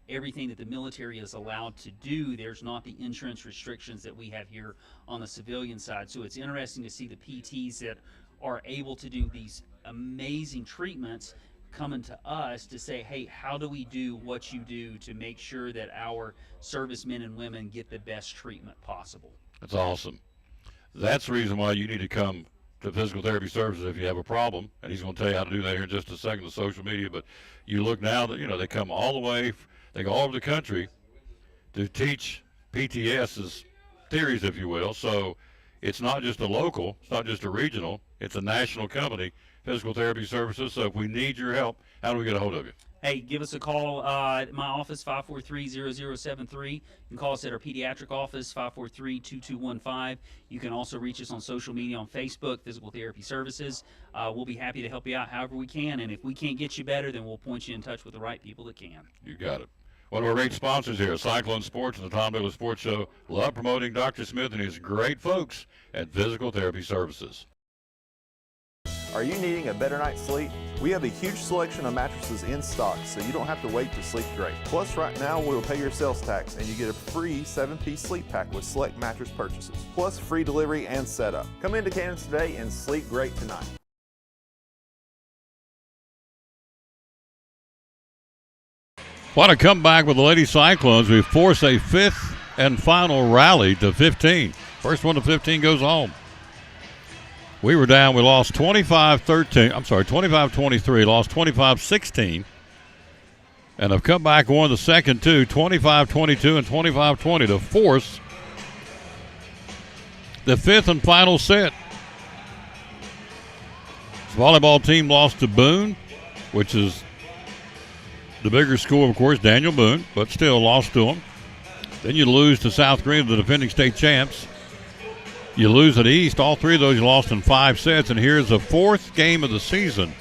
everything that the military is allowed to do. There's not the insurance restrictions that we have here on the civilian side. So it's interesting to see the PTs that are able to do these amazing treatments coming to us to say, hey, how do we do what you do to make sure that our servicemen and women get the best treatment possible? That's awesome. That's the reason why you need to come to Physical Therapy Services if you have a problem, and he's going to tell you how to do that here in just a second, the social media. But you look now that, they come all the way, they go all over the country to teach PTS's theories, if you will. So it's not just a local, it's not just a regional, it's a national company Physical Therapy Services. So if we need your help, how do we get a hold of you? Hey, give us a call at my office, 543-0073. You can call us at our pediatric office, 543-2215. You can also reach us on social media on Facebook, Physical Therapy Services. We'll be happy to help you out however we can, and if we can't get you better, then we'll point you in touch with the right people that can. You got it. One of our great sponsors here, Cyclone Sports and the Tom Baylor Sports Show. Love promoting Dr. Smith and his great folks at Physical Therapy Services. Are you needing a better night's sleep? We have a huge selection of mattresses in stock, so you don't have to wait to sleep great. Plus, right now, we'll pay your sales tax, and you get a free 7-piece sleep pack with select mattress purchases. Plus, free delivery and setup. Come into Cannons today and sleep great tonight. What a comeback with the Lady Cyclones. We force a fifth and final rally to 15. First one to 15 goes home. We were down. We lost 25-23, lost 25-16. And have come back and won the second two, 25-22 and 25-20 to force the fifth and final set. The volleyball team lost to Boone, which is the bigger school, of course, Daniel Boone, but still lost to them. Then you lose to South Green, the defending state champs. You lose at East. All three of those you lost in 5 sets. And here's the fourth game of the season,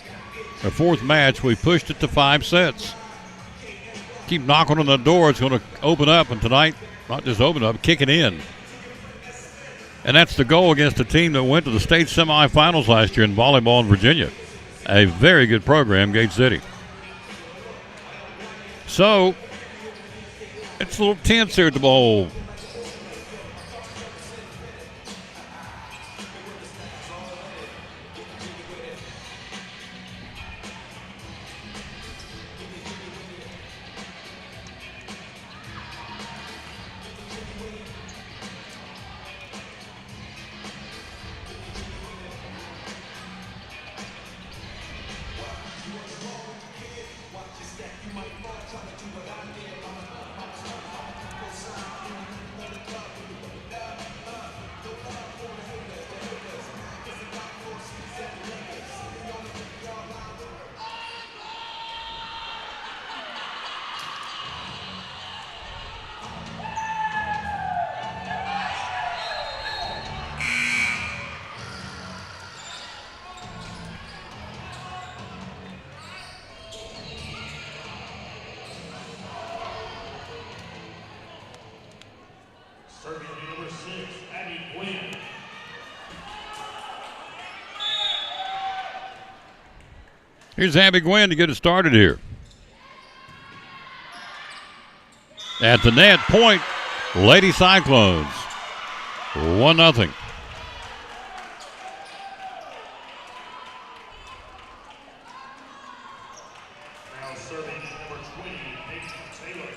our fourth match. We pushed it to 5 sets. Keep knocking on the door. It's going to open up. And tonight, not just open up, kick it in. And that's the goal against a team that went to the state semifinals last year in volleyball in Virginia. A very good program, Gate City. So, it's a little tense here at the bowl. Here's Abby Gwynn to get it started here. At the net, point, Lady Cyclones, 1-0. Now serving number 20, Nathan Taylor.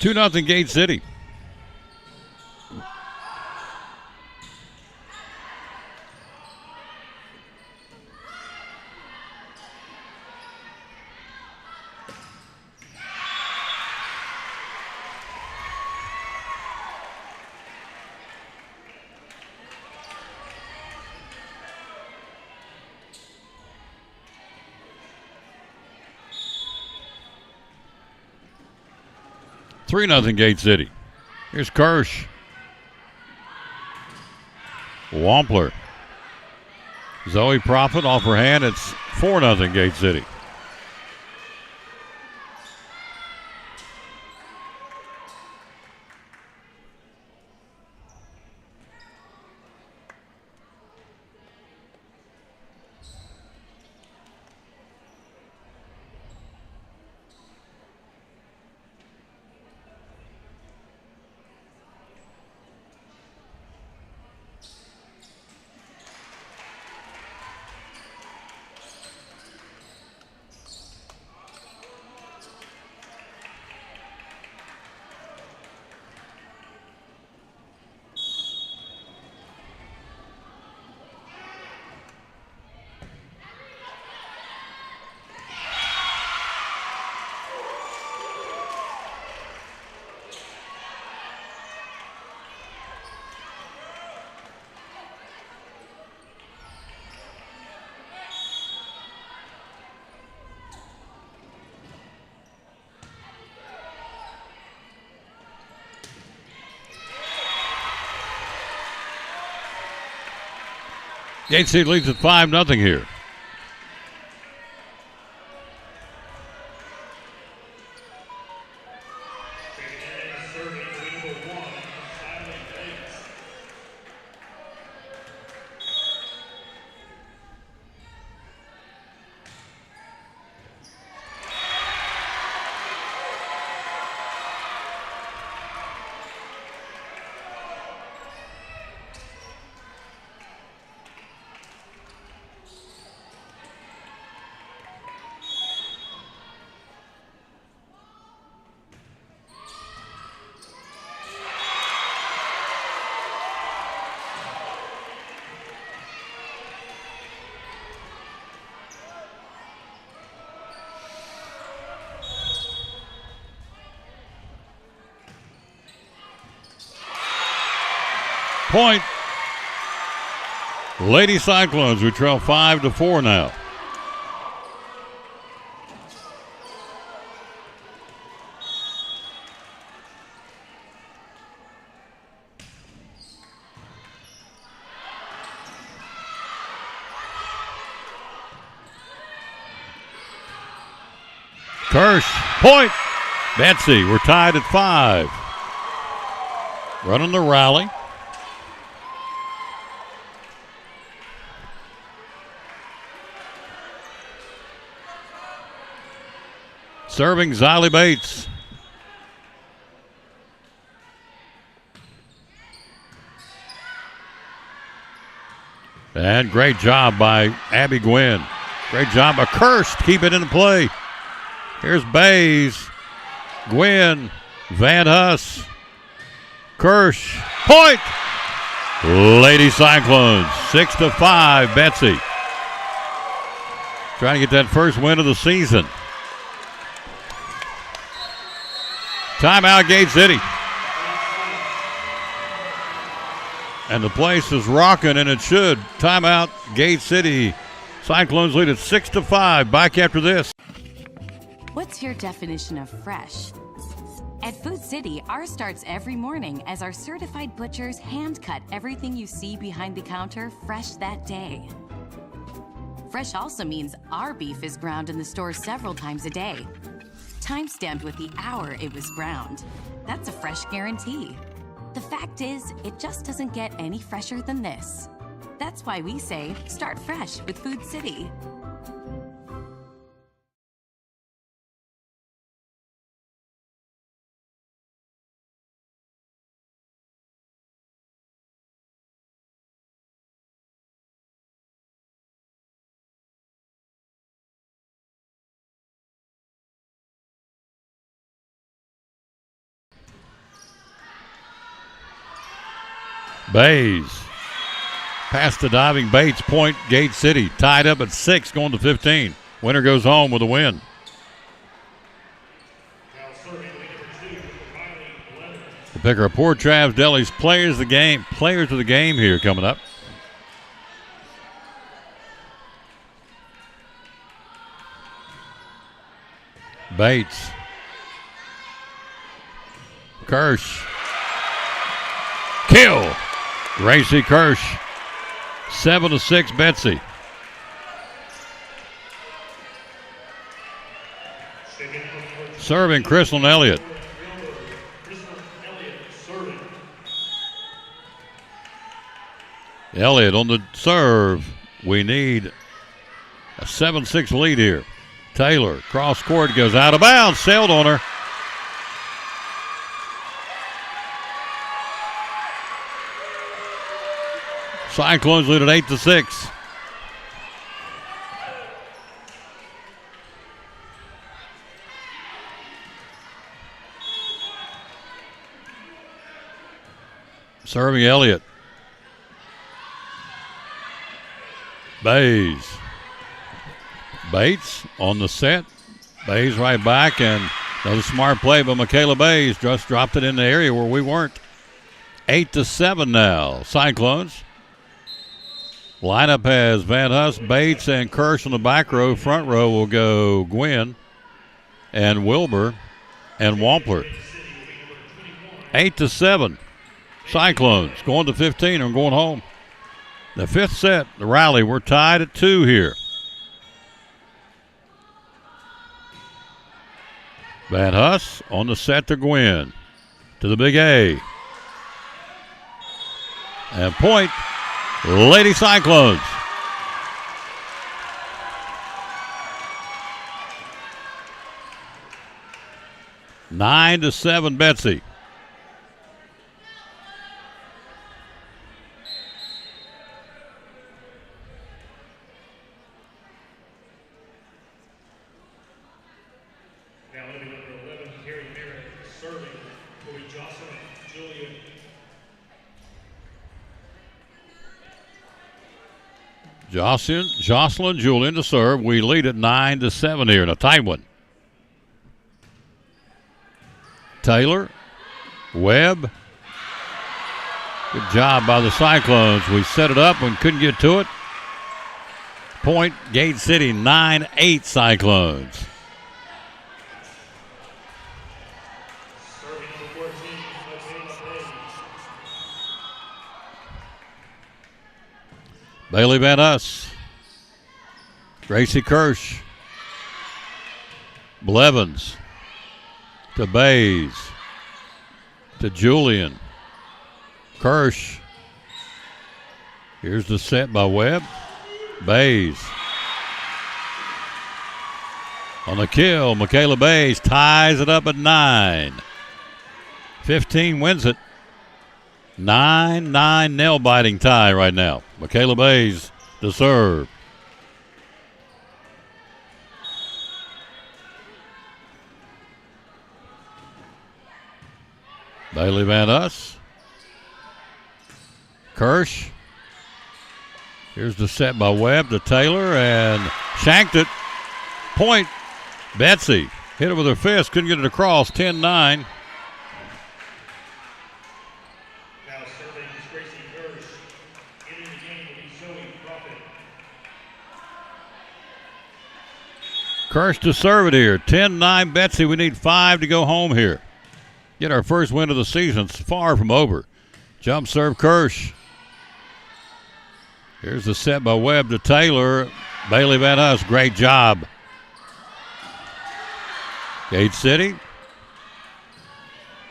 Two 2-0 Gate City. Three 3-0 Gate City. Here's Kirsch. Wampler. Zoe Prophet off her hand. It's 4-0 Gate City. Gate City leads at 5-0 here. Point. Lady Cyclones, we trail 5-4 now. Kirsch, point. Betsy, we're tied at 5. Running the rally. Serving Xylee Bates. And great job by Abby Gwynn. Great job by Kirsch to keep it into play. Here's Bays, Gwynn, Van Huss, Kirsch, point! Lady Cyclones, 6-5, Betsy. Trying to get that first win of the season. Timeout, Gate City. And the place is rocking, and it should. Timeout, Gate City. Cyclones lead at 6-5. Back after this. What's your definition of fresh? At Food City, ours starts every morning as our certified butchers hand cut everything you see behind the counter fresh that day. Fresh also means our beef is ground in the store several times a day. Time-stamped with the hour it was ground. That's a fresh guarantee. The fact is, it just doesn't get any fresher than this. That's why we say, start fresh with Food City. Bays. Past the diving Bates, point, Gate City. Tied up at 6, going to 15. Winner goes home with a win. The picker of Port Travis Deli's players of the game here coming up. Bates. Kirsch. Kill. Gracie Kirsch. 7-6, Betsy. Serving Crystal Elliott. Elliott on the serve. We need a 7-6 lead here. Taylor, cross court, goes out of bounds, sailed on her. Cyclones lead at 8-6. Serving Elliott. Bays. Bates on the set. Bays right back, and another smart play by Michaela Bays. Just dropped it in the area where we weren't. 8-7 now. Cyclones. Lineup has Van Huss, Bates, and Kirsch on the back row. Front row will go Gwynn and Wilbur and Wampler. 8-7. Cyclones going to 15 and going home. The fifth set, the rally. We're tied at 2 here. Van Huss on the set to Gwynn. To the big A. And point, Lady Cyclones. Nine to 7, Betsy. Now it'll be number 11, Carrie Merritt, serving will be Jocelyn Julian. Jocelyn Julian to serve. We lead at 9 to 7 here in a tight one. Taylor, Webb. Good job by the Cyclones. We set it up and couldn't get to it. Point, Gate City, 9-8 Cyclones. Bailey Van Huss. Gracie Kirsch. Blevins. To Bays. To Julian. Kirsch. Here's the set by Webb. Bays. On the kill, Michaela Bays ties it up at 9. 15 wins it. 9-9 nail-biting tie right now. Michaela Bays to serve. Bailey Van Huss. Kirsch. Here's the set by Webb to Taylor and shanked it. Point, Betsy. Hit it with her fist, couldn't get it across, 10-9. Now serving is Gracie Kirsch. Ending the game will be Zoe Profit. Kirsch to serve it here. 10-9 Betsy. We need 5 to go home here. Get our first win of the season. It's far from over. Jump serve Kirsch. Here's the set by Webb to Taylor. Bailey Van Huss, great job. Gate City.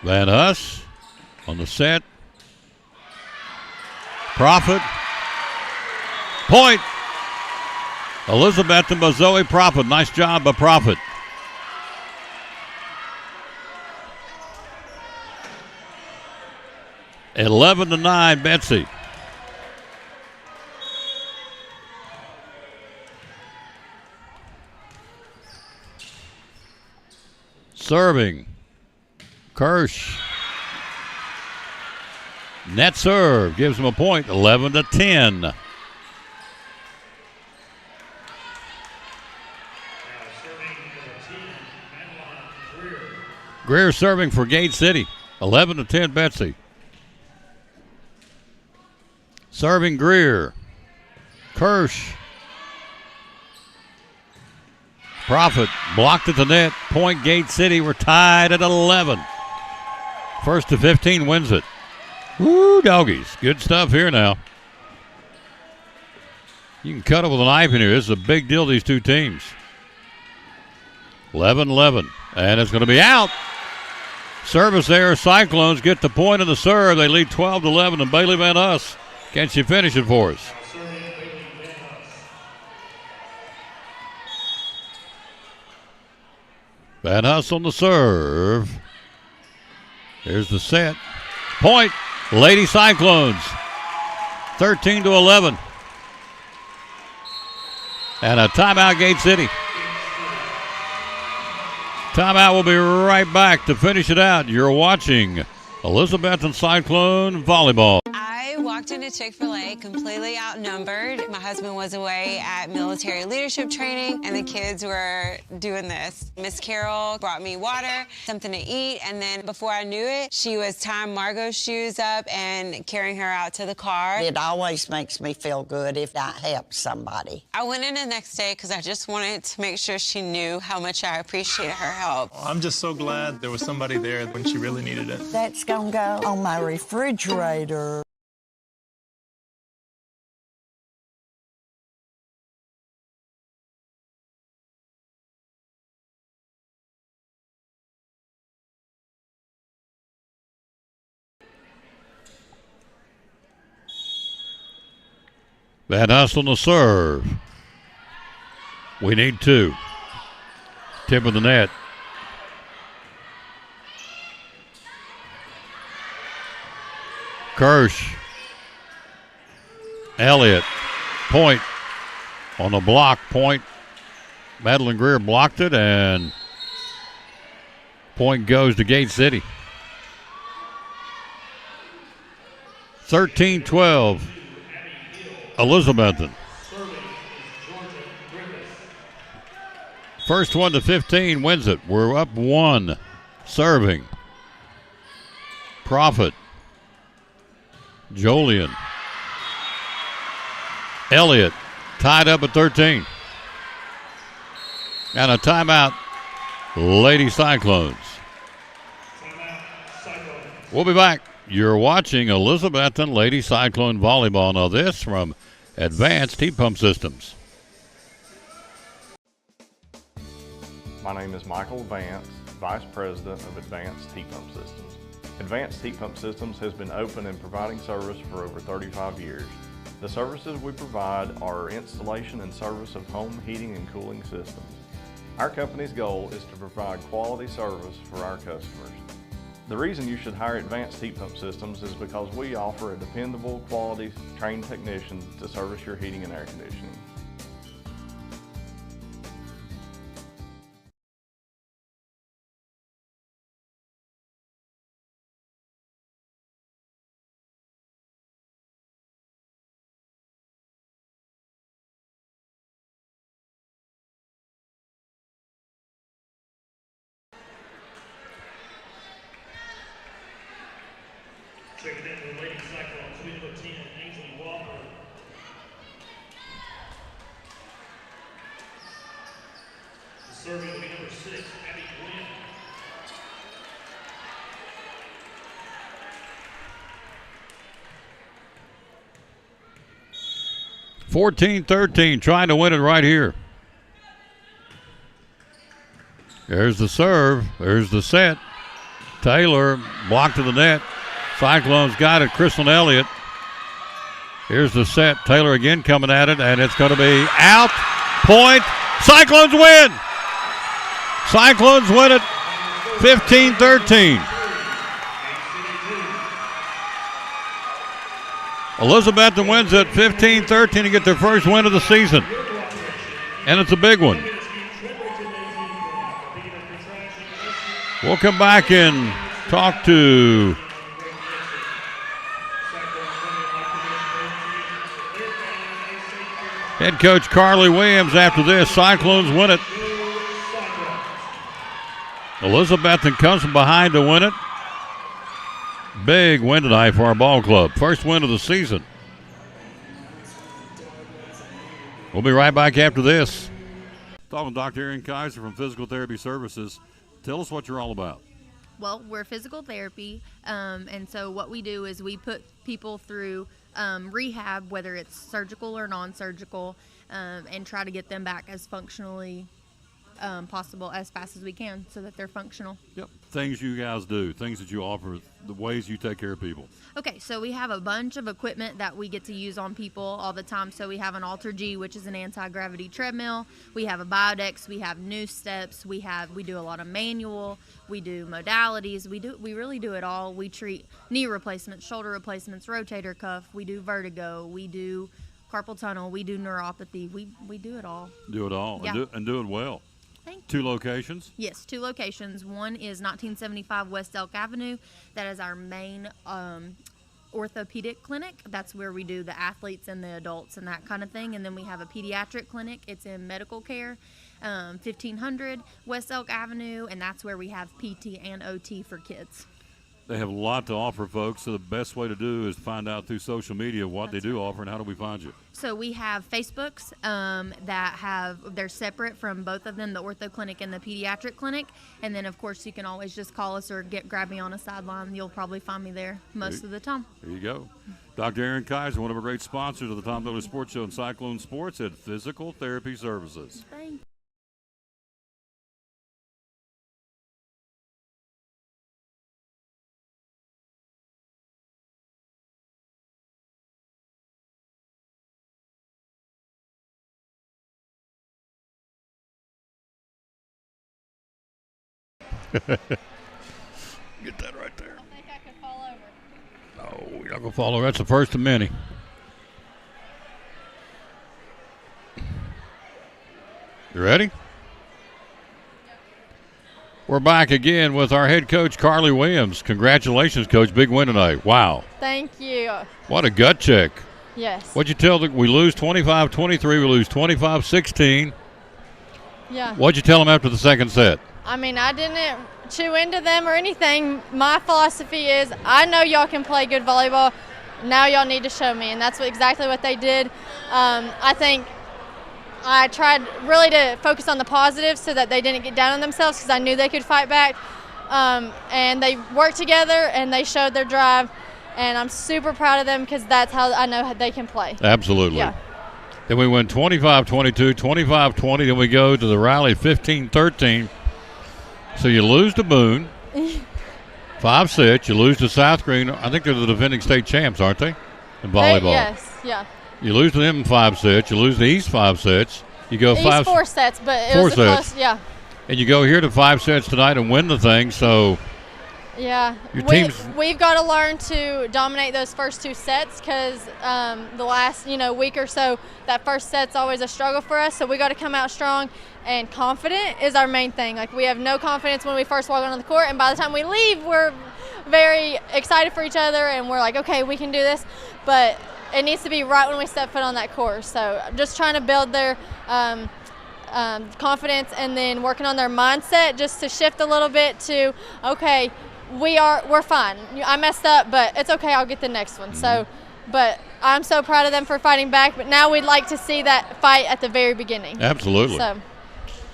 Van Huss on the set. Profit. Point. Elizabethton by Zoe Profit. Nice job by Profit. At 11-9, Betsy. Serving. Kirsch. Net serve gives him a point. 11-10. Greer serving for Gate City. 11-10, Betsy. Serving Greer. Kirsch. Profit blocked at the net. Point, Gate City. We're tied at 11. First to 15 wins it. Woo, doggies. Good stuff here now. You can cut it with a knife in here. This is a big deal, these two teams. 11-11. And it's going to be out. Service there. Cyclones get the point of the serve. They lead 12-11. And Bailey Van Huss, can she finish it for us? Van Huss on the serve. Here's the set. Point, Lady Cyclones. 13-11. And a timeout, Gate City. Timeout, we'll be right back to finish it out. You're watching Elizabethton Cyclone Volleyball. I walked into Chick-fil-A completely outnumbered. My husband was away at military leadership training, and the kids were doing this. Miss Carol brought me water, something to eat, and then before I knew it, she was tying Margot's shoes up and carrying her out to the car. It always makes me feel good if I help somebody. I went in the next day because I just wanted to make sure she knew how much I appreciated her help. I'm just so glad there was somebody there when she really needed it. That's gonna go on my refrigerator. Van Hust on the serve. We need 2. Tip of the net. Kirsch. Elliott. Point on the block. Point. Madeline Greer blocked it, and point goes to Gate City. 13-12. Elizabethton. First one to 15 wins it. We're up 1. Serving. Profit. Jolian. Elliott tied up at 13. And a timeout, Lady Cyclones. We'll be back. You're watching Elizabethton Lady Cyclone Volleyball. Now this from Advanced Heat Pump Systems. My name is Michael Vance, Vice President of Advanced Heat Pump Systems. Advanced Heat Pump Systems has been open and providing service for over 35 years. The services we provide are installation and service of home heating and cooling systems. Our company's goal is to provide quality service for our customers. The reason you should hire Advanced Heat Pump Systems is because we offer a dependable, quality, trained technician to service your heating and air conditioning. Checking in for the Lady Cyclones, we number 10, Ainsley Walker. Serving will be number 6, Abby Gwynn. (14-13), trying to win it right here. There's the serve. There's the set. Taylor blocked to the net. Cyclones got it. Kristen Elliott. Here's the set. Taylor again coming at it, and it's going to be out. Point. Cyclones win. Cyclones win it 15-13. Elizabethton wins it 15-13 to get their first win of the season. And it's a big one. We'll come back and talk to head coach Carly Williams after this. Cyclones win it. Elizabethton comes from behind to win it. Big win tonight for our ball club. First win of the season. We'll be right back after this. Talking with Dr. Erin Kaiser from Physical Therapy Services. Tell us what you're all about. Well, we're physical therapy, and so what we do is we put people through rehab, whether it's surgical or non-surgical, and try to get them back as functionally possible as fast as we can so that they're functional. Yep. Things you guys do, things that you offer, the ways you take care of people. Okay, so we have a bunch of equipment that we get to use on people all the time. So we have an Alter G, which is an anti-gravity treadmill. We have a Biodex. We have new steps. We do a lot of manual. We do modalities. We really do it all. We treat knee replacements, shoulder replacements, rotator cuff. We do vertigo. We do carpal tunnel. We do neuropathy. We do it all. Do it all, yeah. and do it well. Two locations? Yes, 2 locations. One is 1975 West Elk Avenue. That is our main orthopedic clinic. That's where we do the athletes and the adults and that kind of thing. And then we have a pediatric clinic. It's in medical care, 1500 West Elk Avenue, and that's where we have PT and OT for kids. They have a lot to offer, folks, so the best way to do is find out through social media what they do offer, and how do we find you? So we have Facebooks they're separate from both of them, the ortho clinic and the pediatric clinic. And then, of course, you can always just call us or grab me on a sideline. You'll probably find me there most of the time. There you go. Dr. Erin Kaiser, one of our great sponsors of the Tom Dillon Sports Show and Cyclone Sports at Physical Therapy Services. Thank you. Get that right there. I think I could fall over. No, you're not going to fall over. That's the first of many. You ready? We're back again with our head coach, Carly Williams. Congratulations, Coach. Big win tonight. Wow. Thank you. What a gut check. Yes. What'd you tell them? We lose 25-23. We lose 25-16. Yeah. What'd you tell them after the second set? I mean, I didn't chew into them or anything. My philosophy is I know y'all can play good volleyball. Now y'all need to show me, and that's exactly what they did. I think I tried really to focus on the positives so that they didn't get down on themselves because I knew they could fight back. And they worked together, and they showed their drive, and I'm super proud of them because that's how I know they can play. Absolutely. Yeah. Then we win 25-22, 25-20. Then we go to the rally 15-13. So you lose to Boone, 5 sets. You lose to South Green. I think they're the defending state champs, aren't they, in volleyball? Yes, yeah. You lose to them in 5 sets. You lose to East 5 sets. You go East 4 sets, but it 4 was a sets. close, yeah. And you go here to 5 sets tonight and win the thing. So yeah, we've got to learn to dominate those first 2 sets because the last week or so, that first set's always a struggle for us. So we got to come out strong and confident is our main thing. Like we have no confidence when we first walk onto the court, and by the time we leave, we're very excited for each other, and we're like, okay, we can do this. But it needs to be right when we step foot on that court. So I'm just trying to build their confidence and then working on their mindset just to shift a little bit to, okay, we're fine. I messed up, but it's okay. I'll get the next one. So, but I'm so proud of them for fighting back. But now we'd like to see that fight at the very beginning. Absolutely.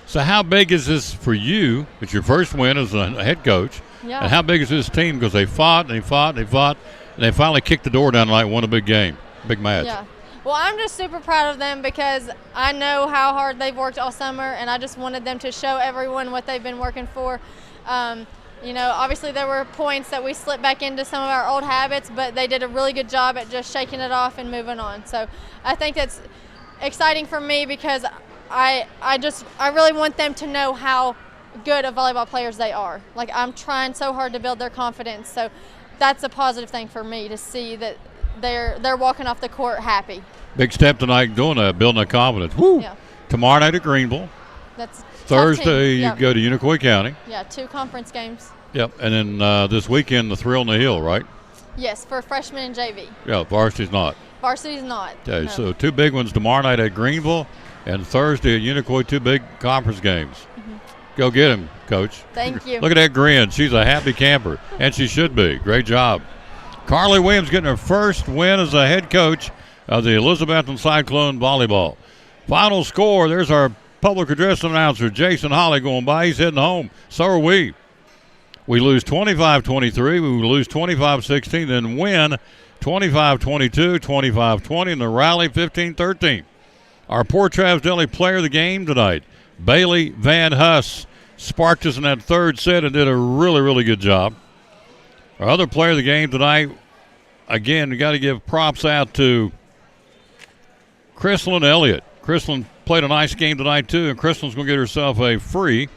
So how big is this for you? It's your first win as a head coach. Yeah. And how big is this team? Because they fought and they fought and they fought, and they finally kicked the door down tonight and won a big game, big match. Yeah. Well, I'm just super proud of them because I know how hard they've worked all summer, and I just wanted them to show everyone what they've been working for. Obviously there were points that we slipped back into some of our old habits, but they did a really good job at just shaking it off and moving on. So I think that's exciting for me because I really want them to know how good of volleyball players they are. Like I'm trying so hard to build their confidence. So that's a positive thing for me to see that they're walking off the court happy. Big step tonight doing that, building that confidence. Woo! Yeah. Tomorrow night at Greenville. That's Thursday you go to Unicoi County. Yeah, 2 conference games. Yep, and then this weekend the Thrill in the Hill, right? Yes, for freshmen and JV. Yeah, varsity's not. Varsity's not. Okay, no. So 2 big ones tomorrow night at Greenville and Thursday at Unicoi, 2 big conference games. Mm-hmm. Go get him, Coach. Thank you. Look at that grin. She's a happy camper, and she should be. Great job. Carly Williams getting her first win as a head coach of the Elizabethton Cyclone Volleyball. Final score, there's our public address announcer, Jason Holly, going by. He's heading home. So are we. We lose 25-23. We lose 25-16, then win 25-22, 25-20, and the rally 15-13. Our Port Travis Deli player of the game tonight, Bailey Van Huss, sparked us in that third set and did a really, really good job. Our other player of the game tonight, again, we got to give props out to Chrislyn Elliott. Chrislyn played a nice game tonight, too, and Chrislyn's going to get herself a free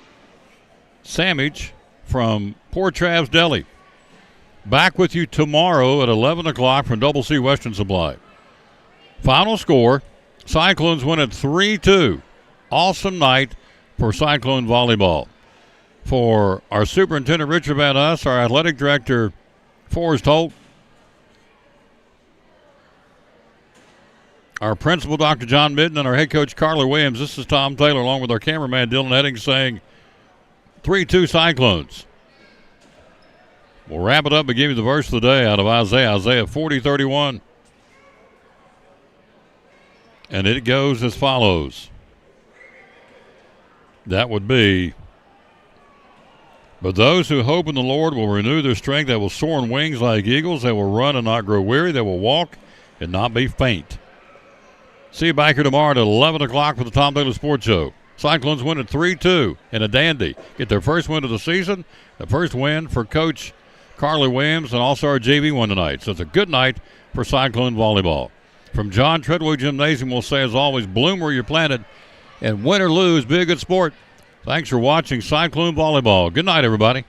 sandwich from Port Travis Deli. Back with you tomorrow at 11 o'clock from Double C Western Supply. Final score, Cyclones win at 3-2. Awesome night for Cyclone Volleyball. For our superintendent, Richard Van Huss, our athletic director, Forrest Holt, our principal, Dr. John Midden, and our head coach, Carla Williams, this is Tom Taylor, along with our cameraman, Dylan Heading, saying 3-2 Cyclones. We'll wrap it up and give you the verse of the day out of Isaiah 40:31. And it goes as follows. That would be, but those who hope in the Lord will renew their strength. They will soar on wings like eagles. They will run and not grow weary. They will walk and not be faint. See you back here tomorrow at 11 o'clock for the Tom Taylor Sports Show. Cyclones win at 3-2 in a dandy. Get their first win of the season, the first win for Coach Carly Williams, and also our JV won tonight. So it's a good night for Cyclone Volleyball. From John Treadway Gymnasium, we'll say, as always, bloom where you're planted, and win or lose, be a good sport. Thanks for watching Cyclone Volleyball. Good night, everybody.